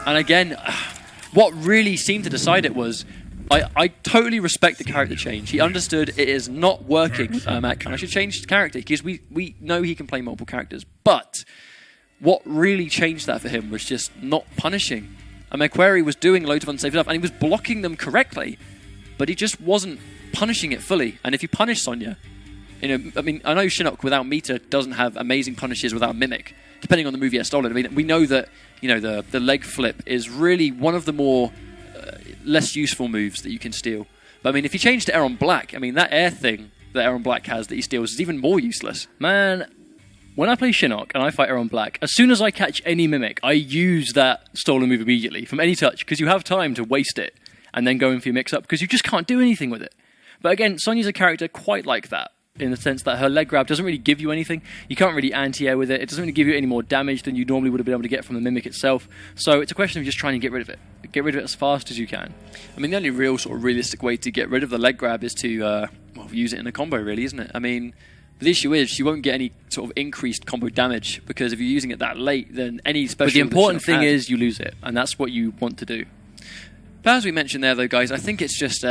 And again, what really seemed to decide it was, I totally respect the character change. He understood it is not working with Ermac, and I should change his character, because we know he can play multiple characters. But what really changed that for him was just not punishing. And Aquari was doing loads of unsafe stuff, and he was blocking them correctly, but he just wasn't punishing it fully. And if you punish Sonya, I know Shinnok without meter doesn't have amazing punishes without Mimic, depending on the move he has stolen. I mean, we know that the leg flip is really one of the more less useful moves that you can steal. But I mean, if you change to Air on Black, I mean, that air thing that Air on Black has that he steals is even more useless. Man, when I play Shinnok and I fight Air on Black, as soon as I catch any Mimic, I use that stolen move immediately from any touch, because you have time to waste it and then go in for your mix-up, because you just can't do anything with it. But again, Sonya's a character quite like that, in the sense that her leg grab doesn't really give you anything. You can't really anti-air with it. It doesn't really give you any more damage than you normally would have been able to get from the Mimic itself. So it's a question of just trying to get rid of it. Get rid of it as fast as you can. I mean, the only real sort of realistic way to get rid of the leg grab is to use it in a combo, really, isn't it? I mean, the issue is you won't get any sort of increased combo damage, because if you're using it that late, then any special... But the important thing is you lose it, and that's what you want to do. But as we mentioned there, though, guys, I think it's just...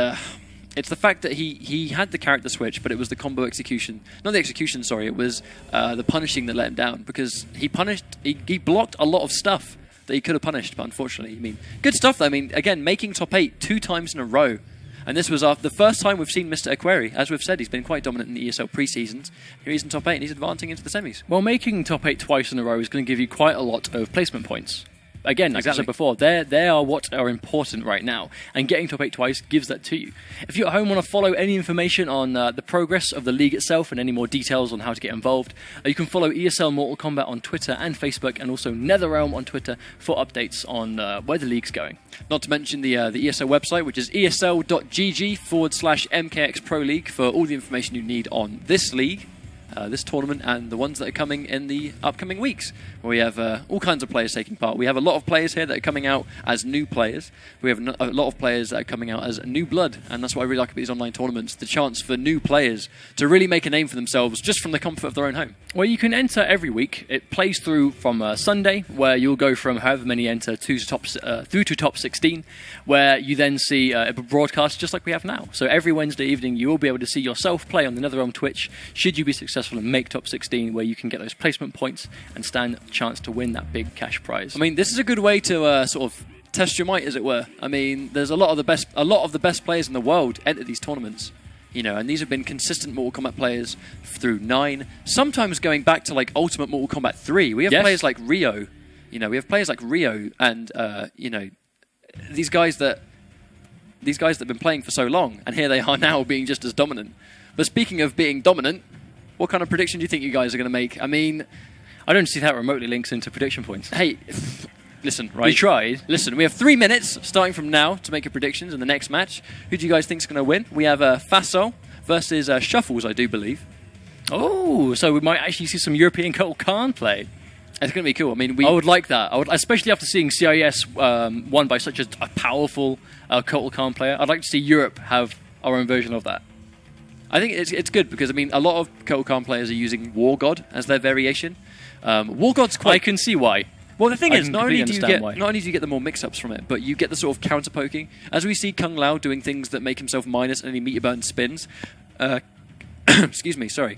it's the fact that he had the character switch, but it was the combo execution. Not the execution, sorry. It was the punishing that let him down, because he blocked a lot of stuff that he could have punished, but unfortunately, I mean, good stuff, though. I mean, again, making top 8 2 times in a row. And this was the first time we've seen Mr. Aquari. As we've said, he's been quite dominant in the ESL pre-seasons. Here he's in top 8 and he's advancing into the semis. Well, making top 8 twice in a row is going to give you quite a lot of placement points. Again, like I said before, they are what are important right now, and getting top 8 twice gives that to you. If you at home want to follow any information on the progress of the league itself and any more details on how to get involved, you can follow ESL Mortal Kombat on Twitter and Facebook, and also NetherRealm on Twitter for updates on where the league's going. Not to mention the ESL website, which is esl.gg/MKX Pro League for all the information you need on this league, this tournament, and the ones that are coming in the upcoming weeks. where we have all kinds of players taking part. We have a lot of players here that are coming out as new players. We have a lot of players that are coming out as new blood, and that's what I really like about these online tournaments, the chance for new players to really make a name for themselves just from the comfort of their own home. Well, you can enter every week. It plays through from Sunday, where you'll go from however many enter through to top 16, where you then see a broadcast just like we have now. So every Wednesday evening, you will be able to see yourself play on the NetherRealm Twitch, should you be successful and make top 16, where you can get those placement points and stand a chance to win that big cash prize. I mean, this is a good way to sort of test your might, as it were. I mean, there's a lot of the best players in the world enter these tournaments. You know, and these have been consistent Mortal Kombat players through 9, sometimes going back to like Ultimate Mortal Kombat 3. We have players like Rio, and you know, these guys that have been playing for so long, and here they are now being just as dominant. But speaking of being dominant, what kind of prediction do you think you guys are going to make? I mean, I don't see that remotely links into prediction points. Hey, listen, right? We tried. Listen, we have 3 minutes starting from now to make your predictions in the next match. Who do you guys think is going to win? We have Faso versus Shuffles, I do believe. Oh, so we might actually see some European Kotal Khan play. It's going to be cool. I mean, I would like that. Especially after seeing CIS won by such a powerful Kotal Khan player. I'd like to see Europe have our own version of that. I think it's good because, I mean, a lot of Kotal Khan players are using War God as their variation. War God's quite... I can see why. Well, the thing is, not only do you get the more mix-ups from it, but you get the sort of counter-poking. As we see Kung Lao doing things that make himself minus any meter burn spins. Excuse me, sorry.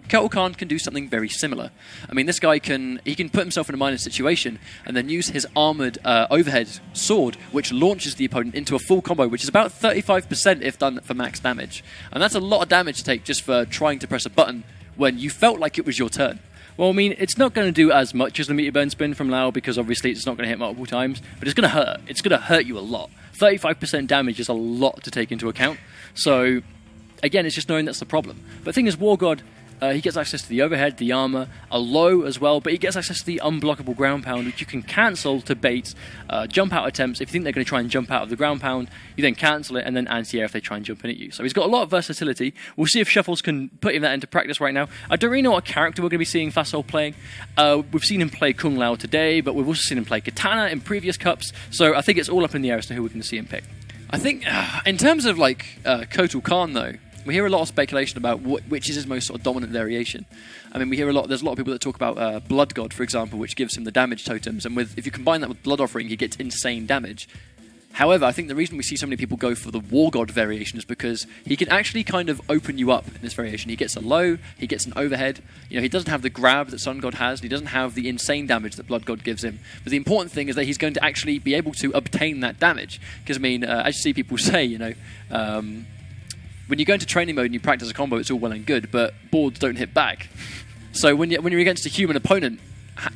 Kotal Khan can do something very similar. I mean, this guy can put himself in a minus situation and then use his armoured overhead sword, which launches the opponent into a full combo, which is about 35% if done for max damage. And that's a lot of damage to take just for trying to press a button when you felt like it was your turn. Well, I mean, it's not going to do as much as the meter burn spin from Lao because obviously it's not going to hit multiple times, but it's going to hurt. It's going to hurt you a lot. 35% damage is a lot to take into account. So, again, it's just knowing that's the problem. But the thing is, War God, he gets access to the overhead, the armor, a low as well, but he gets access to the unblockable ground pound, which you can cancel to bait jump out attempts. If you think they're going to try and jump out of the ground pound, you then cancel it and then anti-air if they try and jump in at you. So he's got a lot of versatility. We'll see if Shuffles can put him that into practice right now. I don't really know what character we're going to be seeing Fasol playing. We've seen him play Kung Lao today, but we've also seen him play Katana in previous cups, so I think it's all up in the air as to who we're going to see him pick. I think, in terms of like Kotal Khan, though, we hear a lot of speculation about which is his most sort of dominant variation. I mean, there's a lot of people that talk about Blood God, for example, which gives him the damage totems, and if you combine that with Blood Offering, he gets insane damage. However, I think the reason we see so many people go for the War God variation is because he can actually kind of open you up in this variation. He gets a low, he gets an overhead. You know, he doesn't have the grab that Sun God has, and he doesn't have the insane damage that Blood God gives him. But the important thing is that he's going to actually be able to obtain that damage. Because, I mean, as you see people say, you know... when you go into training mode and you practice a combo, it's all well and good, but boards don't hit back. So when you're against a human opponent,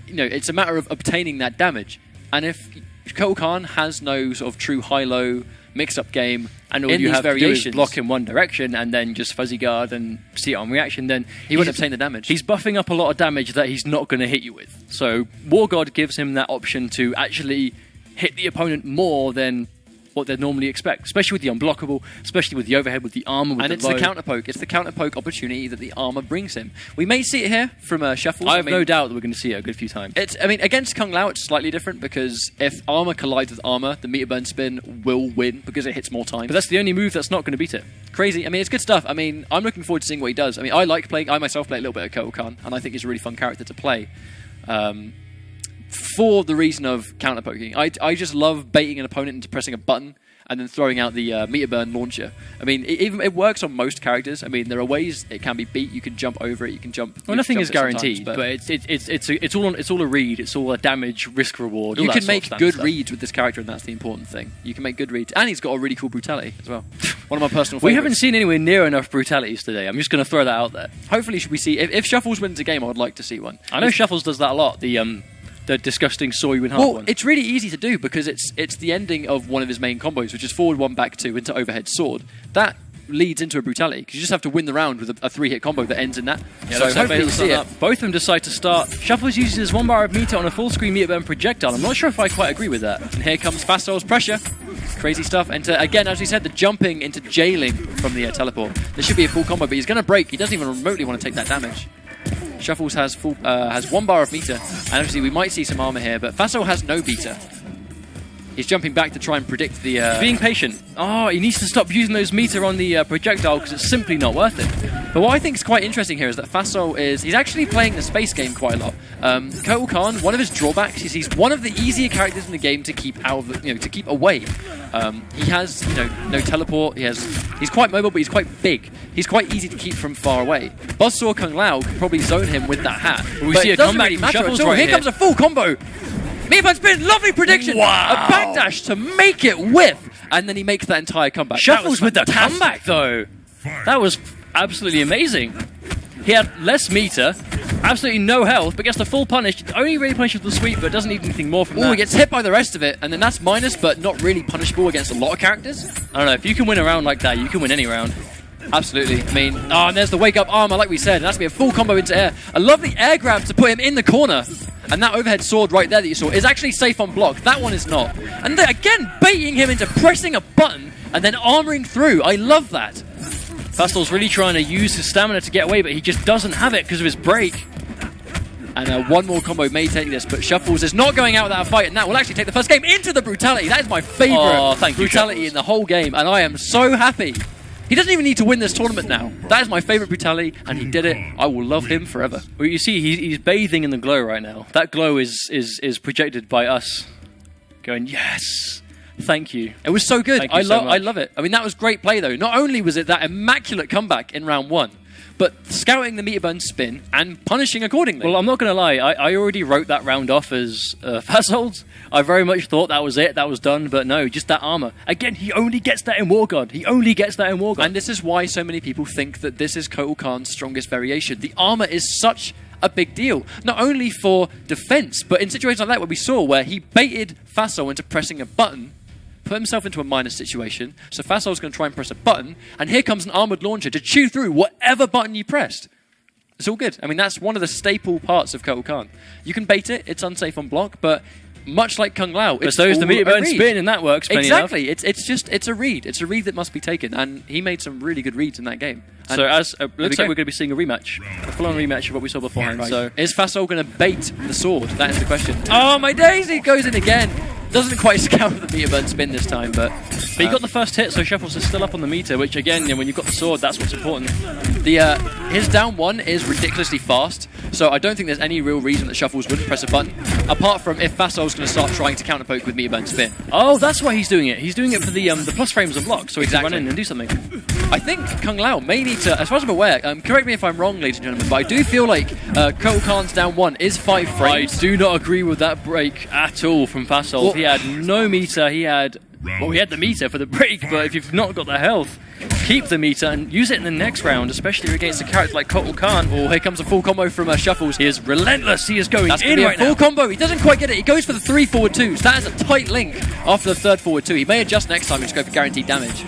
you know, it's a matter of obtaining that damage. And if Kotal Khan has no sort of true high-low mix-up game, and all you have to do is block in one direction and then just fuzzy guard and see it on reaction, then he won't obtain the damage. He's buffing up a lot of damage that he's not going to hit you with. So War God gives him that option to actually hit the opponent more than what they'd normally expect, especially with the unblockable, especially with the overhead, with the armor, with and it's the counterpoke. It's the counterpoke opportunity that the armor brings him. We may see it here from Shuffles. I have no doubt that we're going to see it a good few times. I mean, against Kung Lao, it's slightly different because if armor collides with armor, the meter burn spin will win because it hits more times. But that's the only move that's not going to beat it. Crazy. I mean, it's good stuff. I mean, I'm looking forward to seeing what he does. I mean, I myself play a little bit of Kotal Khan, and I think he's a really fun character to play. For the reason of counterpoking. I just love baiting an opponent into pressing a button and then throwing out the meter burn launcher. I mean, it works on most characters. I mean, there are ways it can be beat. You can jump over it. You can jump. Well, nothing is guaranteed, but it's all a read. It's all a damage risk reward. You can make good reads with this character, and that's the important thing. You can make good reads, and he's got a really cool brutality as well. One of my personal favorites. We haven't seen anywhere near enough brutalities today. I'm just going to throw that out there. Hopefully, we see if Shuffles wins a game, I would like to see one. I know Shuffles does that a lot. The disgusting saw you in half one. It's really easy to do because it's the ending of one of his main combos, which is forward 1, back 2 into overhead sword. That leads into a brutality because you just have to win the round with a 3-hit combo that ends in that. Yeah, so hopefully you see it. Both of them decide to start. Shuffles uses his 1 bar of meter on a full screen meter burn projectile. I'm not sure if I quite agree with that. And here comes Fastol's pressure. Crazy stuff. And again, as we said, the jumping into jailing from the teleport. There should be a full combo, but he's going to break. He doesn't even remotely want to take that damage. Shuffles has has 1 bar of meter, and obviously we might see some armor here, but Fasol has no meter. He's jumping back to try and predict the... Being patient. Oh, he needs to stop using those meter on the projectile because it's simply not worth it. But what I think is quite interesting here is that Fasol he's actually playing the space game quite a lot. Kotal Khan, one of his drawbacks is he's one of the easier characters in the game to keep out of the, to keep away. He has no teleport. He's quite mobile, but he's quite big. He's quite easy to keep from far away. Buzzsaw Kung Lao could probably zone him with that hat. We see a comeback really from matter Shuffles at all. right Here comes a full combo. Meatbun spin, lovely prediction. Wow. A backdash to make it whiff, and then he makes that entire comeback. Shuffles with the comeback though. That was absolutely amazing. He had less meter, absolutely no health, but gets the full punish. Only really punishes the sweep, but doesn't need anything more from that. He gets hit by the rest of it, and then that's minus, but not really punishable against a lot of characters. I don't know, if you can win a round like that, you can win any round. Absolutely. I mean, and there's the wake-up armor, like we said, and that's going to be a full combo into air. A lovely air grab to put him in the corner. And that overhead sword right there that you saw is actually safe on block. That one is not. And they're, again, baiting him into pressing a button and then armoring through. I love that. Fasol's really trying to use his stamina to get away, but he just doesn't have it because of his break. And one more combo may take this, but Shuffles is not going out without a fight, and that will actually take the first game into the brutality. That is my favourite brutality in the whole game, and I am so happy. He doesn't even need to win this tournament now. That is my favourite brutality, and he did it. I will love him forever. Well, you see, he's bathing in the glow right now. That glow is projected by us going, yes, thank you. It was so good. I love it. I mean, that was great play, though. Not only was it that immaculate comeback in round 1, but scouting the meter burn spin and punishing accordingly. Well, I'm not going to lie. I already wrote that round off as Fasol's. I very much thought that was it. That was done. But no, just that armor. Again, he only gets that in War God. And this is why so many people think that this is Kotal Khan's strongest variation. The armor is such a big deal. Not only for defense, but in situations like that where we saw where he baited Fasol into pressing a button, put himself into a minus situation, so Fasol's going to try and press a button, and here comes an armored launcher to chew through whatever button you pressed. It's all good. I mean, that's one of the staple parts of Kotal Khan. You can bait it, it's unsafe on block, but much like Kung Lao, it's so is the meter burn read. spin, and that works plenty exactly. enough. It's a read. It's a read that must be taken, and he made some really good reads in that game. And so as looks like we're going to be seeing a rematch, a full-on rematch of what we saw beforehand. Right. So is Fasol going to bait the sword? That is the question. Oh my days! He goes in again. Doesn't quite scout the meter burn spin this time, but he got the first hit, so Shuffles is still up on the meter, which again, when you've got the sword, that's what's important. His down 1 is ridiculously fast, so I don't think there's any real reason that Shuffles wouldn't press a button, apart from if Fasol's going to start trying to counterpoke with meter burn spin. Oh, that's why he's doing it. He's doing it for the plus frames of block, so he can run in and do something. I think Kung Lao may need to, as far as I'm aware, correct me if I'm wrong, ladies and gentlemen, but I do feel like Kotal Khan's down 1 is 5 frames. I do not agree with that break at all from Fasol. Well, he had no meter, he had the meter for the break, but if you've not got the health, keep the meter and use it in the next round, especially against a character like Kotal Khan. Oh, here comes a full combo from Shuffles. He is relentless, he is going That's in right now. Full combo, he doesn't quite get it. He goes for the 3 forward 2s. That is a tight link after the 3rd forward 2. He may adjust next time and just go for guaranteed damage.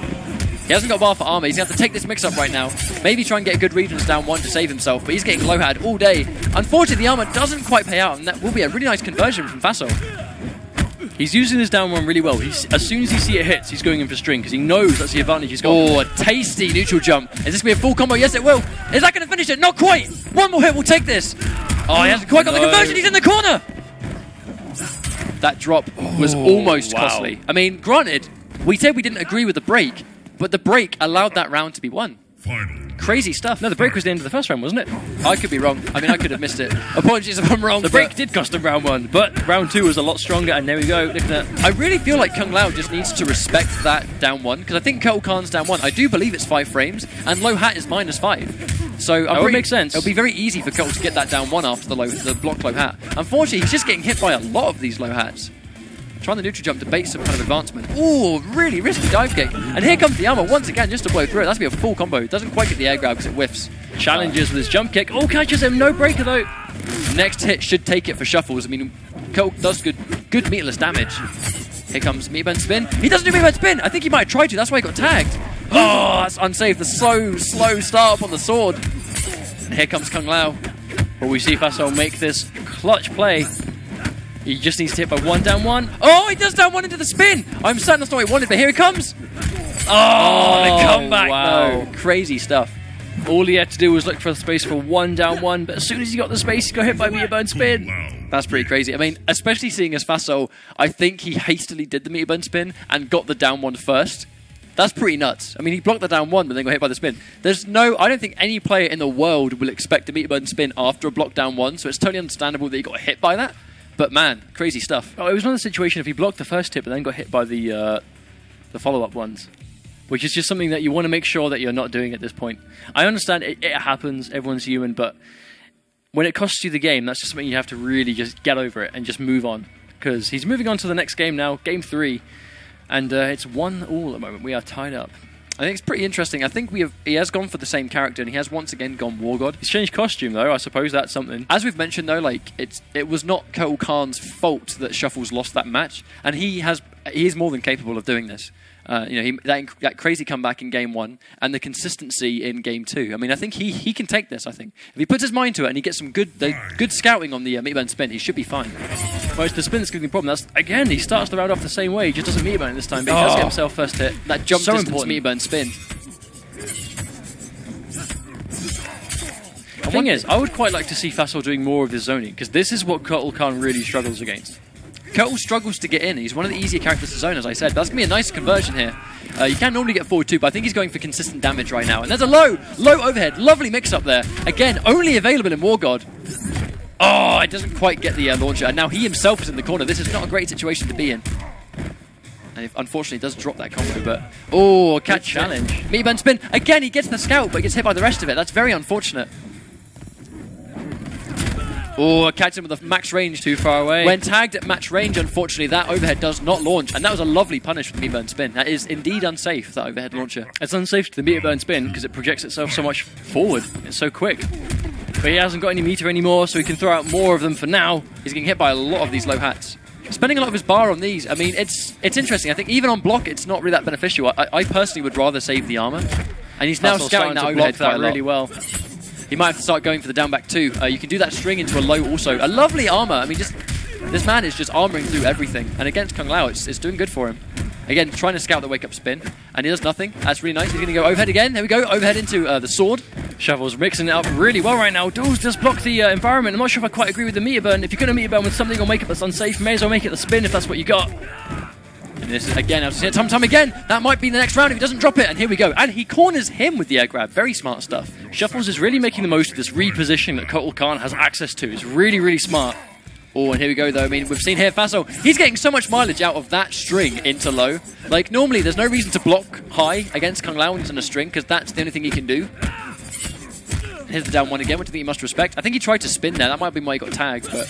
He hasn't got bar for armor. He's going to have to take this mix-up right now. Maybe try and get a good regions down 1 to save himself, but he's getting low-had all day. Unfortunately, the armor doesn't quite pay out, and that will be a really nice conversion from Fasol. He's using his down 1 really well. As soon as he sees it hits, he's going in for string, because he knows that's the advantage he's got. Oh, a tasty neutral jump. Is this going to be a full combo? Yes, it will. Is that going to finish it? Not quite. One more hit will take this. Oh, he hasn't quite got the conversion. He's in the corner. That drop was almost costly. I mean, granted, we said we didn't agree with the break, but the break allowed that round to be won. Crazy stuff. No, the break was the end of the first round, wasn't it? I could be wrong. I mean, I could have missed it. Apologies if I'm wrong. The break did cost him round 1, but round 2 was a lot stronger, and there we go. Look at that. I really feel like Kung Lao just needs to respect that down 1, because I think Kotal Khan's down 1. I do believe it's 5 frames, and low hat is -5. So that would make sense. It'll be very easy for Kotal to get that down 1 after the block low hat. Unfortunately, he's just getting hit by a lot of these low hats. Trying the neutral jump to bait some kind of advancement. Ooh, really risky dive kick. And here comes the armor once again just to blow through it. That's going to be a full combo. Doesn't quite get the air grab because it whiffs. Challenges with his jump kick. Oh, catches him. No breaker though. Next hit should take it for Shuffles. I mean, Kotal does good meterless damage. Here comes meter burn spin. He doesn't do meter burn spin. I think he might have tried to. That's why he got tagged. Oh, that's unsafe. The slow start up on the sword. And here comes Kung Lao. Well, we see Fasol make this clutch play. He just needs to hit by 1 down 1. Oh, he does down 1 into the spin. I'm certain that's not what he wanted, but here he comes. Oh, the comeback, wow. though. Crazy stuff. All he had to do was look for the space for one down one, but as soon as he got the space, he got hit by meter burn spin. That's pretty crazy. I mean, especially seeing as Faso, I think he hastily did the meter burn spin and got the down one first. That's pretty nuts. I mean, he blocked the down one, but then got hit by the spin. I don't think any player in the world will expect a meter burn spin after a block down one, so it's totally understandable that he got hit by that. But man, crazy stuff. Oh, it was another situation if he blocked the first hit, but then got hit by the follow-up ones, which is just something that you want to make sure that you're not doing at this point. I understand it happens, everyone's human, but when it costs you the game, that's just something you have to really just get over it and just move on. Because he's moving on to the next game now, game 3. And it's 1-1 at the moment. We are tied up. I think it's pretty interesting. I think he has gone for the same character, and he has once again gone War God. He's changed costume, though. I suppose that's something. As we've mentioned, though, like it was not Kotal Khan's fault that Shuffles lost that match, and he is more than capable of doing this. That crazy comeback in game 1 and the consistency in game 2. I mean, I think he can take this. I think if he puts his mind to it and he gets some good scouting on the meter burn spin, he should be fine. Well, it's the spin that's going to be the problem. That's again, he starts the round off the same way. He just doesn't meter burn this time, but he does get himself first hit. That jump so distance important. meter burn spin. The thing is, I would quite like to see Fassel doing more of his zoning, because this is what Kotal Khan really struggles against. Kotal struggles to get in. He's one of the easier characters to zone, as I said. But that's going to be a nice conversion here. You can normally get forward too, but I think he's going for consistent damage right now. And there's a low overhead. Lovely mix-up there. Again, only available in War God. Oh, it doesn't quite get the launcher. And now he himself is in the corner. This is not a great situation to be in. And unfortunately, does drop that combo, but... Oh, catch challenge. Meter burn spin. Again, he gets the scout, but gets hit by the rest of it. That's very unfortunate. Oh, catch him with the max range. Too far away. When tagged at match range, unfortunately, that overhead does not launch. And that was a lovely punish with the meter burn spin. That is indeed unsafe, that overhead launcher. It's unsafe to the meter burn spin because it projects itself so much forward. It's so quick. But he hasn't got any meter anymore, so he can throw out more of them for now. He's getting hit by a lot of these low hats. Spending a lot of his bar on these. I mean, it's interesting. I think even on block, it's not really that beneficial. I personally would rather save the armor. And he's now scouting that overhead that really well. He might have to start going for the down back too. You can do that string into a low also. A lovely armor. I mean, this man is just armoring through everything. And against Kung Lao, it's doing good for him. Again, trying to scout the wake up spin. And he does nothing. That's really nice. He's going to go overhead again. There we go. Overhead into the sword. Shuffle's mixing it up really well right now. Duels just block the environment. I'm not sure if I quite agree with the meter burn. If you're going to meter burn with something or make it that's unsafe, may as well make it the spin if that's what you got. And this is again, I've seen it time again. That might be the next round if he doesn't drop it. And here we go. And he corners him with the air grab. Very smart stuff. Shuffles is really making the most of this repositioning that Kotal Khan has access to. It's really, really smart. Oh, and here we go, though. I mean, we've seen here Faso. He's getting so much mileage out of that string into low. Like, normally, there's no reason to block high against Kung Lao in a string, because that's the only thing he can do. Here's the down one again, which I think he must respect. I think he tried to spin there. That might be why he got tagged, but...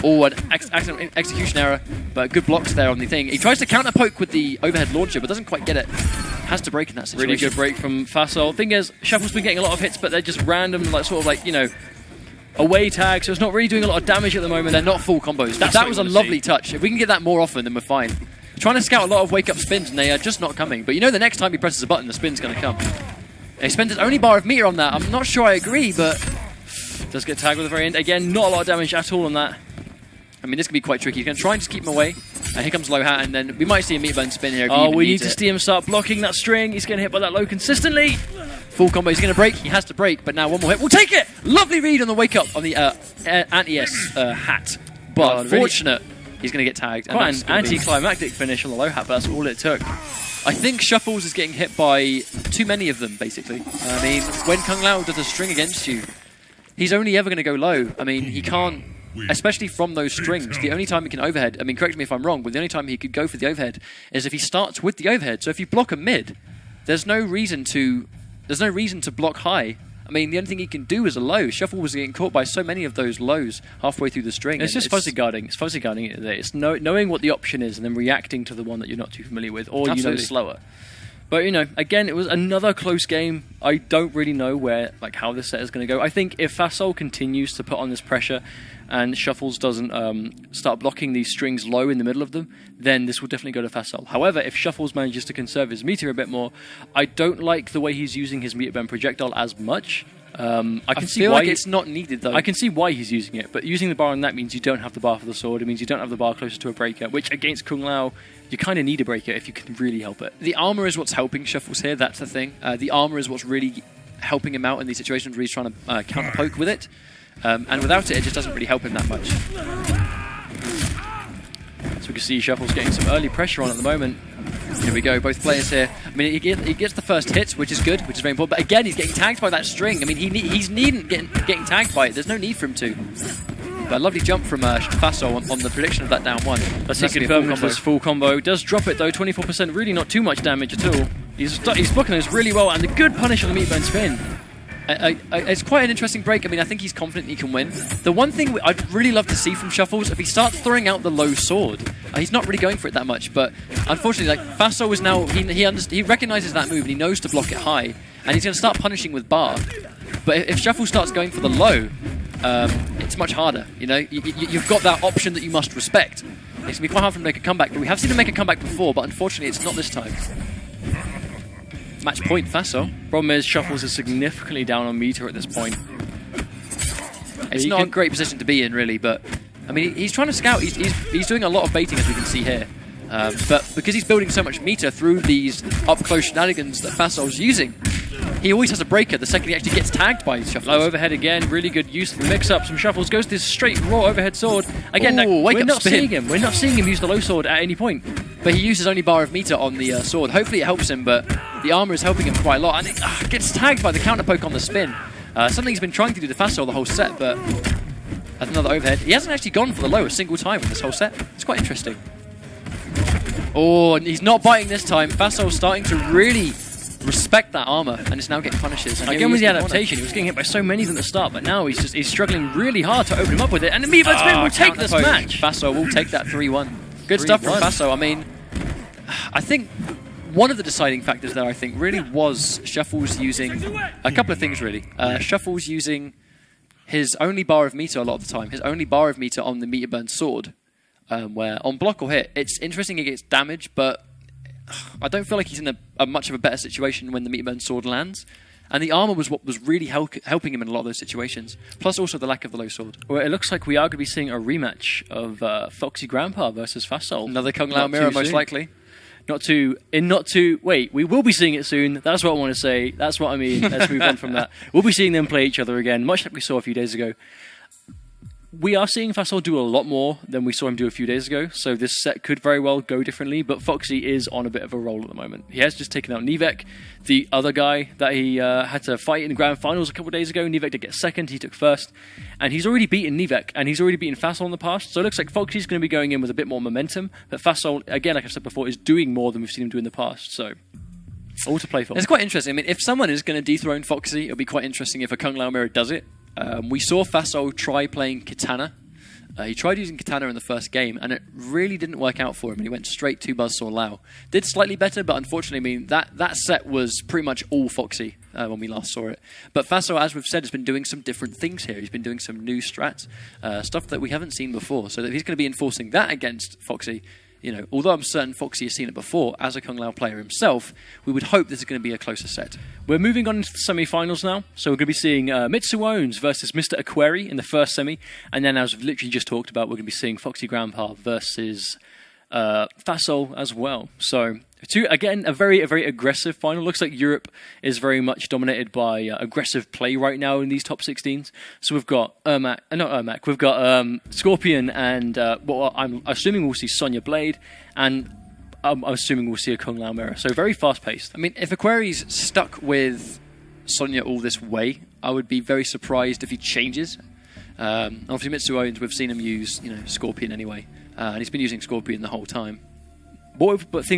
Oh, an accident execution error, but good blocks there on the thing. He tries to counter poke with the overhead launcher, but doesn't quite get it. Has to break in that situation. Really good break from Fasol. Thing is, Shuffle's been getting a lot of hits, but they're just random, like sort of like, you know, away tag, so it's not really doing a lot of damage at the moment. They're not full combos. That was a lovely touch. If we can get that more often, then we're fine. Trying to scout a lot of wake-up spins, and they are just not coming. But you know the next time he presses a button, the spin's going to come. He spends his only bar of meter on that. I'm not sure I agree, but... Does get tagged with the very end. Again, not a lot of damage at all on that. I mean, this can be quite tricky. He's going to try and just keep him away. And here comes low hat, and then we might see a meter burn spin here. Oh, we need to see him start blocking that string. He's getting hit by that low consistently. Full combo. He's going to break. He has to break, but now one more hit. We'll take it! Lovely read on the wake-up on the anti-S hat. But unfortunate, he's going to get tagged. Quite an anticlimactic finish on the low hat, but that's all it took. I think Shuffles is getting hit by too many of them, basically. I mean, when Kung Lao does a string against you, he's only ever going to go low. I mean, he can't... Especially from those strings, the only time he can overhead, I mean, correct me if I'm wrong, but the only time he could go for the overhead is if he starts with the overhead. So if you block a mid, there's no reason to block high. I mean, the only thing he can do is a low. Shuffle was getting caught by so many of those lows halfway through the string. It's just fuzzy guarding. It's fuzzy guarding it. It's knowing what the option is and then reacting to the one that you're not too familiar with, or you know slower. But, you know, again, it was another close game. I don't really know how this set is going to go. I think if Fasol continues to put on this pressure and Shuffles doesn't start blocking these strings low in the middle of them, then this will definitely go to Fasol. However, if Shuffles manages to conserve his meter a bit more, I don't like the way he's using his meter burn projectile as much. I can see why it's not needed, though. I can see why he's using it, but using the bar on that means you don't have the bar for the sword. It means you don't have the bar closer to a breaker, which against Kung Lao, you kind of need a breaker if you can really help it. The armor is what's helping Shuffles here, that's the thing. The armor is what's really helping him out in these situations where he's trying to counter poke with it. And without it, it just doesn't really help him that much. So we can see Shuffles getting some early pressure on at the moment. Here we go, both players here. I mean, he gets the first hit, which is good, which is very important. But again, he's getting tagged by that string. I mean, he's needn't getting tagged by it. There's no need for him to. But a lovely jump from Faso on the prediction of that down one. That's confirmed this full combo. Does drop it though, 24%, really not too much damage at all. He's blocking those really well, and the good punish on the meatburn spin. It's quite an interesting break. I mean, I think he's confident he can win. The one thing I'd really love to see from Shuffles, if he starts throwing out the low sword, he's not really going for it that much, but unfortunately, like, Faso is now, he recognises that move and he knows to block it high, and he's going to start punishing with bar. But if Shuffles starts going for the low, it's much harder, you know? You've got that option that you must respect. It's going to be quite hard for him to make a comeback, but we have seen him make a comeback before, but unfortunately it's not this time. Match point, Faso. Problem is, Shuffles is significantly down on meter at this point. It's not a great position to be in, really, but I mean, he's trying to scout. He's doing a lot of baiting, as we can see here. But because he's building so much meter through these up-close shenanigans that Fasol's using, he always has a breaker the second he actually gets tagged by Shuffles. Low overhead again, really good use of the mix-up. Some Shuffles goes this straight raw overhead sword. Again, we're not seeing him use the low sword at any point. But he uses only bar of meter on the sword. Hopefully it helps him, but the armor is helping him quite a lot. And he gets tagged by the counter poke on the spin. Something he's been trying to do to Fasol the whole set, but that's another overhead. He hasn't actually gone for the low a single time in this whole set. It's quite interesting. Oh, and he's not biting this time. Fasol's starting to really respect that armor, and it's now getting punishes. And again with the adaptation, he was getting hit by so many at the start, but now he's struggling really hard to open him up with it. And the meatburn spin will take this match. Fasol will take that 3-1. Good stuff from Faso. I mean, I think one of the deciding factors there, I think, really was Shuffles using a couple of things, really. Shuffles using his only bar of meter a lot of the time, his only bar of meter on the meter burn sword, where on block or hit, it's interesting he gets damage, but I don't feel like he's in a much of a better situation when the meter burn sword lands. And the armor was what was really helping him in a lot of those situations. Plus also the lack of the low sword. Well, it looks like we are going to be seeing a rematch of Foxy Grandpa versus Fasol. Another Kung Lao mirror, most likely. Wait, we will be seeing it soon. That's what I want to say. That's what I mean. Let's move on from that. We'll be seeing them play each other again, much like we saw a few days ago. We are seeing Fasol do a lot more than we saw him do a few days ago, so this set could very well go differently, but Foxy is on a bit of a roll at the moment. He has just taken out Nivek, the other guy that he had to fight in the Grand Finals a couple of days ago. Nivek did get second, he took first, and he's already beaten Nivek, and he's already beaten Fasol in the past, so it looks like Foxy's going to be going in with a bit more momentum, but Fasol, again, like I said before, is doing more than we've seen him do in the past, so all to play for. It's quite interesting. I mean, if someone is going to dethrone Foxy, it'll be quite interesting if a Kung Lao mirror does it. We saw Fasol try playing Kitana. He tried using Kitana in the first game, and it really didn't work out for him, and he went straight to Buzzsaw Lao. Did slightly better, but unfortunately, I mean, that set was pretty much all Foxy when we last saw it. But Faso, as we've said, has been doing some different things here. He's been doing some new strats, stuff that we haven't seen before. So that he's going to be enforcing that against Foxy. You know, although I'm certain Foxy has seen it before, as a Kung Lao player himself, we would hope this is going to be a closer set. We're moving on into the semi-finals now, so we're going to be seeing Mitsu Owens versus Mr. Aquari in the first semi, and then as we've literally just talked about, we're going to be seeing Foxy Grandpa versus Fasol as well. So, again, a very aggressive final. Looks like Europe is very much dominated by aggressive play right now in these top 16s. So we've got we've got Scorpion and I'm assuming we'll see Sonya Blade, and I'm assuming we'll see a Kung Lao mirror. So very fast-paced. I mean, if Aquari's stuck with Sonya all this way, I would be very surprised if he changes. Obviously, Mitsu Owens, we've seen him use Scorpion anyway, and he's been using Scorpion the whole time.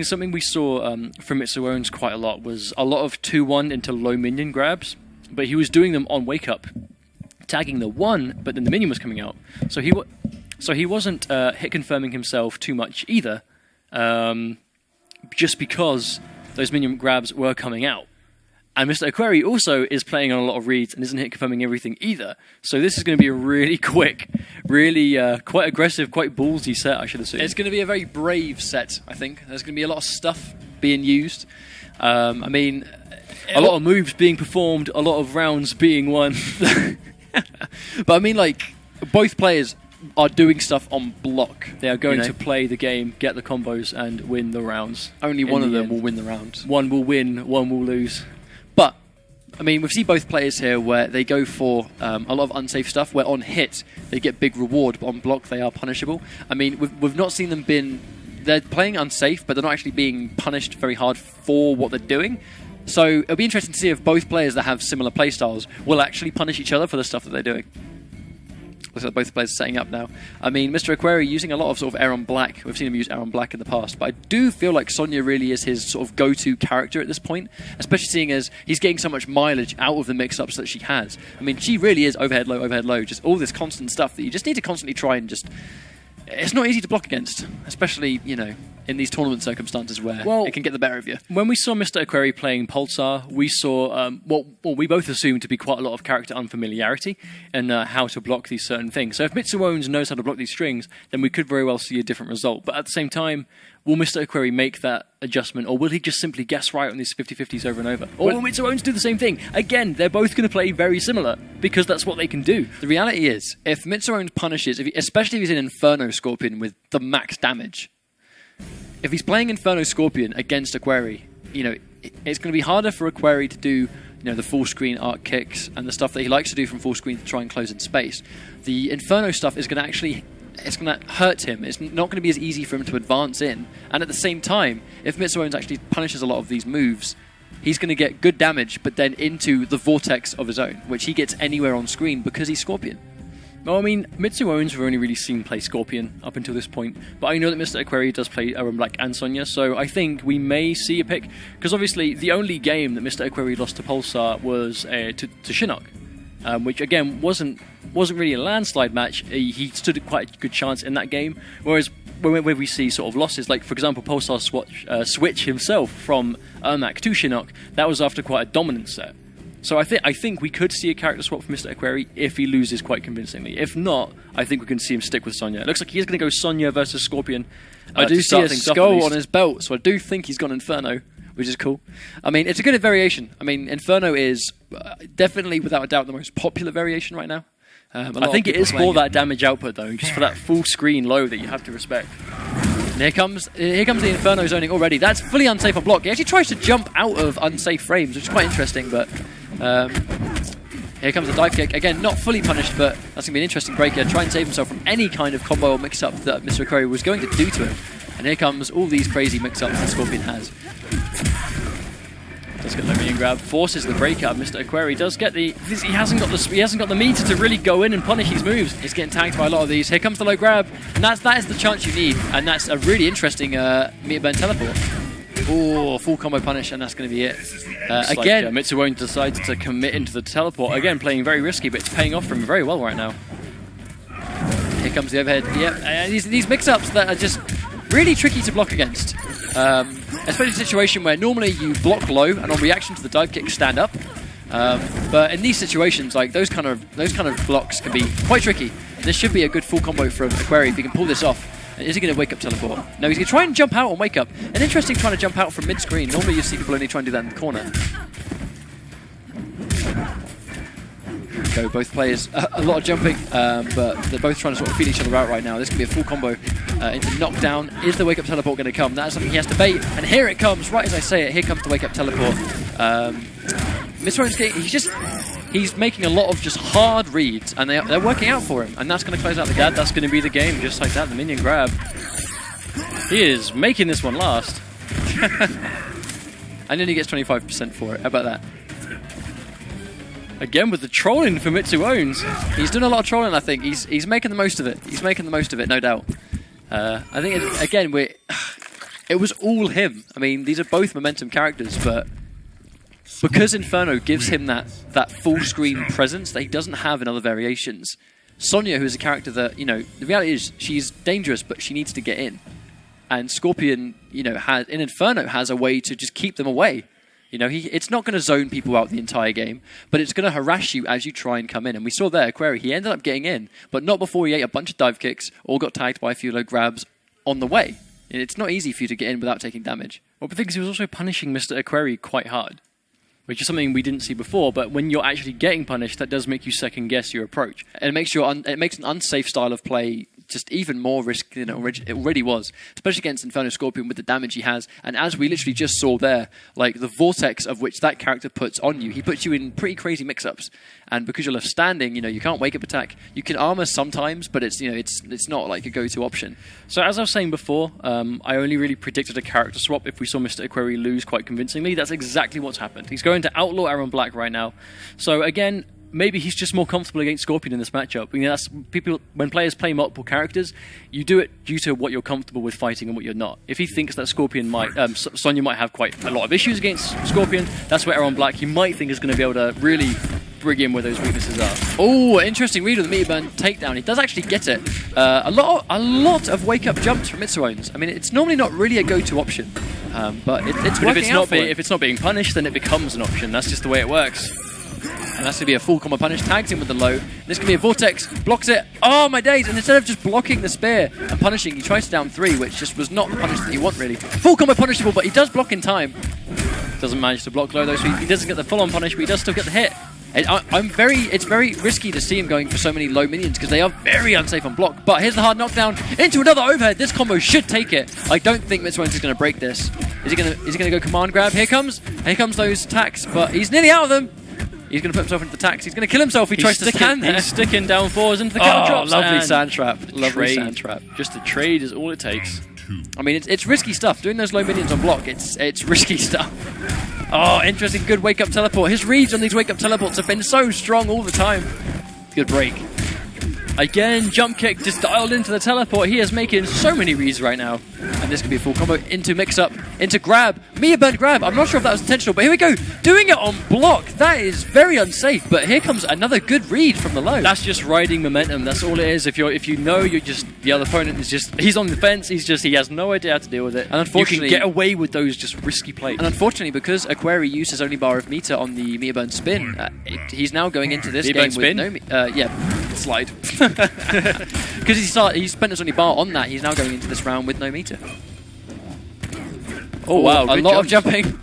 Something we saw from Mitsu Owens quite a lot was a lot of 2-1 into low minion grabs, but he was doing them on wake up, tagging the 1, but then the minion was coming out. So he wasn't hit confirming himself too much either, just because those minion grabs were coming out. And Mr. Aquari also is playing on a lot of reads and isn't hit confirming everything either. So this is going to be a really quick, really quite aggressive, quite ballsy set, I should assume. It's going to be a very brave set, I think. There's going to be a lot of stuff being used. I mean, a lot of moves being performed, a lot of rounds being won. But I mean, like, both players are doing stuff on block. They are going to play the game, get the combos, and win the rounds. Only one of them will win the rounds. One will win, one will lose. But I mean, we've seen both players here where they go for a lot of unsafe stuff, where on hit they get big reward, but on block they are punishable. I mean, we've not seen them they're playing unsafe, but they're not actually being punished very hard for what they're doing. So it'll be interesting to see if both players that have similar playstyles will actually punish each other for the stuff that they're doing. Looks like both players are setting up now. I mean, Mr. Aquari using a lot of sort of Air on Black. We've seen him use Air on Black in the past, but I do feel like Sonya really is his sort of go-to character at this point, especially seeing as he's getting so much mileage out of the mix-ups that she has. I mean, she really is overhead low, just all this constant stuff that you just need to constantly try and just... It's not easy to block against, especially, you know, in these tournament circumstances where it can get the better of you. When we saw Mr. Aquari playing Pulsar, we saw what we both assumed to be quite a lot of character unfamiliarity and how to block these certain things. So if Mitsuones knows how to block these strings, then we could very well see a different result. But at the same time, will Mr. Aquari make that adjustment, or will he just simply guess right on these 50-50s over and over? Or will Mitsuones do the same thing? Again, they're both going to play very similar, because that's what they can do. The reality is, if Mitsuones punishes, especially if he's in Inferno Scorpion with the max damage, if he's playing Inferno Scorpion against Aquari, you know, it's going to be harder for Aquari to do, you know, the full screen arc kicks and the stuff that he likes to do from full screen to try and close in space. The Inferno stuff is going to actually... It's going to hurt him. It's not going to be as easy for him to advance in. And at the same time, if Mitsuones actually punishes a lot of these moves, he's going to get good damage, but then into the vortex of his own, which he gets anywhere on screen because he's Scorpion. Well, I mean, Mitsuones we've only really seen play Scorpion up until this point, but I know that Mr. Aquari does play Black and Sonya, so I think we may see a pick, because obviously the only game that Mr. Aquari lost to Pulsar was to Shinnok, which again wasn't really a landslide match. He stood a quite a good chance in that game, whereas where we see sort of losses, like for example Pulsar switch himself from Ermac to Shinnok, that was after quite a dominant set. So I think we could see a character swap for Mr. Aquari if he loses quite convincingly. If not, I think we can see him stick with Sonya. It looks like he's going to go Sonya versus Scorpion. I do see a skull on his belt, so I do think he's gone Inferno, which is cool. I mean, it's a good variation. I mean, Inferno is definitely, without a doubt, the most popular variation right now. I think it is for that damage output, though, just for that full screen low that you have to respect. And here comes the Inferno zoning already. That's fully unsafe on block. He actually tries to jump out of unsafe frames, which is quite interesting, but... here comes the dive kick. Again, not fully punished, but that's going to be an interesting break here. Try and save himself from any kind of combo or mix-up that Mr. Aquari was going to do to him. And here comes all these crazy mix-ups that Scorpion has. Does get the minion grab, forces the breakout. Mr. Aquari does get the... He hasn't got the meter to really go in and punish these moves. He's getting tagged by a lot of these. Here comes the low grab, and that is the chance you need. And that's a really interesting meter burn teleport. Oh, full combo punish, and that's going to be it. Again, Mitsuones decides to commit into the teleport. Again, playing very risky, but it's paying off for him very well right now. Here comes the overhead. Yep, these mix-ups that are just really tricky to block against. Especially in a situation where normally you block low and on reaction to the dive kick stand up. But in these situations, like those kind of blocks can be quite tricky. This should be a good full combo from Aquari if he can pull this off. Is he going to wake up teleport? No, he's going to try and jump out and wake up. And interesting trying to jump out from mid-screen. Normally you see people only try and do that in the corner. Go, both players, a lot of jumping, but they're both trying to sort of feed each other out right now. This could be a full combo into knockdown. Is the wake-up teleport going to come? That's something he has to bait, and here it comes, right as I say it. Here comes the wake-up teleport. He's making a lot of just hard reads, and they're working out for him, and that's going to close out the gap. That's going to be the game, just like that, the minion grab. He is making this one last. And then he gets 25% for it. How about that? Again with the trolling for Mitsuones. He's doing a lot of trolling, I think. He's making the most of it. He's making the most of it, no doubt. I think, it was all him. I mean, these are both momentum characters, but because Inferno gives him that full screen presence that he doesn't have in other variations, Sonya, who is a character that, you know, the reality is she's dangerous, but she needs to get in. And Scorpion, you know, in Inferno has a way to just keep them away. You know, it's not going to zone people out the entire game, but it's going to harass you as you try and come in. And we saw there, Aquari, he ended up getting in, but not before he ate a bunch of dive kicks or got tagged by a few low grabs on the way. And it's not easy for you to get in without taking damage. Well, the thing is, he was also punishing Mr. Aquari quite hard, which is something we didn't see before. But when you're actually getting punished, that does make you second guess your approach. And it makes an unsafe style of play just even more risky than it already was, especially against Inferno Scorpion with the damage he has. And as we literally just saw there, like the vortex of which that character puts on you, he puts you in pretty crazy mix-ups. And because you're left standing, you can't wake up attack. You can armor sometimes, but it's not like a go-to option. So as I was saying before, I only really predicted a character swap if we saw Mr. Aquari lose quite convincingly. That's exactly what's happened. He's going to outlaw Aaron Black right now. So again, maybe he's just more comfortable against Scorpion in this matchup. That's people when players play multiple characters, you do it due to what you're comfortable with fighting and what you're not. If he thinks that Scorpion Sonya might have quite a lot of issues against Scorpion, that's where Aaron Black he might think is going to be able to really bring in where those weaknesses are. Oh, interesting read of the Meteor Burn takedown. He does actually get it. A lot of wake up jumps from Mitsuones. I mean, it's normally not really a go-to option, but it's working out for him. If it's not being punished, then it becomes an option. That's just the way it works. And that's going to be a full combo punish, tags him with the low. This can be a vortex, blocks it. Oh my days! And instead of just blocking the spear and punishing, he tries to down 3, which just was not the punish that you want really. Full combo punishable, but he does block in time. Doesn't manage to block low though, so he doesn't get the full-on punish, but he does still get the hit. It's very risky to see him going for so many low minions because they are very unsafe on block. But here's the hard knockdown into another overhead. This combo should take it. I don't think Mitsuones is going to break this. Is he going to go command grab? Here comes those attacks, but he's nearly out of them. He's going to put himself into the attacks. He's going to kill himself. He tries to stand there. He's sticking down 4s into the counter drops. Lovely sand trap. Lovely sand trap. Just a trade is all it takes. I mean, it's risky stuff. Doing those low minions on block, it's risky stuff. Oh, interesting. Good wake-up teleport. His reads on these wake-up teleports have been so strong all the time. Good break. Again, jump kick just dialed into the teleport. He is making so many reads right now. And this could be a full combo into mix-up, into grab. Meteor Burn grab. I'm not sure if that was intentional, but here we go. Doing it on block. That is very unsafe, but here comes another good read from the low. That's just riding momentum. That's all it is. If you know you're just the other opponent is just he's on the fence. He has no idea how to deal with it. And unfortunately, you can get away with those just risky plays. And unfortunately, because Aquari used his only bar of meter on the Meteor Burn spin, he's now going into this game with no slide. Because he spent his only bar on that, he's now going into this round with no meter. Oh wow, a lot of jumping.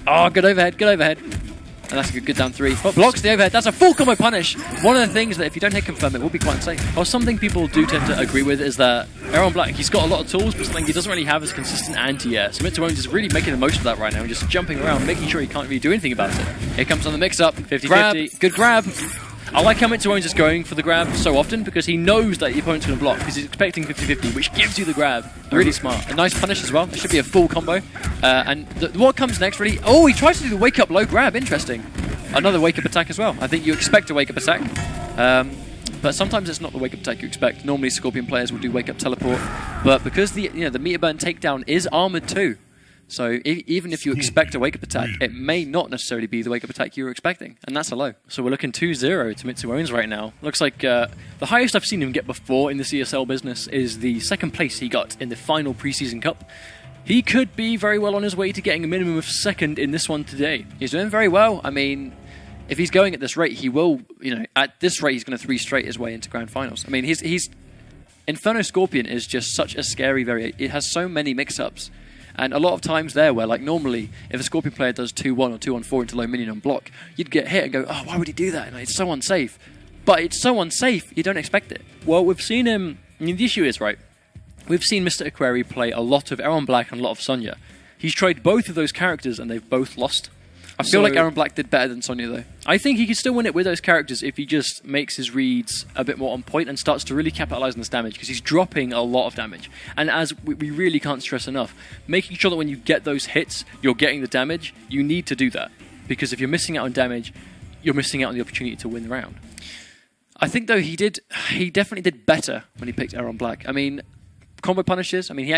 Oh, good overhead. And that's a good down 3. Blocks the overhead. That's a full combo punish. One of the things that if you don't hit confirm, it will be quite unsafe. Well, something people do tend to agree with is that Aaron Black, he's got a lot of tools, but something he doesn't really have is consistent anti-air. So Mitsuones is really making the most of that right now, just jumping around, making sure he can't really do anything about it. Here comes on the mix-up. 50-50. Grab. Good grab. I like how Mitsuones is going for the grab so often because he knows that the opponent's going to block because he's expecting 50-50, which gives you the grab. Really smart. A nice punish as well. It should be a full combo. And what comes next, really? Oh, he tries to do the wake-up low grab. Interesting. Another wake-up attack as well. I think you expect a wake-up attack. But sometimes it's not the wake-up attack you expect. Normally, Scorpion players will do wake-up teleport. But because the Meteor Burn takedown is armored too, so even if you expect a wake-up attack, it may not necessarily be the wake-up attack you were expecting, and that's a low. So we're looking 2-0 to Mitsuones right now. Looks like the highest I've seen him get before in the CSL business is the second place he got in the final preseason cup. He could be very well on his way to getting a minimum of second in this one today. He's doing very well. I mean, if he's going at this rate, he will, at this rate, he's going to 3 straight his way into Grand Finals. I mean, he's Inferno Scorpion is just such a scary variation. It has so many mix-ups. And a lot of times there where, like, normally, if a Scorpion player does 2-1 or 2-on-4 into low minion on block, you'd get hit and go, oh, why would he do that? And it's so unsafe. But it's so unsafe, you don't expect it. Well, we've seen him... I mean, the issue is, right, we've seen Mr. Aquari play a lot of Aaron Black and a lot of Sonya. He's tried both of those characters and they've both lost. I feel like Aaron Black did better than Sonya, though. I think he could still win it with those characters if he just makes his reads a bit more on point and starts to really capitalize on this damage, because he's dropping a lot of damage. And as we really can't stress enough, making sure that when you get those hits, you're getting the damage, you need to do that. Because if you're missing out on damage, you're missing out on the opportunity to win the round. I think, though, he definitely did better when he picked Aaron Black. I mean, combo punishes. I mean,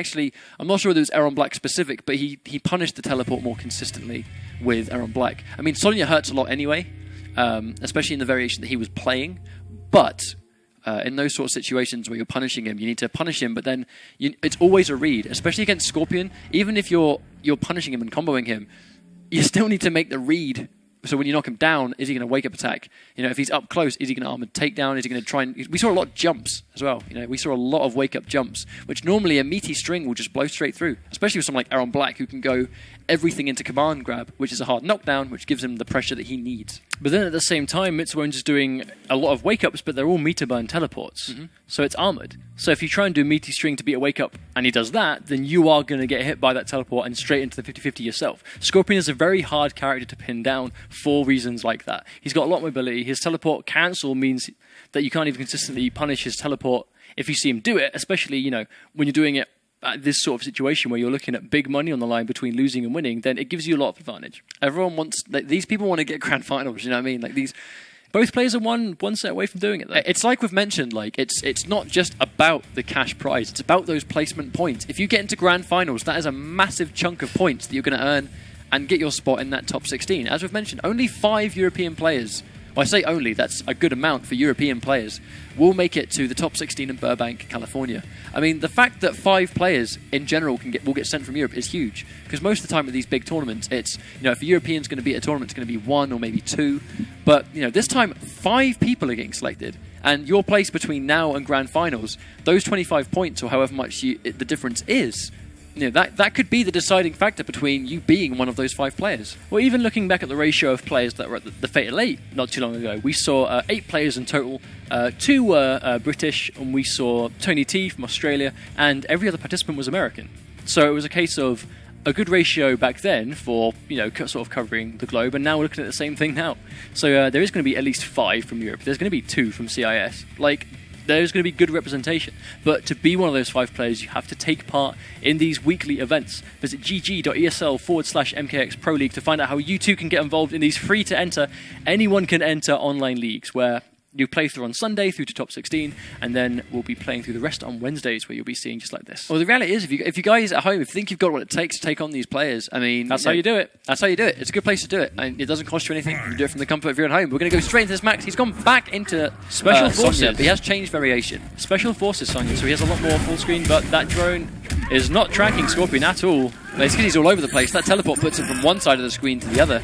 I'm not sure whether it was Aaron Black specific, but he punished the teleport more consistently with Aaron Black. I mean, Sonya hurts a lot anyway, especially in the variation that he was playing. But in those sort of situations where you're punishing him, you need to punish him, but then it's always a read, especially against Scorpion. Even if you're punishing him and comboing him, you still need to make the read. So when you knock him down, is he going to wake up attack? If he's up close, is he going to armored takedown? Is he going to try and... We saw a lot of jumps as well. We saw a lot of wake up jumps, which normally a meaty string will just blow straight through, especially with someone like Aaron Black, who can go everything into command grab, which is a hard knockdown, which gives him the pressure that he needs. But then at the same time, Mitsuone's is doing a lot of wake-ups, but they're all meter burn teleports. So it's armored. So if you try and do meaty string to beat a wake-up and he does that, then you are going to get hit by that teleport and straight into the 50-50 yourself. Scorpion is a very hard character to pin down for reasons like that. He's got a lot of mobility. His teleport cancel means that you can't even consistently punish his teleport if you see him do it, especially, you know, when you're doing it this sort of situation where you're looking at big money on the line between losing and winning, then it gives you a lot of advantage. Everyone wants, like, these people want to get grand finals, you know what I mean? Like, these, both players are one set away from doing it, though. It's like we've mentioned, like, it's not just about the cash prize, it's about those placement points. If you get into grand finals, that is a massive chunk of points that you're going to earn and get your spot in that top 16. As we've mentioned, only 5 European players, well, I say only, that's a good amount for European players, will make it to the top 16 in Burbank, California. I mean, the fact that 5 players in general will get sent from Europe is huge, because most of the time with these big tournaments, it's, you know, if a European's going to be at a tournament, it's going to be 1 or maybe 2. But, you know, this time 5 people are getting selected, and your place between now and grand finals, those 25 points or however much the difference is, you know, that could be the deciding factor between you being one of those 5 players. Well, even looking back at the ratio of players that were at the Fatal 8 not too long ago, we saw 8 players in total. 2 were British, and we saw Tony T from Australia, and every other participant was American. So it was a case of a good ratio back then for, you know, sort of covering the globe, and now we're looking at the same thing now. So there is going to be at least 5 from Europe. There's going to be 2 from CIS. Like, there's going to be good representation. But to be one of those 5 players, you have to take part in these weekly events. Visit gg.esl/MKX Pro League to find out how you too can get involved in these free-to-enter, anyone can enter online leagues where you play through on Sunday through to top 16, and then we'll be playing through the rest on Wednesdays, where you'll be seeing just like this. Well, the reality is, if you guys at home, if you think you've got what it takes to take on these players, I mean, that's how you do it. That's how you do it. It's a good place to do it, and it doesn't cost you anything. You can do it from the comfort of your own home. We're going to go straight into this max. He's gone back into Special Forces. Sonya, but he has changed variation. Special Forces Sonya, so he has a lot more full screen, but that drone is not tracking Scorpion at all. It's because he's all over the place. That teleport puts him from one side of the screen to the other.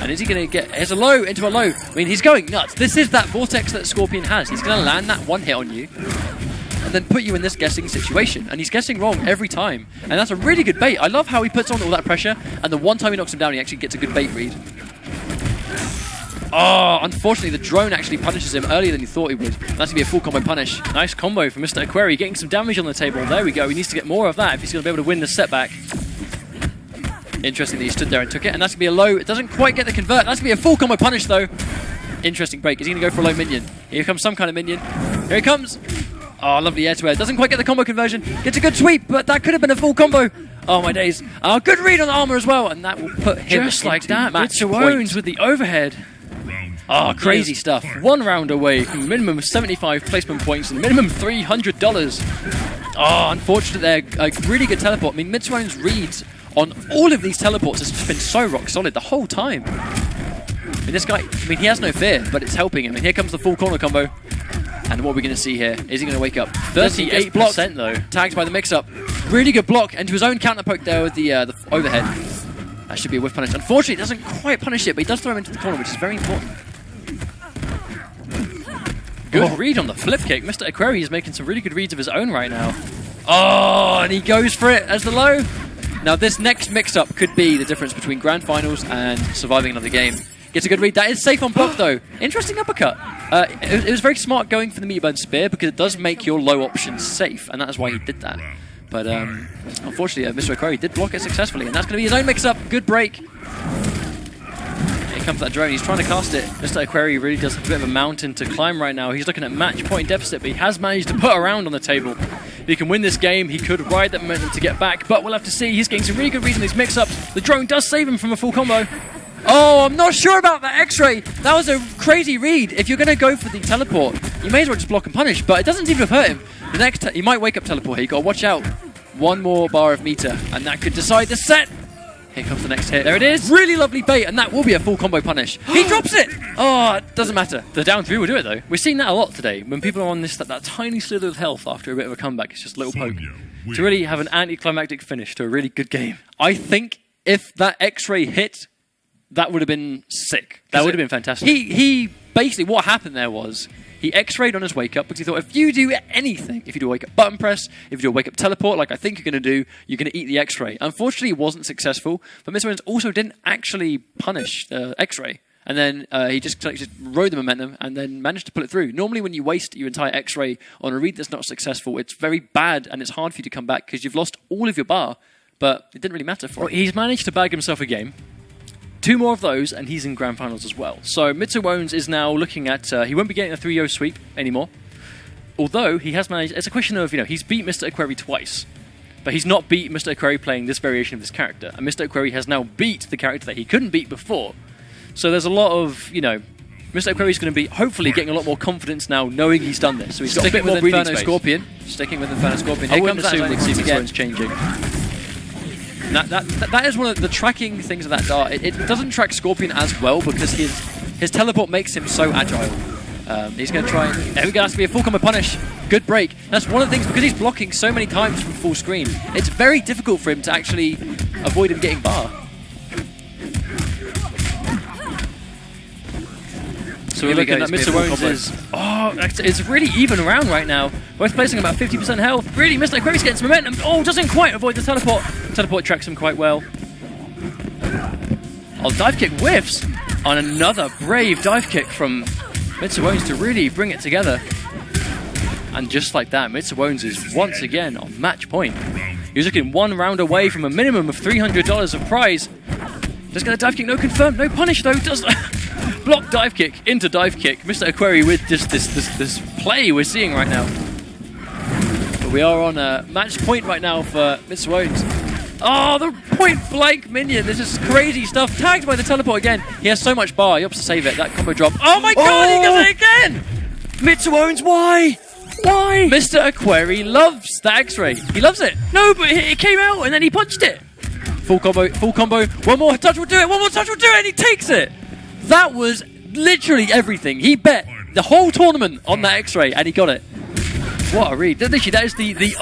And is he going to get... Here's a low into a low. I mean, he's going nuts. This is that vortex that Scorpion has. He's going to land that one hit on you and then put you in this guessing situation. And he's guessing wrong every time. And that's a really good bait. I love how he puts on all that pressure, and the one time he knocks him down, he actually gets a good bait read. Oh, unfortunately, the drone actually punishes him earlier than he thought he would. That's going to be a full combo punish. Nice combo from Mr. Aquari, getting some damage on the table. There we go. He needs to get more of that if he's going to be able to win the setback. Interesting that he stood there and took it, and that's going to be a low. It doesn't quite get the convert. That's going to be a full combo punish, though. Interesting break. Is he going to go for a low minion? Here comes some kind of minion. Here he comes. Oh, lovely air to air. Doesn't quite get the combo conversion. Gets a good sweep, but that could have been a full combo. Oh, my days. Good read on the armor as well, and that will put him just like that. Mitsuone's with the overhead. Oh, crazy stuff. 1 round away from minimum of 75 placement points and minimum $300. Oh, unfortunate there. A really good teleport. I mean, Mitsuone's reads on all of these teleports has just been so rock solid the whole time. I mean, this guy, I mean, he has no fear, but it's helping him. And here comes the full corner combo. And what are we going to see here? Is he going to wake up? 38% though. Tagged by the mix-up. Really good block into his own counter poke there with the overhead. That should be a whiff punish. Unfortunately, it doesn't quite punish it, but he does throw him into the corner, which is very important. Good read on the flip kick. Mr. Aquari is making some really good reads of his own right now. Oh, and he goes for it as the low. Now, this next mix-up could be the difference between grand finals and surviving another game. Gets a good read. That is safe on block, though. Interesting uppercut. It was very smart going for the meter burn spear, because it does make your low option safe, and that is why he did that. But unfortunately, Mr. Aquari did block it successfully, and that's going to be his own mix-up. Good break. Here comes that drone. He's trying to cast it. Mr. Aquari really does have a bit of a mountain to climb right now. He's looking at match point deficit, but he has managed to put a round on the table. If he can win this game, he could ride that momentum to get back, but we'll have to see. He's getting some really good reads on these mix-ups. The drone does save him from a full combo. Oh, I'm not sure about that X-ray. That was a crazy read. If you're going to go for the teleport, you may as well just block and punish, but it doesn't seem to have hurt him. The next, he might wake up teleport here. You've got to watch out. 1 more bar of meter, and that could decide the set. Here comes the next hit. There it is. Really lovely bait, and that will be a full combo punish. He drops it. Oh, it doesn't matter. The down 3 will do it, though. We're seeing that a lot today. When people are on this that tiny slither of health after a bit of a comeback, it's just a little poke. To really have an anticlimactic finish to a really good game. I think if that X-ray hit, that would have been sick. That would have been fantastic. He basically, what happened there was, he X-rayed on his wake-up because he thought, if you do anything, if you do a wake-up button press, if you do a wake-up teleport, like I think you're going to do, you're going to eat the X-ray. Unfortunately, it wasn't successful, but Mr. Williams also didn't actually punish the X-ray. And then he just rode the momentum and then managed to pull it through. Normally when you waste your entire X-ray on a read that's not successful, it's very bad and it's hard for you to come back because you've lost all of your bar, but it didn't really matter for him. He's managed to bag himself a game. 2 more of those and he's in Grand Finals as well. So Mitsuones is now looking at, he won't be getting a 3-0 sweep anymore. Although he has managed, it's a question of, he's beat Mr. Aquari twice. But he's not beat Mr. Aquari playing this variation of this character. And Mr. Aquari has now beat the character that he couldn't beat before. So there's a lot of, Mr. Aquari's going to be hopefully getting a lot more confidence now, knowing he's done this. So he's got a bit more breathing space. Sticking with Inferno Scorpion. I wouldn't assume we'd see Mitsuones changing. That is one of the tracking things of that dart. It doesn't track Scorpion as well because his teleport makes him so agile. He's going to try. There we go. That's going to be a full combo punish. Good break. That's one of the things because he's blocking so many times from full screen. It's very difficult for him to actually avoid him getting bar. So we're looking at Mitsuones is... Oh, it's really even around right now. Both placing about 50% health. Really, Mr. Aquarius getting some momentum. Oh, doesn't quite avoid the teleport. Teleport tracks him quite well. Oh, dive kick whiffs on another brave dive kick from Mitsuones to really bring it together. And just like that, Mitsuones is once again on match point. He was looking 1 round away from a minimum of $300 of prize. Just going to dive kick, no confirm, no punish though. Does block dive kick into dive kick. Mr. Aquari with just this play we're seeing right now. But we are on a match point right now for Mitsuones. Oh, the point blank minion. This is crazy stuff. Tagged by the teleport again. He has so much bar. He opts to save it. That combo drop. Oh my god, he does it again! Mitsuones, why? Why? Mr. Aquari loves the X-ray. He loves it. No, but it came out and then he punched it. Full combo, full combo. One more touch will do it. One more touch will do it and he takes it. That was literally everything. He bet the whole tournament on that X-ray and he got it. What a read. Literally, that is the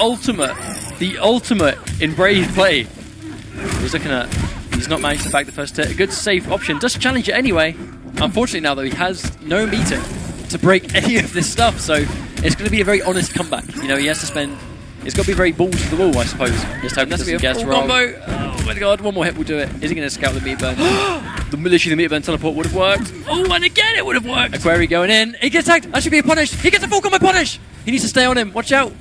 ultimate in brave play. He's looking at, he's not managed to bag the first hit. A good safe option. Does challenge it anyway. Unfortunately now though, he has no meter to break any of this stuff, so it's going to be a very honest comeback. He has to spend, it's got to be very balls to the wall, I suppose. Just hope this doesn't get wrong. Combo. Oh my god, one more hit will do it. Is he going to scout the meter burn? Literally the meter burn teleport would have worked. Oh, and again it would have worked. Aquari going in. He gets tagged. That should be a punish. He gets a full combo punish. He needs to stay on him. Watch out.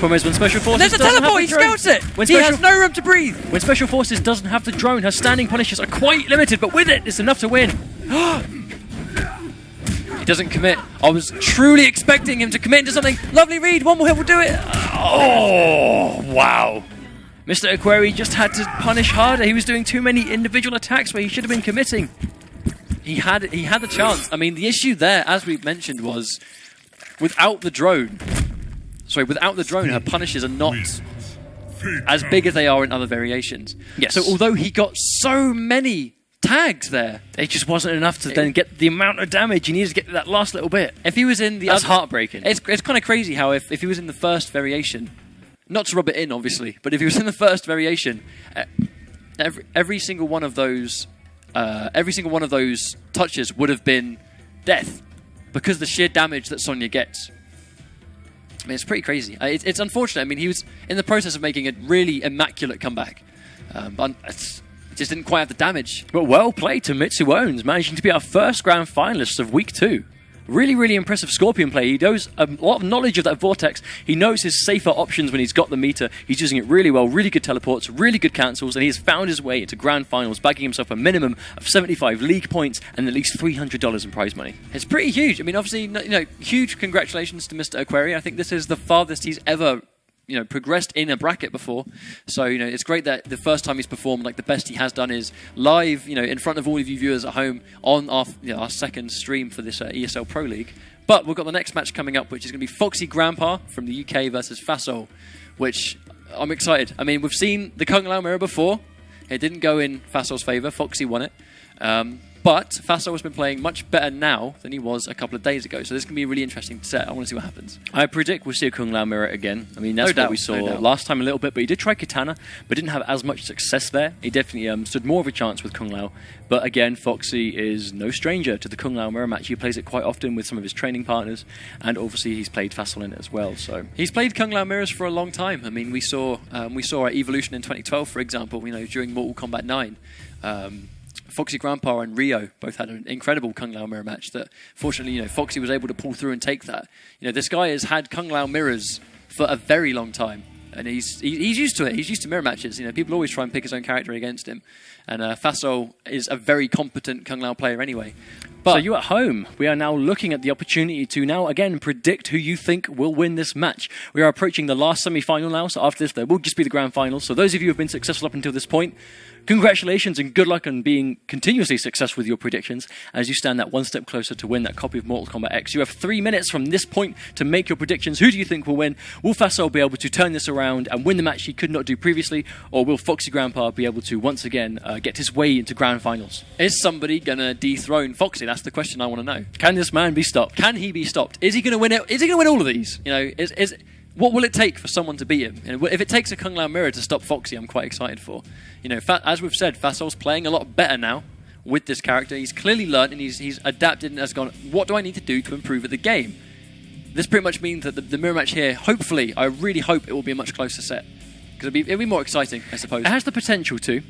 When Special Forces there's a teleport, he scouts it! He has no room to breathe! When Special Forces doesn't have the drone, her standing punishes are quite limited, but with it, it's enough to win. He doesn't commit. I was truly expecting him to commit into something. Lovely read, one more hit will do it. Oh, wow. Mr. Aquari just had to punish harder. He was doing too many individual attacks where he should have been committing. He had the chance. I mean, the issue there, as we mentioned, was without the drone, her punishes are not as big as they are in other variations. Yes. So although he got so many tags there, it just wasn't enough to then get the amount of damage he needed to get that last little bit. If he was in the... That's heartbreaking. It's kind of crazy how if he was in the first variation, not to rub it in obviously, but if he was in the first variation, every single one of those touches would have been death because of the sheer damage that Sonya gets. I mean, it's pretty crazy. It's unfortunate. I mean, he was in the process of making a really immaculate comeback. But it just didn't quite have the damage. But well played to Mitsuones, managing to be our first Grand Finalists of Week 2. Really, really impressive Scorpion play. He knows a lot of knowledge of that Vortex. He knows his safer options when he's got the meter. He's using it really well. Really good teleports, really good cancels, and he has found his way into Grand Finals, bagging himself a minimum of 75 league points and at least $300 in prize money. It's pretty huge. I mean, obviously, huge congratulations to Mr. Aquari. I think this is the farthest he's ever progressed in a bracket before. So, it's great that the first time he's performed, like the best he has done is live, in front of all of you viewers at home on our second stream for this ESL Pro League. But we've got the next match coming up, which is going to be Foxy Grandpa from the UK versus Fasol, which I'm excited. I mean, we've seen the Kung Lao mirror before. It didn't go in Fasol's favour. Foxy won it. But Fasol has been playing much better now than he was a couple of days ago. So this can be a really interesting set. I want to see what happens. I predict we'll see a Kung Lao mirror again. I mean, that's what we saw last time a little bit. But he did try Katana, but didn't have as much success there. He definitely stood more of a chance with Kung Lao. But again, Foxy is no stranger to the Kung Lao mirror match. He plays it quite often with some of his training partners. And obviously he's played Fasol in it as well. So he's played Kung Lao mirrors for a long time. I mean, we saw our Evolution in 2012, for example, during Mortal Kombat 9. Foxy Grandpa and Rio both had an incredible Kung Lao mirror match that, fortunately, Foxy was able to pull through and take that. This guy has had Kung Lao mirrors for a very long time, and he's used to it. He's used to mirror matches. People always try and pick his own character against him, and Fasol is a very competent Kung Lao player anyway. But so you at home, we are now looking at the opportunity to now again predict who you think will win this match. We are approaching the last semi-final now, so after this there will just be the grand final. So those of you who have been successful up until this point, congratulations and good luck on being continuously successful with your predictions as you stand that one step closer to win that copy of Mortal Kombat X. You have 3 minutes from this point to make your predictions. Who do you think will win? Will Fasol be able to turn this around and win the match he could not do previously, or will Foxy Grandpa be able to once again get his way into grand finals? Is somebody going to dethrone Foxy? That's the question I want to know. Can this man be stopped? Can he be stopped? Is he going to win it? Is he going to win all of these? What will it take for someone to beat him? If it takes a Kung Lao mirror to stop Foxy, I'm quite excited for. As we've said, Fasol's playing a lot better now with this character. He's clearly learned and he's adapted and has gone, what do I need to do to improve at the game? This pretty much means that the mirror match here, hopefully, I really hope it will be a much closer set. Because it'll be more exciting, I suppose. It has the potential to.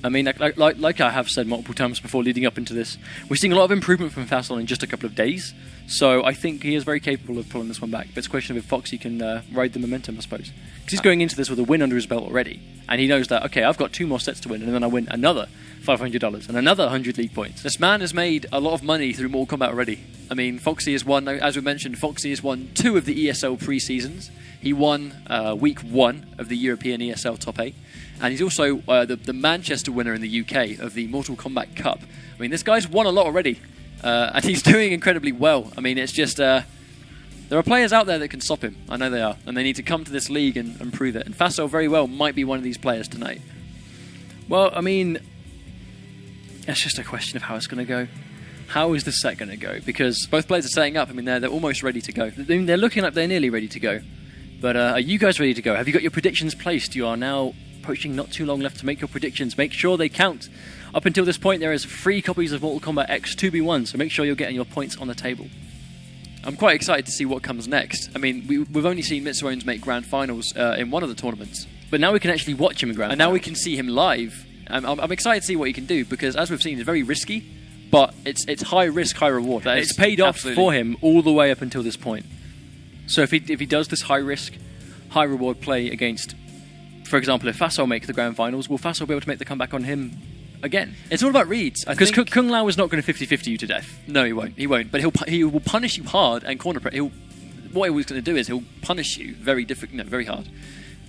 I mean, like I have said multiple times before leading up into this, we're seeing a lot of improvement from Fasol in just a couple of days. So I think he is very capable of pulling this one back. But it's a question of if Foxy can ride the momentum, I suppose. Because he's going into this with a win under his belt already. And he knows that, okay, I've got 2 more sets to win, and then I win another $500 and another 100 league points. This man has made a lot of money through Mortal Kombat already. I mean, Foxy has won, as we mentioned, Foxy has won 2 of the ESL pre-seasons. He won week 1 of the European ESL Top 8. And he's also the Manchester winner in the UK of the Mortal Kombat Cup. I mean, this guy's won a lot already. And he's doing incredibly well. I mean, it's just... there are players out there that can stop him. I know they are. And they need to come to this league and prove it. And Fasol very well might be one of these players tonight. Well, I mean... It's just a question of how it's going to go. How is the set going to go? Because both players are setting up. I mean, they're almost ready to go. They're looking like they're nearly ready to go. But are you guys ready to go? Have you got your predictions placed? You are now approaching not too long left to make your predictions. Make sure they count. Up until this point, there is 3 copies of Mortal Kombat X to be won, so make sure you're getting your points on the table. I'm quite excited to see what comes next. I mean, we've only seen Mitsuones make grand finals in one of the tournaments. But now we can actually watch him in grand finals. And now we can see him live. I'm excited to see what he can do, because as we've seen, it's very risky, but it's high risk, high reward. It's paid off for him all the way up until this point. So if he does this high risk, high reward play against, for example, if Fasol makes the grand finals, will Fasol be able to make the comeback on him again? It's all about reads. Because Kung Lao is not going to 50-50 you to death. No, he won't. He won't. But he will punish you hard and corner press. What he's going to do is he'll punish you very hard,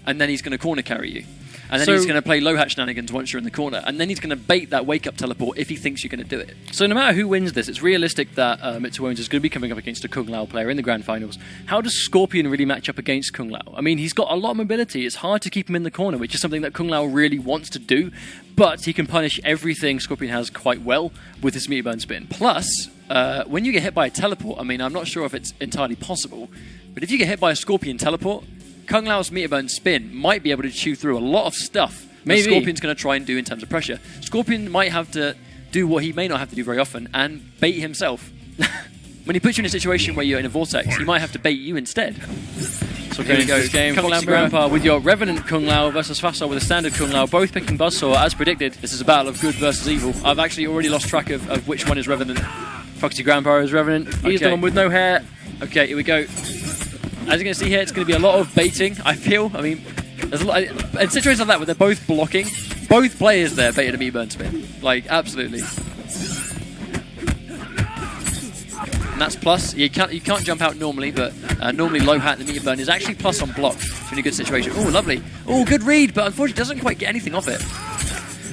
and then he's going to corner carry you. And then he's going to play low hat shenanigans once you're in the corner. And then he's going to bait that wake-up teleport if he thinks you're going to do it. So no matter who wins this, it's realistic that Mitsuones is going to be coming up against a Kung Lao player in the grand finals. How does Scorpion really match up against Kung Lao? I mean, he's got a lot of mobility. It's hard to keep him in the corner, which is something that Kung Lao really wants to do. But he can punish everything Scorpion has quite well with his meter burn spin. Plus, when you get hit by a teleport, I mean, I'm not sure if it's entirely possible, but if you get hit by a Scorpion teleport, Kung Lao's meter burn spin might be able to chew through a lot of stuff. Maybe Scorpion's going to try and do in terms of pressure. Scorpion might have to do what he may not have to do very often and bait himself. When he puts you in a situation where you're in a vortex, he might have to bait you instead. So here we go. This game, Foxy Grandpa with your Revenant Kung Lao versus Fasol with a standard Kung Lao, both picking Buzzsaw as predicted. This is a battle of good versus evil. I've actually already lost track of which one is Revenant. Foxy Grandpa is Revenant. He's the one with no hair. Okay, here we go. As you're going to see here, it's going to be a lot of baiting, I feel. I mean, there's a lot, in situations like that where they're both blocking, both players there baited a meter burn spin. Like, absolutely. And that's plus. You can't jump out normally, but normally low hat, the meter burn is actually plus on block. It's in a good situation. Oh, lovely. Oh, good read, but unfortunately doesn't quite get anything off it.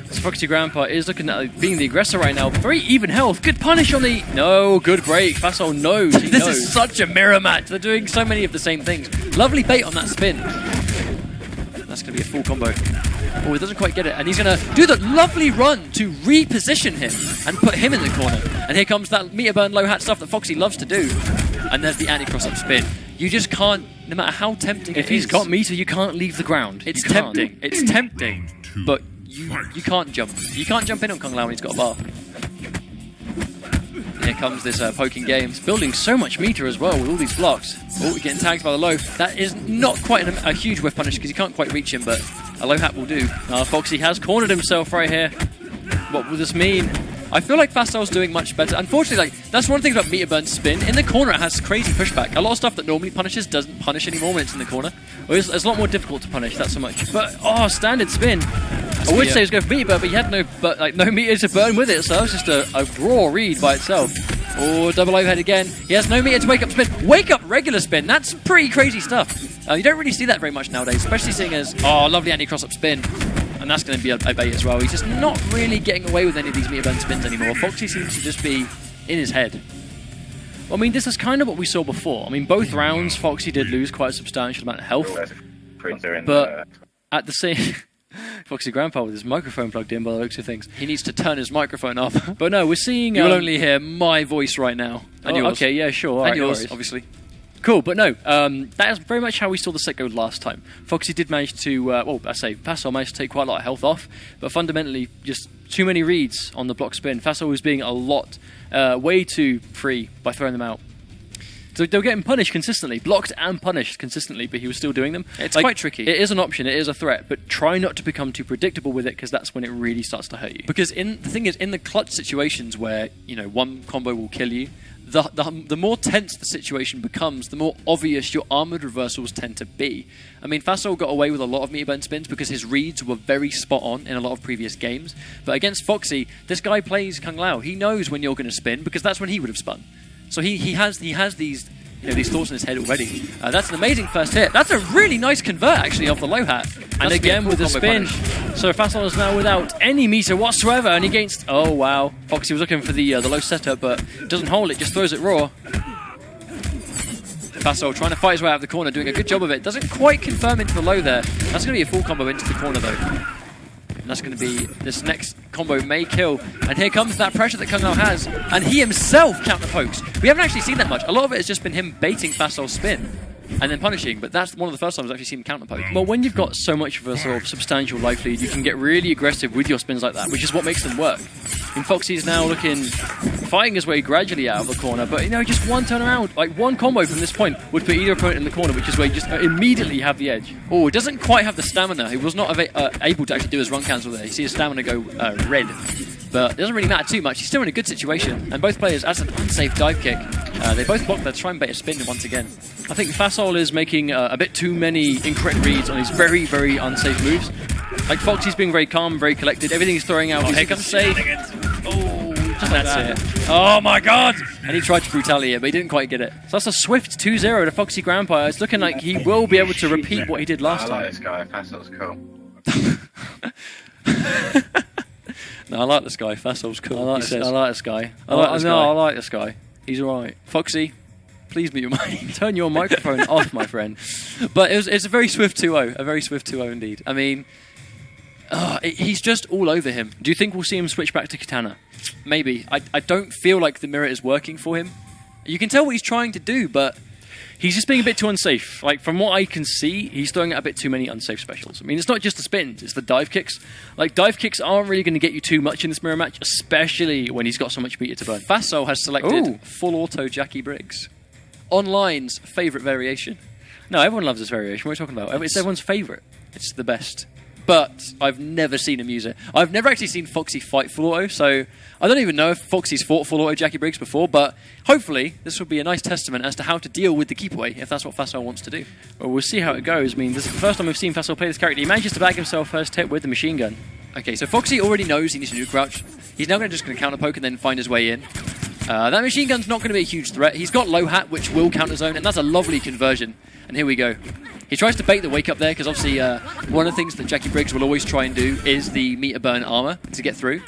So Foxy Grandpa is looking at being the aggressor right now. Very even health. Good punish on the... No, good break. Fasol knows. This is such a mirror match. They're doing so many of the same things. Lovely bait on that spin. That's going to be a full combo. Oh, he doesn't quite get it. And he's going to do the lovely run to reposition him and put him in the corner. And here comes that meter burn low hat stuff that Foxy loves to do. And there's the anti-cross-up spin. You just can't, no matter how tempting it is. If he's got meter, you can't leave the ground. It's tempting. It's tempting. But you can't jump. You can't jump in on Kung Lao when he's got a bar. Here comes this poking game. It's building so much meter as well with all these blocks. Oh, we're getting tagged by the low. That is not quite a huge whiff punish because you can't quite reach him, but a low hat will do. Foxy has cornered himself right here. What will this mean? I feel like Facil's doing much better. Unfortunately, like, that's one thing about meter burn spin. In the corner, it has crazy pushback. A lot of stuff that normally punishes doesn't punish anymore when it's in the corner. Well, it's a lot more difficult to punish, that so much. But, standard spin. I would say it was go for meter burn, but he had no meter to burn with it, so it was just a raw read by itself. Oh, double overhead again. He has no meter to wake up spin. Wake up regular spin. That's pretty crazy stuff. You don't really see that very much nowadays, especially seeing as, lovely anti-cross-up spin. And that's going to be a bait as well. He's just not really getting away with any of these meter burn spins anymore. Foxy seems to just be in his head. Well, I mean, this is kind of what we saw before. I mean, both rounds, Foxy did lose quite a substantial amount of health. But at the same... Foxy Grandpa with his microphone plugged in by the looks of things. He needs to turn his microphone off. But no, we're seeing... You will only hear my voice right now. And yours. Okay, yeah, sure. And yours, obviously. Cool, but no, that is very much how we saw the set go last time. Foxy did manage to, Facil managed to take quite a lot of health off, but fundamentally, just too many reads on the block spin. Facil was being way too free by throwing them out. So they were getting punished consistently, blocked and punished consistently, but he was still doing them. It's quite tricky. It is an option, it is a threat, but try not to become too predictable with it, because that's when it really starts to hurt you. Because the thing is, in the clutch situations where, one combo will kill you, the more tense the situation becomes, the more obvious your armoured reversals tend to be. I mean, Facil got away with a lot of meter burn spins because his reads were very spot on in a lot of previous games. But against Foxy, this guy plays Kung Lao. He knows when you're going to spin because that's when he would have spun. So he has these these thoughts in his head already. That's an amazing first hit. That's a really nice convert actually off the low hat. And again with the spin. So Facil is now without any meter whatsoever, and he gains... Oh wow. Foxy was looking for the low setup, but doesn't hold it, just throws it raw. Facil trying to fight his way out of the corner, doing a good job of it. Doesn't quite confirm into the low there. That's going to be a full combo into the corner though. And that's going to be... This next combo may kill. And here comes that pressure that Kung Lao has. And he himself counter pokes. We haven't actually seen that much. A lot of it has just been him baiting Facil's spin and then punishing, but that's one of the first times I've actually seen him counter poke. Well, when you've got so much of a sort of substantial life lead, you can get really aggressive with your spins like that, which is what makes them work. And Foxy's now fighting his way gradually out of the corner, but just one turnaround, like one combo from this point would put either opponent in the corner, which is where you just immediately have the edge. Oh, it doesn't quite have the stamina. He was not able to actually do his run cancel there. You see his stamina go red. But it doesn't really matter too much. He's still in a good situation. And both players, as an unsafe dive kick, they both block their try and bait a spin once again. I think Facil is making a bit too many incorrect reads on his very, very unsafe moves. Like Foxy's being very calm, very collected. Everything he's throwing out is safe. Oh, just like that. Oh my god! And he tried to brutality it, but he didn't quite get it. So that's a swift 2-0 to Foxy Grandpa. It's looking like he will be able to repeat what he did last time. I like this guy. Facil's cool. No, I like this guy. Facil's cool. I like this guy. I like this guy. He's alright. Foxy, please mute your mic. Turn your microphone off, my friend. But it's a very swift 2-0. A very swift 2-0 indeed. I mean, he's just all over him. Do you think we'll see him switch back to Katana? Maybe. I don't feel like the mirror is working for him. You can tell what he's trying to do, but he's just being a bit too unsafe. Like, from what I can see, he's throwing out a bit too many unsafe specials. I mean, it's not just the spins, it's the dive kicks. Like, dive kicks aren't really going to get you too much in this mirror match, especially when he's got so much meter to burn. Facil has selected full auto Jackie Briggs. Online's favourite variation. No, everyone loves this variation. What are we talking about? It's everyone's favourite. It's the best. But I've never seen him use it. I've never actually seen Foxy fight full auto, so I don't even know if Foxy's fought full auto Jackie Briggs before, but hopefully this will be a nice testament as to how to deal with the keep away, if that's what Facil wants to do. Well, we'll see how it goes. I mean, this is the first time we've seen Facil play this character. He manages to bag himself first hit with the machine gun. Okay, so Foxy already knows he needs to do crouch. He's now just going to counter poke and then find his way in. That machine gun's not going to be a huge threat. He's got low hat, which will counter zone, and that's a lovely conversion. And here we go. He tries to bait the wake up there because obviously one of the things that Jackie Briggs will always try and do is the meter burn armor to get through.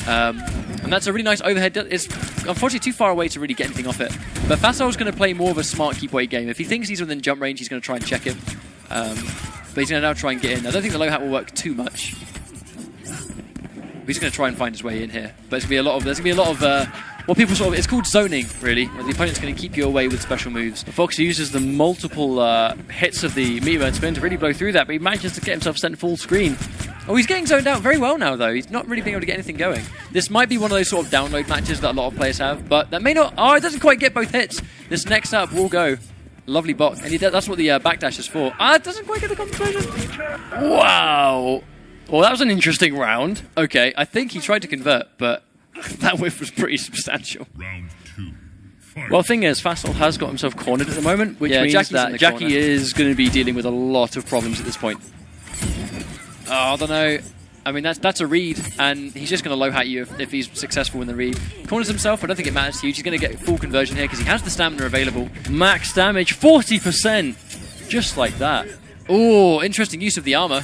And that's a really nice overhead. It's unfortunately too far away to really get anything off it. But Facil's going to play more of a smart keep away game. If he thinks he's within jump range, he's going to try and check him. But he's going to now try and get in. I don't think the low hat will work too much. He's going to try and find his way in here. But there's going to be a lot of what people it's called zoning, really, where the opponent's going to keep you away with special moves. Fox uses the multiple hits of the meter burn spin to really blow through that, but he manages to get himself sent full screen. Oh, he's getting zoned out very well now, though. He's not really being able to get anything going. This might be one of those sort of download matches that a lot of players have, but that may not... Oh, it doesn't quite get both hits. This next up will go. Lovely block. And that's what the backdash is for. It doesn't quite get the concentration. Wow. Well, that was an interesting round. Okay, I think he tried to convert, but that whiff was pretty substantial. Round 2. Fight. Well, the thing is, Fassel has got himself cornered at the moment, which means Jackie's in that the Jackie corner. is going to be dealing with a lot of problems at this point. Oh, I don't know. I mean, that's a read, and he's just going to low hat you if he's successful in the read. Corners himself, I don't think it matters huge. He's going to get full conversion here because he has the stamina available. Max damage, 40%. Just like that. Oh, interesting use of the armor.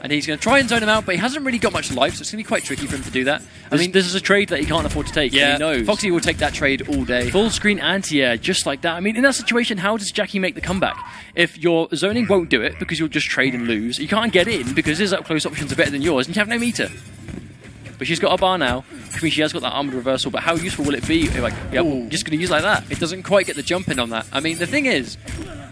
And he's going to try and zone him out, but he hasn't really got much life, so it's going to be quite tricky for him to do that. I mean, this is a trade that he can't afford to take. Yeah, He knows. Foxy will take that trade all day. Full screen anti-air, just like that. I mean, in that situation, how does Jackie make the comeback? If your zoning won't do it because you'll just trade and lose, you can't get in because his up-close options are better than yours, and you have no meter. But she's got a bar now. I mean, she has got that armored reversal, but how useful will it be? Like, yeah, well, just going to use like that. It doesn't quite get the jump in on that. I mean, the thing is,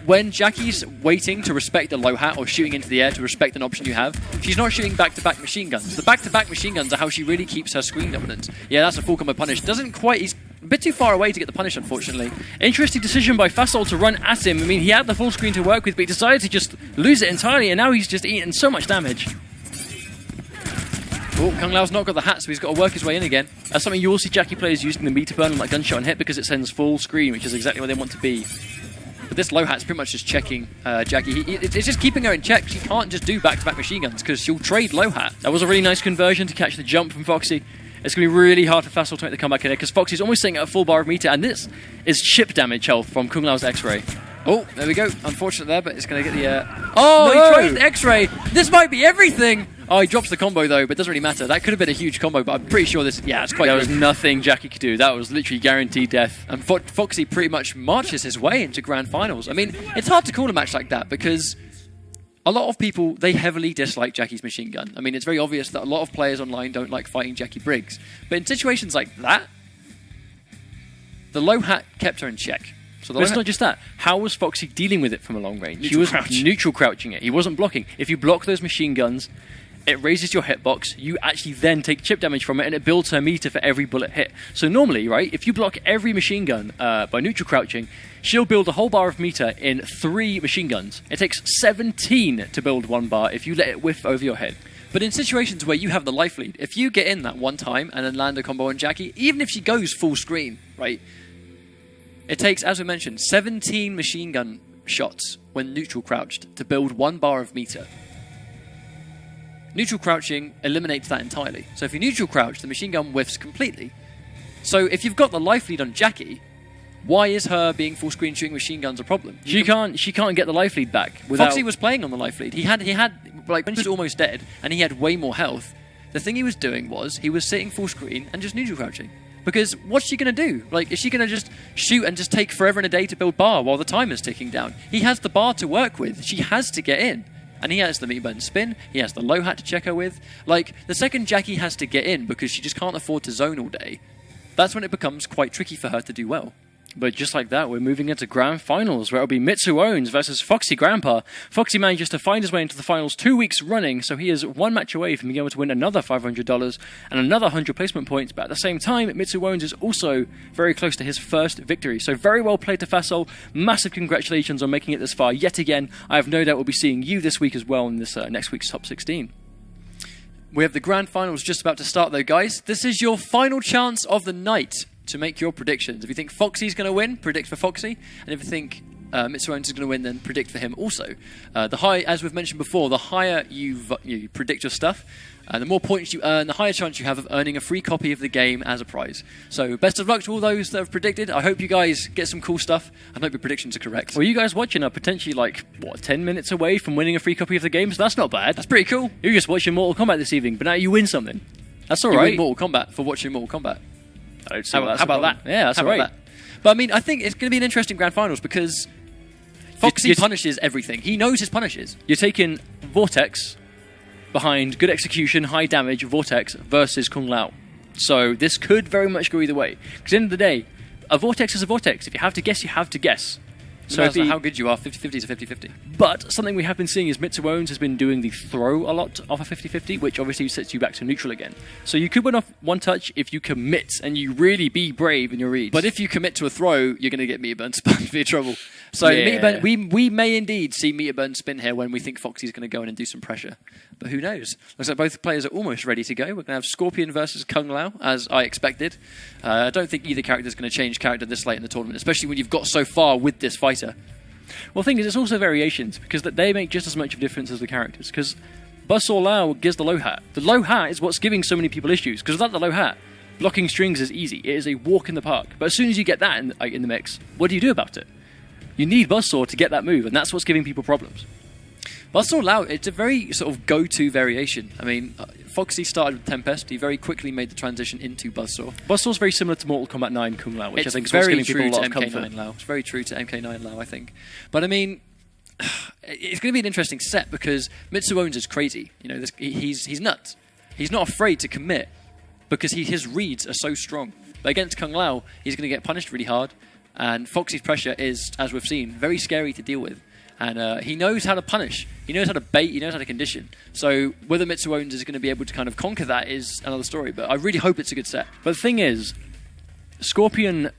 when Jackie's waiting to respect a low hat or shooting into the air to respect an option you have, she's not shooting back-to-back machine guns. The back-to-back machine guns are how she really keeps her screen dominance. Yeah, that's a full combo punish. Doesn't quite... He's a bit too far away to get the punish, unfortunately. Interesting decision by Fassel to run at him. I mean, he had the full screen to work with, but he decided to just lose it entirely, and now he's just eating so much damage. Oh, Kung Lao's not got the hat, so he's got to work his way in again. That's something you will see Jackie players using the meter burn on like gunshot and hit because it sends full screen, which is exactly where they want to be. But this low hat's pretty much just checking Jackie. It's just keeping her in check. She can't just do back-to-back machine guns because she'll trade low hat. That was a really nice conversion to catch the jump from Foxy. It's going to be really hard for Fassel to make the comeback in there because Foxy's almost sitting at a full bar of meter, and this is chip damage health from Kung Lao's X-Ray. Oh, there we go. Unfortunate there, but it's going to get the... Oh, No! he tried the X-ray. This might be everything. Oh, he drops the combo, though, but it doesn't really matter. That could have been a huge combo, but I'm pretty sure this... Yeah, it's quite There good. was nothing Jackie could do. That was literally guaranteed death. And Foxy pretty much marches his way into Grand Finals. I mean, it's hard to call a match like that because a lot of people, they heavily dislike Jackie's machine gun. I mean, it's very obvious that a lot of players online don't like fighting Jackie Briggs. But in situations like that, the low hat kept her in check. So But it's not just that. How was Foxy dealing with it from a long range? He Neutral was crouch. neutral crouching it. He wasn't blocking. If you block those machine guns, it raises your hitbox. You actually then take chip damage from it, and it builds her meter for every bullet hit. So normally, right, if you block every machine gun by neutral crouching, she'll build a whole bar of meter in 3 machine guns. It takes 17 to build 1 bar if you let it whiff over your head. But in situations where you have the life lead, if you get in that one time and then land a combo on Jackie, even if she goes full screen, right, it takes, as we mentioned, 17 machine gun shots when neutral crouched to build 1 bar of meter. Neutral crouching eliminates that entirely. So if you neutral crouch, the machine gun whiffs completely. So if you've got the life lead on Jackie, why is her being full screen shooting machine guns a problem? She can't get the life lead back without... Foxy was playing on the life lead. He had like when she was almost dead and he had way more health. The thing he was doing was he was sitting full screen and just neutral crouching. Because what's she going to do? Like, is she going to just shoot and just take forever and a day to build bar while the timer's ticking down? He has the bar to work with. She has to get in. And he has the meat button spin. He has the low hat to check her with. Like, the second Jackie has to get in because she just can't afford to zone all day, that's when it becomes quite tricky for her to do well. But just like that, we're moving into Grand Finals, where it'll be Mitsu Owens versus Foxy Grandpa. Foxy manages to find his way into the finals 2 weeks running, so he is 1 match away from being able to win another $500 and another 100 placement points. But at the same time, Mitsu Owens is also very close to his first victory. So very well played to Fassel. Massive congratulations on making it this far yet again. I have no doubt we'll be seeing you this week as well in this next week's Top 16. We have the Grand Finals just about to start, though, guys. This is your final chance of the night to make your predictions. If you think Foxy's going to win, predict for Foxy. And if you think Mitsu Owens is going to win, then predict for him also. As we've mentioned before, the higher you predict your stuff, the more points you earn, the higher chance you have of earning a free copy of the game as a prize. So best of luck to all those that have predicted. I hope you guys get some cool stuff and hope your predictions are correct. Well, you guys watching are potentially 10 minutes away from winning a free copy of the game, so that's not bad. That's pretty cool. You just watching Mortal Kombat this evening, but now you win something. That's all You right. win Mortal Kombat for watching Mortal Kombat. How about that? Yeah, that's How all right. about that? But I mean, I think it's going to be an interesting Grand Finals because Foxy You- punishes everything. He knows his punishes. You're taking Vortex behind good execution, high damage, Vortex versus Kung Lao. So this could very much go either way. Because at the end of the day, a Vortex is a Vortex. If you have to guess, you have to guess. So how good you are, 50-50 is a 50-50. But something we have been seeing is Mitsuones has been doing the throw a lot off a 50-50, which obviously sets you back to neutral again. So you could win off one touch if you commit and you really be brave in your reads. But if you commit to a throw, you're going to get meter burn spun for your trouble. So meter burn, we may indeed see meter burn spin here when we think Foxy's going to go in and do some pressure. But who knows? Looks like both players are almost ready to go. We're going to have Scorpion versus Kung Lao, as I expected. I don't think either character is going to change character this late in the tournament, especially when you've got so far with this fighter. Well, the thing is, it's also variations, because they make just as much of a difference as the characters. Because Buzzsaw Lao gives the low hat. The low hat is what's giving so many people issues, because without the low hat, blocking strings is easy. It is a walk in the park. But as soon as you get that in the mix, what do you do about it? You need Buzzsaw to get that move, and that's what's giving people problems. Buzzsaw Lao, it's a very sort of go-to variation. I mean, Foxy started with Tempest. He very quickly made the transition into Buzzsaw. Buzzsaw's very similar to Mortal Kombat 9 Kung Lao, which It's I think is very what's giving true people a to lot of MK9 comfort. Lao. It's very true to MK9 Lao, I think. But I mean, it's going to be an interesting set because Mitsuones is crazy. You know, he's nuts. He's not afraid to commit because his reads are so strong. But against Kung Lao, he's going to get punished really hard. And Foxy's pressure is, as we've seen, very scary to deal with. And he knows how to punish. He knows how to bait. He knows how to condition. So whether Mitsuones is going to be able to kind of conquer that is another story. But I really hope it's a good set. But the thing is, Scorpion,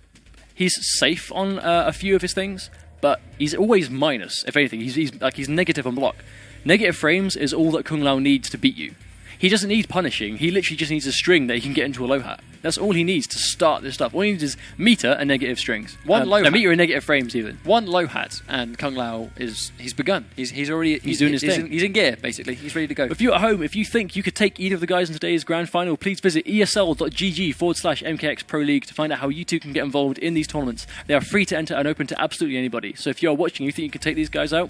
he's safe on a few of his things, but he's always minus, if anything. He's negative on block. Negative frames is all that Kung Lao needs to beat you. He doesn't need punishing. He literally just needs a string that he can get into a low hat. That's all he needs to start this stuff. All he needs is meter and negative strings. Meter and negative frames even. One low hat and Kung Lao he's begun. He's doing his thing. He's in gear basically. He's ready to go. If you're at home, if you think you could take either of the guys in today's grand final, please visit esl.gg/MKX Pro League to find out how you two can get involved in these tournaments. They are free to enter and open to absolutely anybody. So if you're watching, you think you could take these guys out,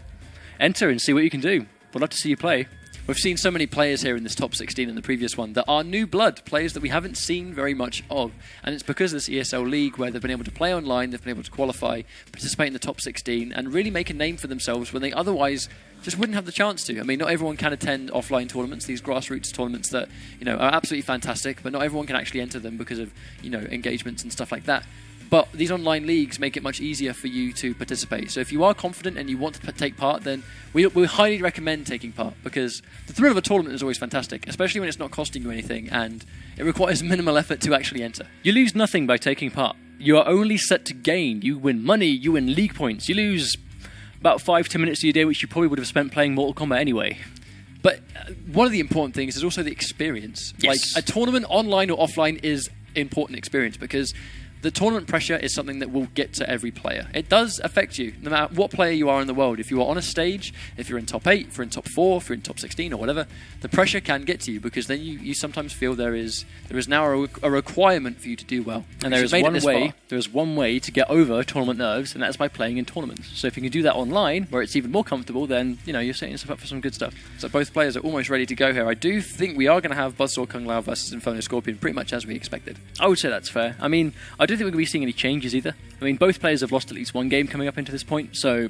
enter and see what you can do. We'd love to see you play. We've seen so many players here in this top 16 and the previous one that are new blood, players that we haven't seen very much of. And it's because of this ESL league where they've been able to play online, they've been able to qualify, participate in the top 16, and really make a name for themselves when they otherwise just wouldn't have the chance to. I mean, not everyone can attend offline tournaments, these grassroots tournaments that, you know, are absolutely fantastic, but not everyone can actually enter them because of, you know, engagements and stuff like that. But these online leagues make it much easier for you to participate. So if you are confident and you want to take part, then we highly recommend taking part because the thrill of a tournament is always fantastic, especially when it's not costing you anything and it requires minimal effort to actually enter. You lose nothing by taking part. You are only set to gain. You win money, you win league points. You lose about 5-10 minutes of your day, which you probably would have spent playing Mortal Kombat anyway. But one of the important things is also the experience. Yes. Like a tournament online or offline is important experience because the tournament pressure is something that will get to every player. It does affect you, no matter what player you are in the world. If you are on a stage, if you're in top 8, if you're in top 4, if you're in top 16 or whatever, the pressure can get to you because then you sometimes feel there is now a requirement for you to do well. And there is one way to get over tournament nerves, and that's by playing in tournaments. So if you can do that online, where it's even more comfortable, then you're setting yourself up for some good stuff. So both players are almost ready to go here. I do think we are going to have Buzzsaw Kung Lao versus Inferno Scorpion pretty much as we expected. I would say that's fair. I mean, I don't think we're going to be seeing any changes either. I mean, both players have lost at least one game coming up into this point, so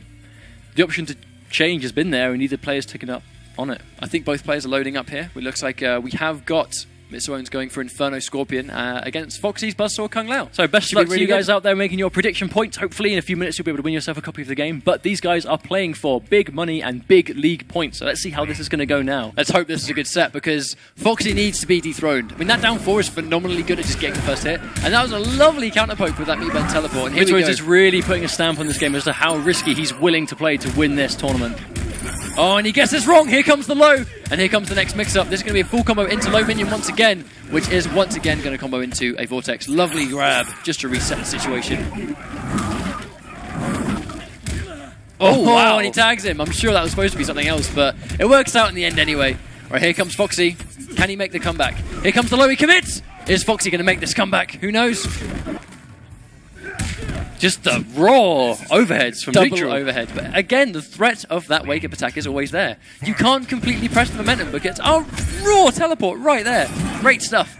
the option to change has been there, and neither player's taken up on it. I think both players are loading up here. It looks like we have got Mitsuones going for Inferno Scorpion against Foxy's Buzzsaw Kung Lao. So best of luck to you guys out there making your prediction points. Hopefully in a few minutes you'll be able to win yourself a copy of the game. But these guys are playing for big money and big league points. So let's see how this is going to go now. Let's hope this is a good set because Foxy needs to be dethroned. I mean, that down 4 is phenomenally good at just getting the first hit. And that was a lovely counterpoke with that meat bend teleport. And here we go. Mitsuones is really putting a stamp on this game as to how risky he's willing to play to win this tournament. Oh, and he gets this wrong. Here comes the low. And here comes the next mix-up. This is going to be a full combo into low minion once again, which is once again going to combo into a Vortex. Lovely grab just to reset the situation. Oh, wow. And he tags him. I'm sure that was supposed to be something else, but it works out in the end anyway. All right, here comes Foxy. Can he make the comeback? Here comes the low. He commits. Is Foxy going to make this comeback? Who knows? Just the raw overheads from double neutral. Overhead. But again, the threat of that wake-up attack is always there. You can't completely press the momentum because raw teleport right there. Great stuff.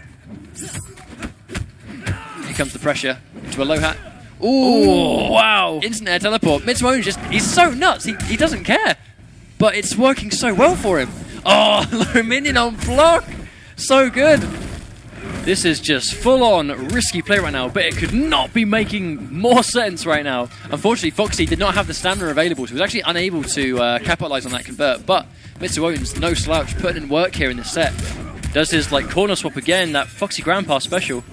Here comes the pressure into a low hat. Ooh, wow. Instant air teleport. Mitsuones he's so nuts. He doesn't care. But it's working so well for him. Oh, low minion on block. So good. This is just full-on risky play right now, but it could not be making more sense right now. Unfortunately, Foxy did not have the stamina available, so he was actually unable to capitalize on that convert. But Mitsuone's no slouch, putting in work here in this set. Does his corner swap again, that Foxy Grandpa special.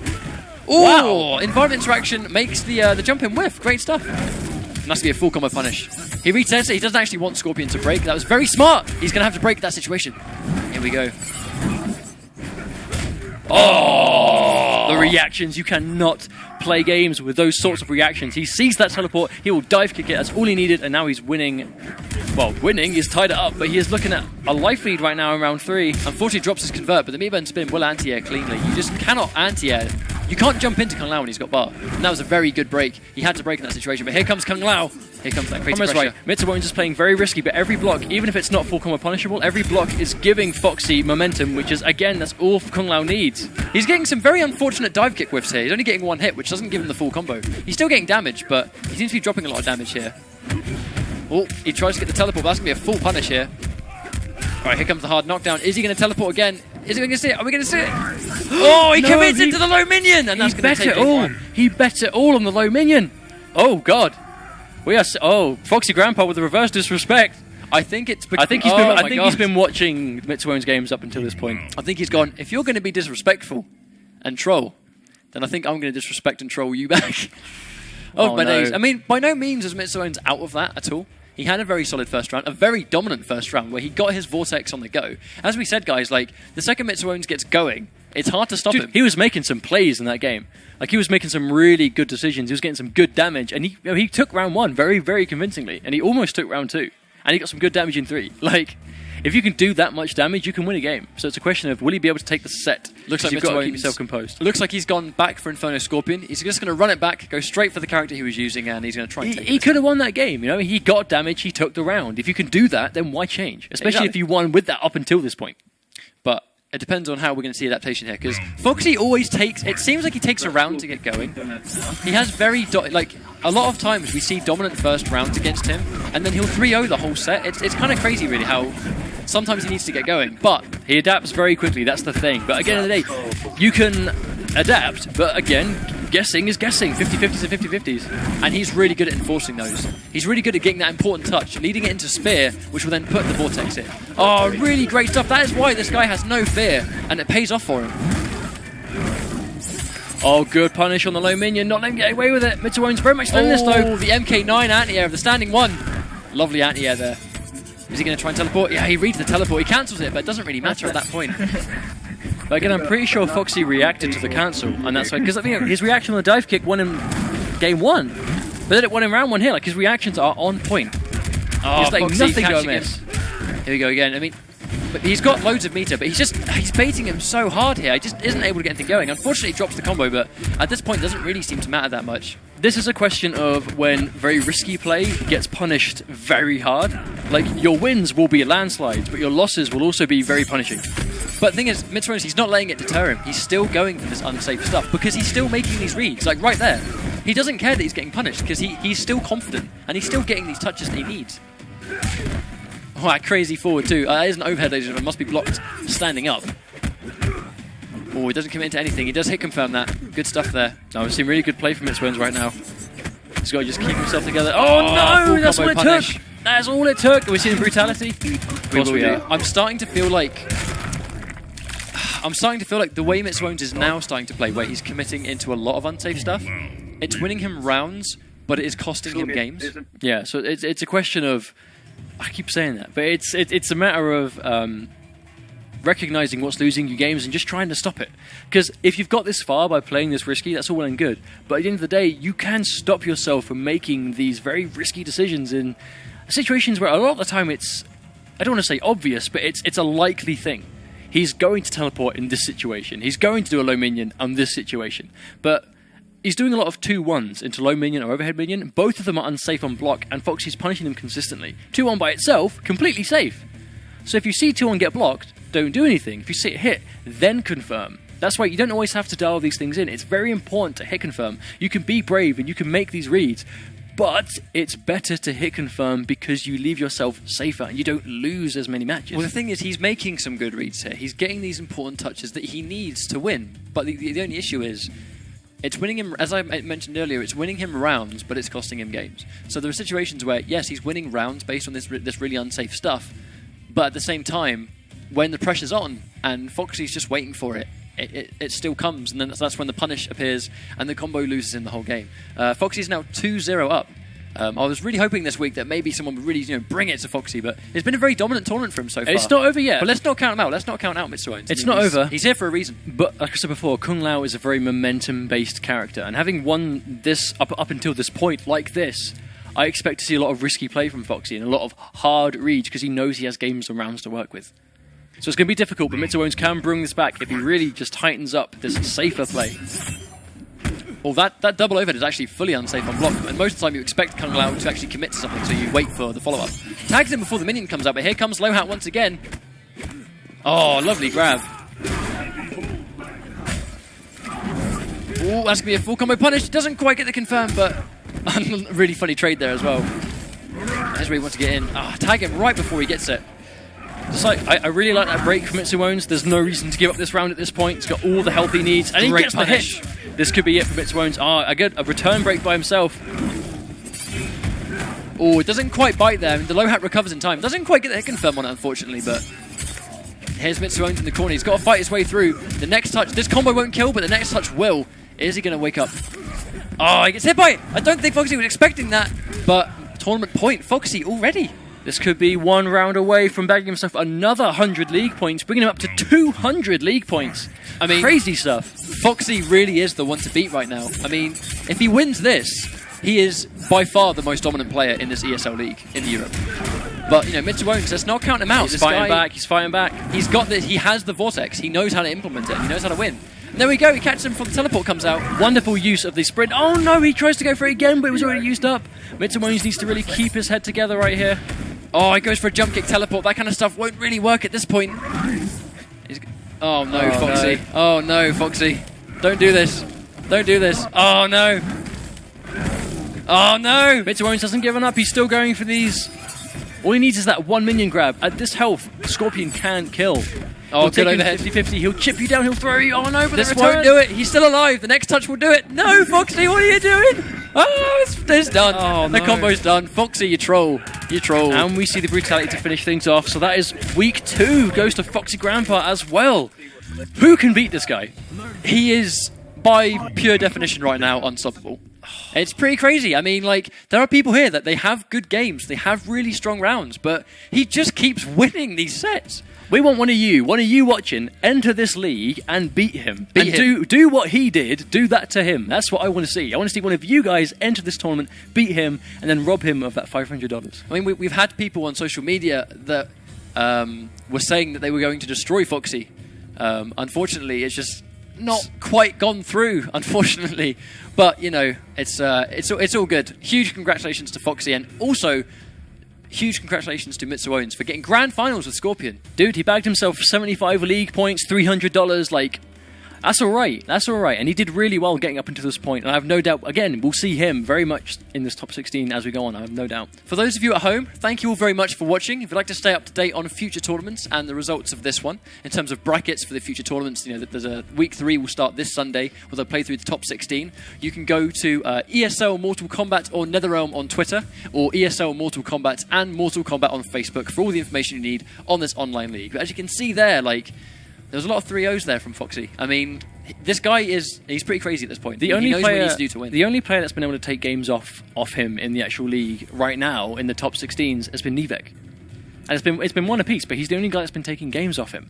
Ooh, wow! Environment interaction makes the jump in whiff. Great stuff. And that's going to be a full combo punish. He resets it. He doesn't actually want Scorpion to break. That was very smart. He's going to have to break that situation. Here we go. Oh, the reactions. You cannot play games with those sorts of reactions. He sees that teleport, he will dive kick it. That's all he needed, and now he's winning. Well, winning, he's tied it up, but he is looking at a life lead right now in round 3. Unfortunately, drops his convert, but the meat bend spin will anti-air cleanly. You just cannot anti-air. You can't jump into Kung Lao when he's got bar. And that was a very good break. He had to break in that situation, but here comes Kung Lao. Here comes that crazy pressure. Right. Mitsuone's just playing very risky, but every block, even if it's not full combo punishable, every block is giving Foxy momentum, which is, again, that's all Kung Lao needs. He's getting some very unfortunate dive kick whiffs here. He's only getting one hit, which doesn't give him the full combo. He's still getting damage, but he seems to be dropping a lot of damage here. Oh, he tries to get the teleport, but that's going to be a full punish here. Alright, here comes the hard knockdown. Is he going to teleport again? Is he going to see it? Are we going to see it? Oh, he commits into the low minion! And that's going to take it all. He bet it all on the low minion. Oh, God. We are... Foxy Grandpa with the reverse disrespect. I think it's... I think he's been watching Mitsuone's games up until this point. I think he's gone, if you're going to be disrespectful and troll, then I think I'm going to disrespect and troll you back. Oh, my days. I mean, by no means is Mitsuone's out of that at all. He had a very solid first round, a very dominant first round, where he got his Vortex on the go. As we said, guys, the second Mitsuones gets going, it's hard to stop him. He was making some plays in that game. He was making some really good decisions. He was getting some good damage, and he took round 1 very, very convincingly, and he almost took round 2, and he got some good damage in 3. If you can do that much damage, you can win a game. So it's a question of, will he be able to take the set? Looks like you've got to keep yourself composed. Looks like he's gone back for Inferno Scorpion. He's just going to run it back, go straight for the character he was using, and he's going to try and take it. He could have won that game, He got damage, he took the round. If you can do that, then why change? Especially if you won with that up until this point. But it depends on how we're going to see adaptation here, because Foxy always takes... It seems like he takes a round to get going. He has very... a lot of times we see dominant first rounds against him, and then he'll 3-0 the whole set. It's kind of crazy, really, how... Sometimes he needs to get going, but he adapts very quickly, that's the thing. But at the end of the day, you can adapt, but again, guessing is guessing. 50-50s and 50-50s. And he's really good at enforcing those. He's really good at getting that important touch, leading it into Spear, which will then put the Vortex in. Oh, really great stuff. That is why this guy has no fear, and it pays off for him. Oh, good punish on the low minion, not letting him get away with it. Mitsuone's very much in this, though. The MK9 anti-air of the standing 1. Lovely anti-air there. Is he going to try and teleport? Yeah, he reads the teleport. He cancels it, but it doesn't really matter at that point. But again, I'm pretty sure Foxy reacted to the cancel, and that's why... Because his reaction on the dive kick won him game 1. But then it won him round 1 here. His reactions are on point. Oh, he's Foxy nothing to miss. Here we go again. But he's got loads of meter, but he's baiting him so hard here. He just isn't able to get anything going. Unfortunately, he drops the combo, but at this point, it doesn't really seem to matter that much. This is a question of when very risky play gets punished very hard. Your wins will be landslides, but your losses will also be very punishing. But the thing is, Mitsuones, he's not letting it deter him. He's still going for this unsafe stuff because he's still making these reads, right there. He doesn't care that he's getting punished because he's still confident and he's still getting these touches that he needs. Oh, that crazy forward too. That is an overhead, ladies and gentlemen. Must be blocked standing up. Oh, he doesn't commit into anything. He does hit confirm that. Good stuff there. No, we're seeing really good play from Mitsuones right now. He's got to just keep himself together. Oh no, that's what it took. That's all it took. Are we seeing brutality? Of course we are. I'm starting to feel like the way Mitsuones is now starting to play, where he's committing into a lot of unsafe stuff, it's winning him rounds, but it is costing him games. Yeah, so it's a question of... I keep saying that, but it's a matter of recognizing what's losing you games and just trying to stop it. Because if you've got this far by playing this risky, that's all well and good. But at the end of the day, you can stop yourself from making these very risky decisions in situations where a lot of the time it's, I don't want to say obvious, but it's a likely thing. He's going to teleport in this situation. He's going to do a low minion on this situation. But he's doing a lot of 2-1s into low minion or overhead minion. Both of them are unsafe on block, and Foxy's punishing them consistently. 2-1 by itself, completely safe. So if you see 2-1 get blocked, don't do anything. If you see it hit, then confirm. That's why you don't always have to dial these things in. It's very important to hit confirm. You can be brave and you can make these reads, but it's better to hit confirm because you leave yourself safer and you don't lose as many matches. Well, the thing is, he's making some good reads here. He's getting these important touches that he needs to win. But the only issue is, it's winning him, as I mentioned earlier, it's winning him rounds, but it's costing him games. So there are situations where, yes, he's winning rounds based on this really unsafe stuff, but at the same time, when the pressure's on and Foxy's just waiting for it, it still comes, and then that's when the punish appears and the combo loses in the whole game. Foxy's now 2-0 up. I was really hoping this week that maybe someone would really bring it to Foxy, but it's been a very dominant tournament for him so far. It's not over yet. But let's not count him out. Let's not count out Mitsuones. It's not over. He's here for a reason. But like I said before, Kung Lao is a very momentum-based character, and having won this up until this point like this, I expect to see a lot of risky play from Foxy and a lot of hard reads because he knows he has games and rounds to work with. So it's going to be difficult, but Mitsuones can bring this back if he really just tightens up this safer play. Well, that double overhead is actually fully unsafe on block, and most of the time you expect Kung Lao to actually commit to something, so you wait for the follow-up. Tags him before the minion comes out, but here comes Low Hat once again. Oh, lovely grab. Oh, that's going to be a full combo punish. Doesn't quite get the confirm, but really funny trade there as well. That's where he wants to get in. Tag him right before he gets it. Just like, I really like that break from Mitsuones. There's no reason to give up this round at this point. He's got all the health he needs, and he gets the hit. This could be it for Mitsuones. A return break by himself. Oh, it doesn't quite bite there. The Low Hat recovers in time. Doesn't quite get the hit confirm on it, unfortunately, but here's Mitsuones in the corner. He's got to fight his way through. The next touch, this combo won't kill, but the next touch will. Is he going to wake up? Oh, he gets hit by it. I don't think Foxy was expecting that, but tournament point, Foxy already. This could be one round away from bagging himself another 100 league points, bringing him up to 200 league points. I mean, crazy stuff. Foxy really is the one to beat right now. I mean, if he wins this, he is by far the most dominant player in this ESL league in Europe. But, Mitsuones, let's not count him out. He's fighting back. He's got this. He has the Vortex. He knows how to implement it. He knows how to win. And there we go. He catches him before the teleport comes out. Wonderful use of the sprint. Oh, no, he tries to go for it again, but it was already used up. Mitsuones needs to really keep his head together right here. Oh, he goes for a jump kick teleport. That kind of stuff won't really work at this point. Oh, no, Foxy. No. Oh, no, Foxy. Don't do this. Don't do this. Oh, no. Oh, no. Mitsuones hasn't given up. He's still going for these. All he needs is that one minion grab. At this health, Scorpion can't kill. Oh, good overhead. 50-50. He'll chip you down. He'll throw you. Oh, no, but this won't do it. He's still alive. The next touch will do it. No, Foxy, what are you doing? Oh, it's done. Oh, the combo's done. Foxy, you troll. You troll. And we see the brutality to finish things off. So that is week 2. Goes to Foxy Grandpa as well. Who can beat this guy? He is, by pure definition right now, unstoppable. It's pretty crazy. I mean, there are people here that they have good games. They have really strong rounds, but he just keeps winning these sets. We want one of you watching, enter this league and beat him. Do what he did, do that to him. That's what I want to see. I want to see one of you guys enter this tournament, beat him, and then rob him of that $500. I mean, we've had people on social media that were saying that they were going to destroy Foxy. Unfortunately, it's just not quite gone through, unfortunately. But, it's all good. Huge congratulations to Foxy, and also huge congratulations to Mitsuones for getting grand finals with Scorpion. Dude, he bagged himself 75 league points, $300. That's all right. That's all right. And he did really well getting up until this point. And I have no doubt, again, we'll see him very much in this top 16 as we go on. I have no doubt. For those of you at home, thank you all very much for watching. If you'd like to stay up to date on future tournaments and the results of this one, in terms of brackets for the future tournaments, there's a week 3 will start this Sunday where they'll play through the top 16. You can go to ESL Mortal Kombat or NetherRealm on Twitter, or ESL Mortal Kombat and Mortal Kombat on Facebook for all the information you need on this online league. But as you can see there, there's a lot of 3-0s there from Foxy. I mean, this guy he's pretty crazy at this point. He knows what he needs to do to win. The only player that's been able to take games off him in the actual league right now in the top 16s has been Nivek. And it's been one apiece, but he's the only guy that's been taking games off him.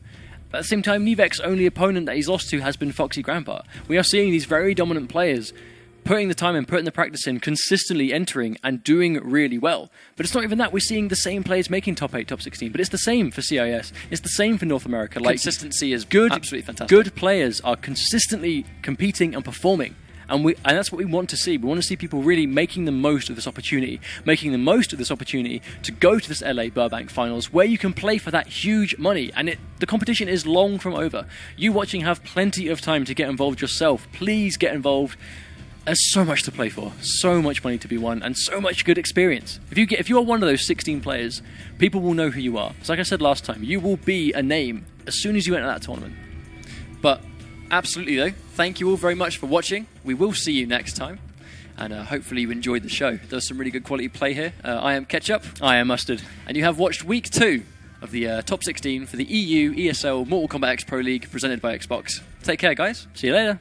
At the same time, Nivek's only opponent that he's lost to has been Foxy Grandpa. We are seeing these very dominant players putting the time in, putting the practice in, consistently entering and doing really well. But it's not even that. We're seeing the same players making top 8, top 16. But it's the same for CIS. It's the same for North America. Consistency is good, absolutely fantastic. Good players are consistently competing and performing. And that's what we want to see. We want to see people really making the most of this opportunity, to go to this LA Burbank finals where you can play for that huge money. And the competition is long from over. You watching have plenty of time to get involved yourself. Please get involved There's so much to play for, so much money to be won, and so much good experience. If you are one of those 16 players, people will know who you are. So like I said last time, you will be a name as soon as you enter that tournament. But absolutely though, thank you all very much for watching. We will see you next time. And hopefully you enjoyed the show. There's some really good quality play here. I am Ketchup. I am Mustard. And you have watched week 2 of the top 16 for the EU ESL Mortal Kombat X Pro League presented by Xbox. Take care, guys. See you later.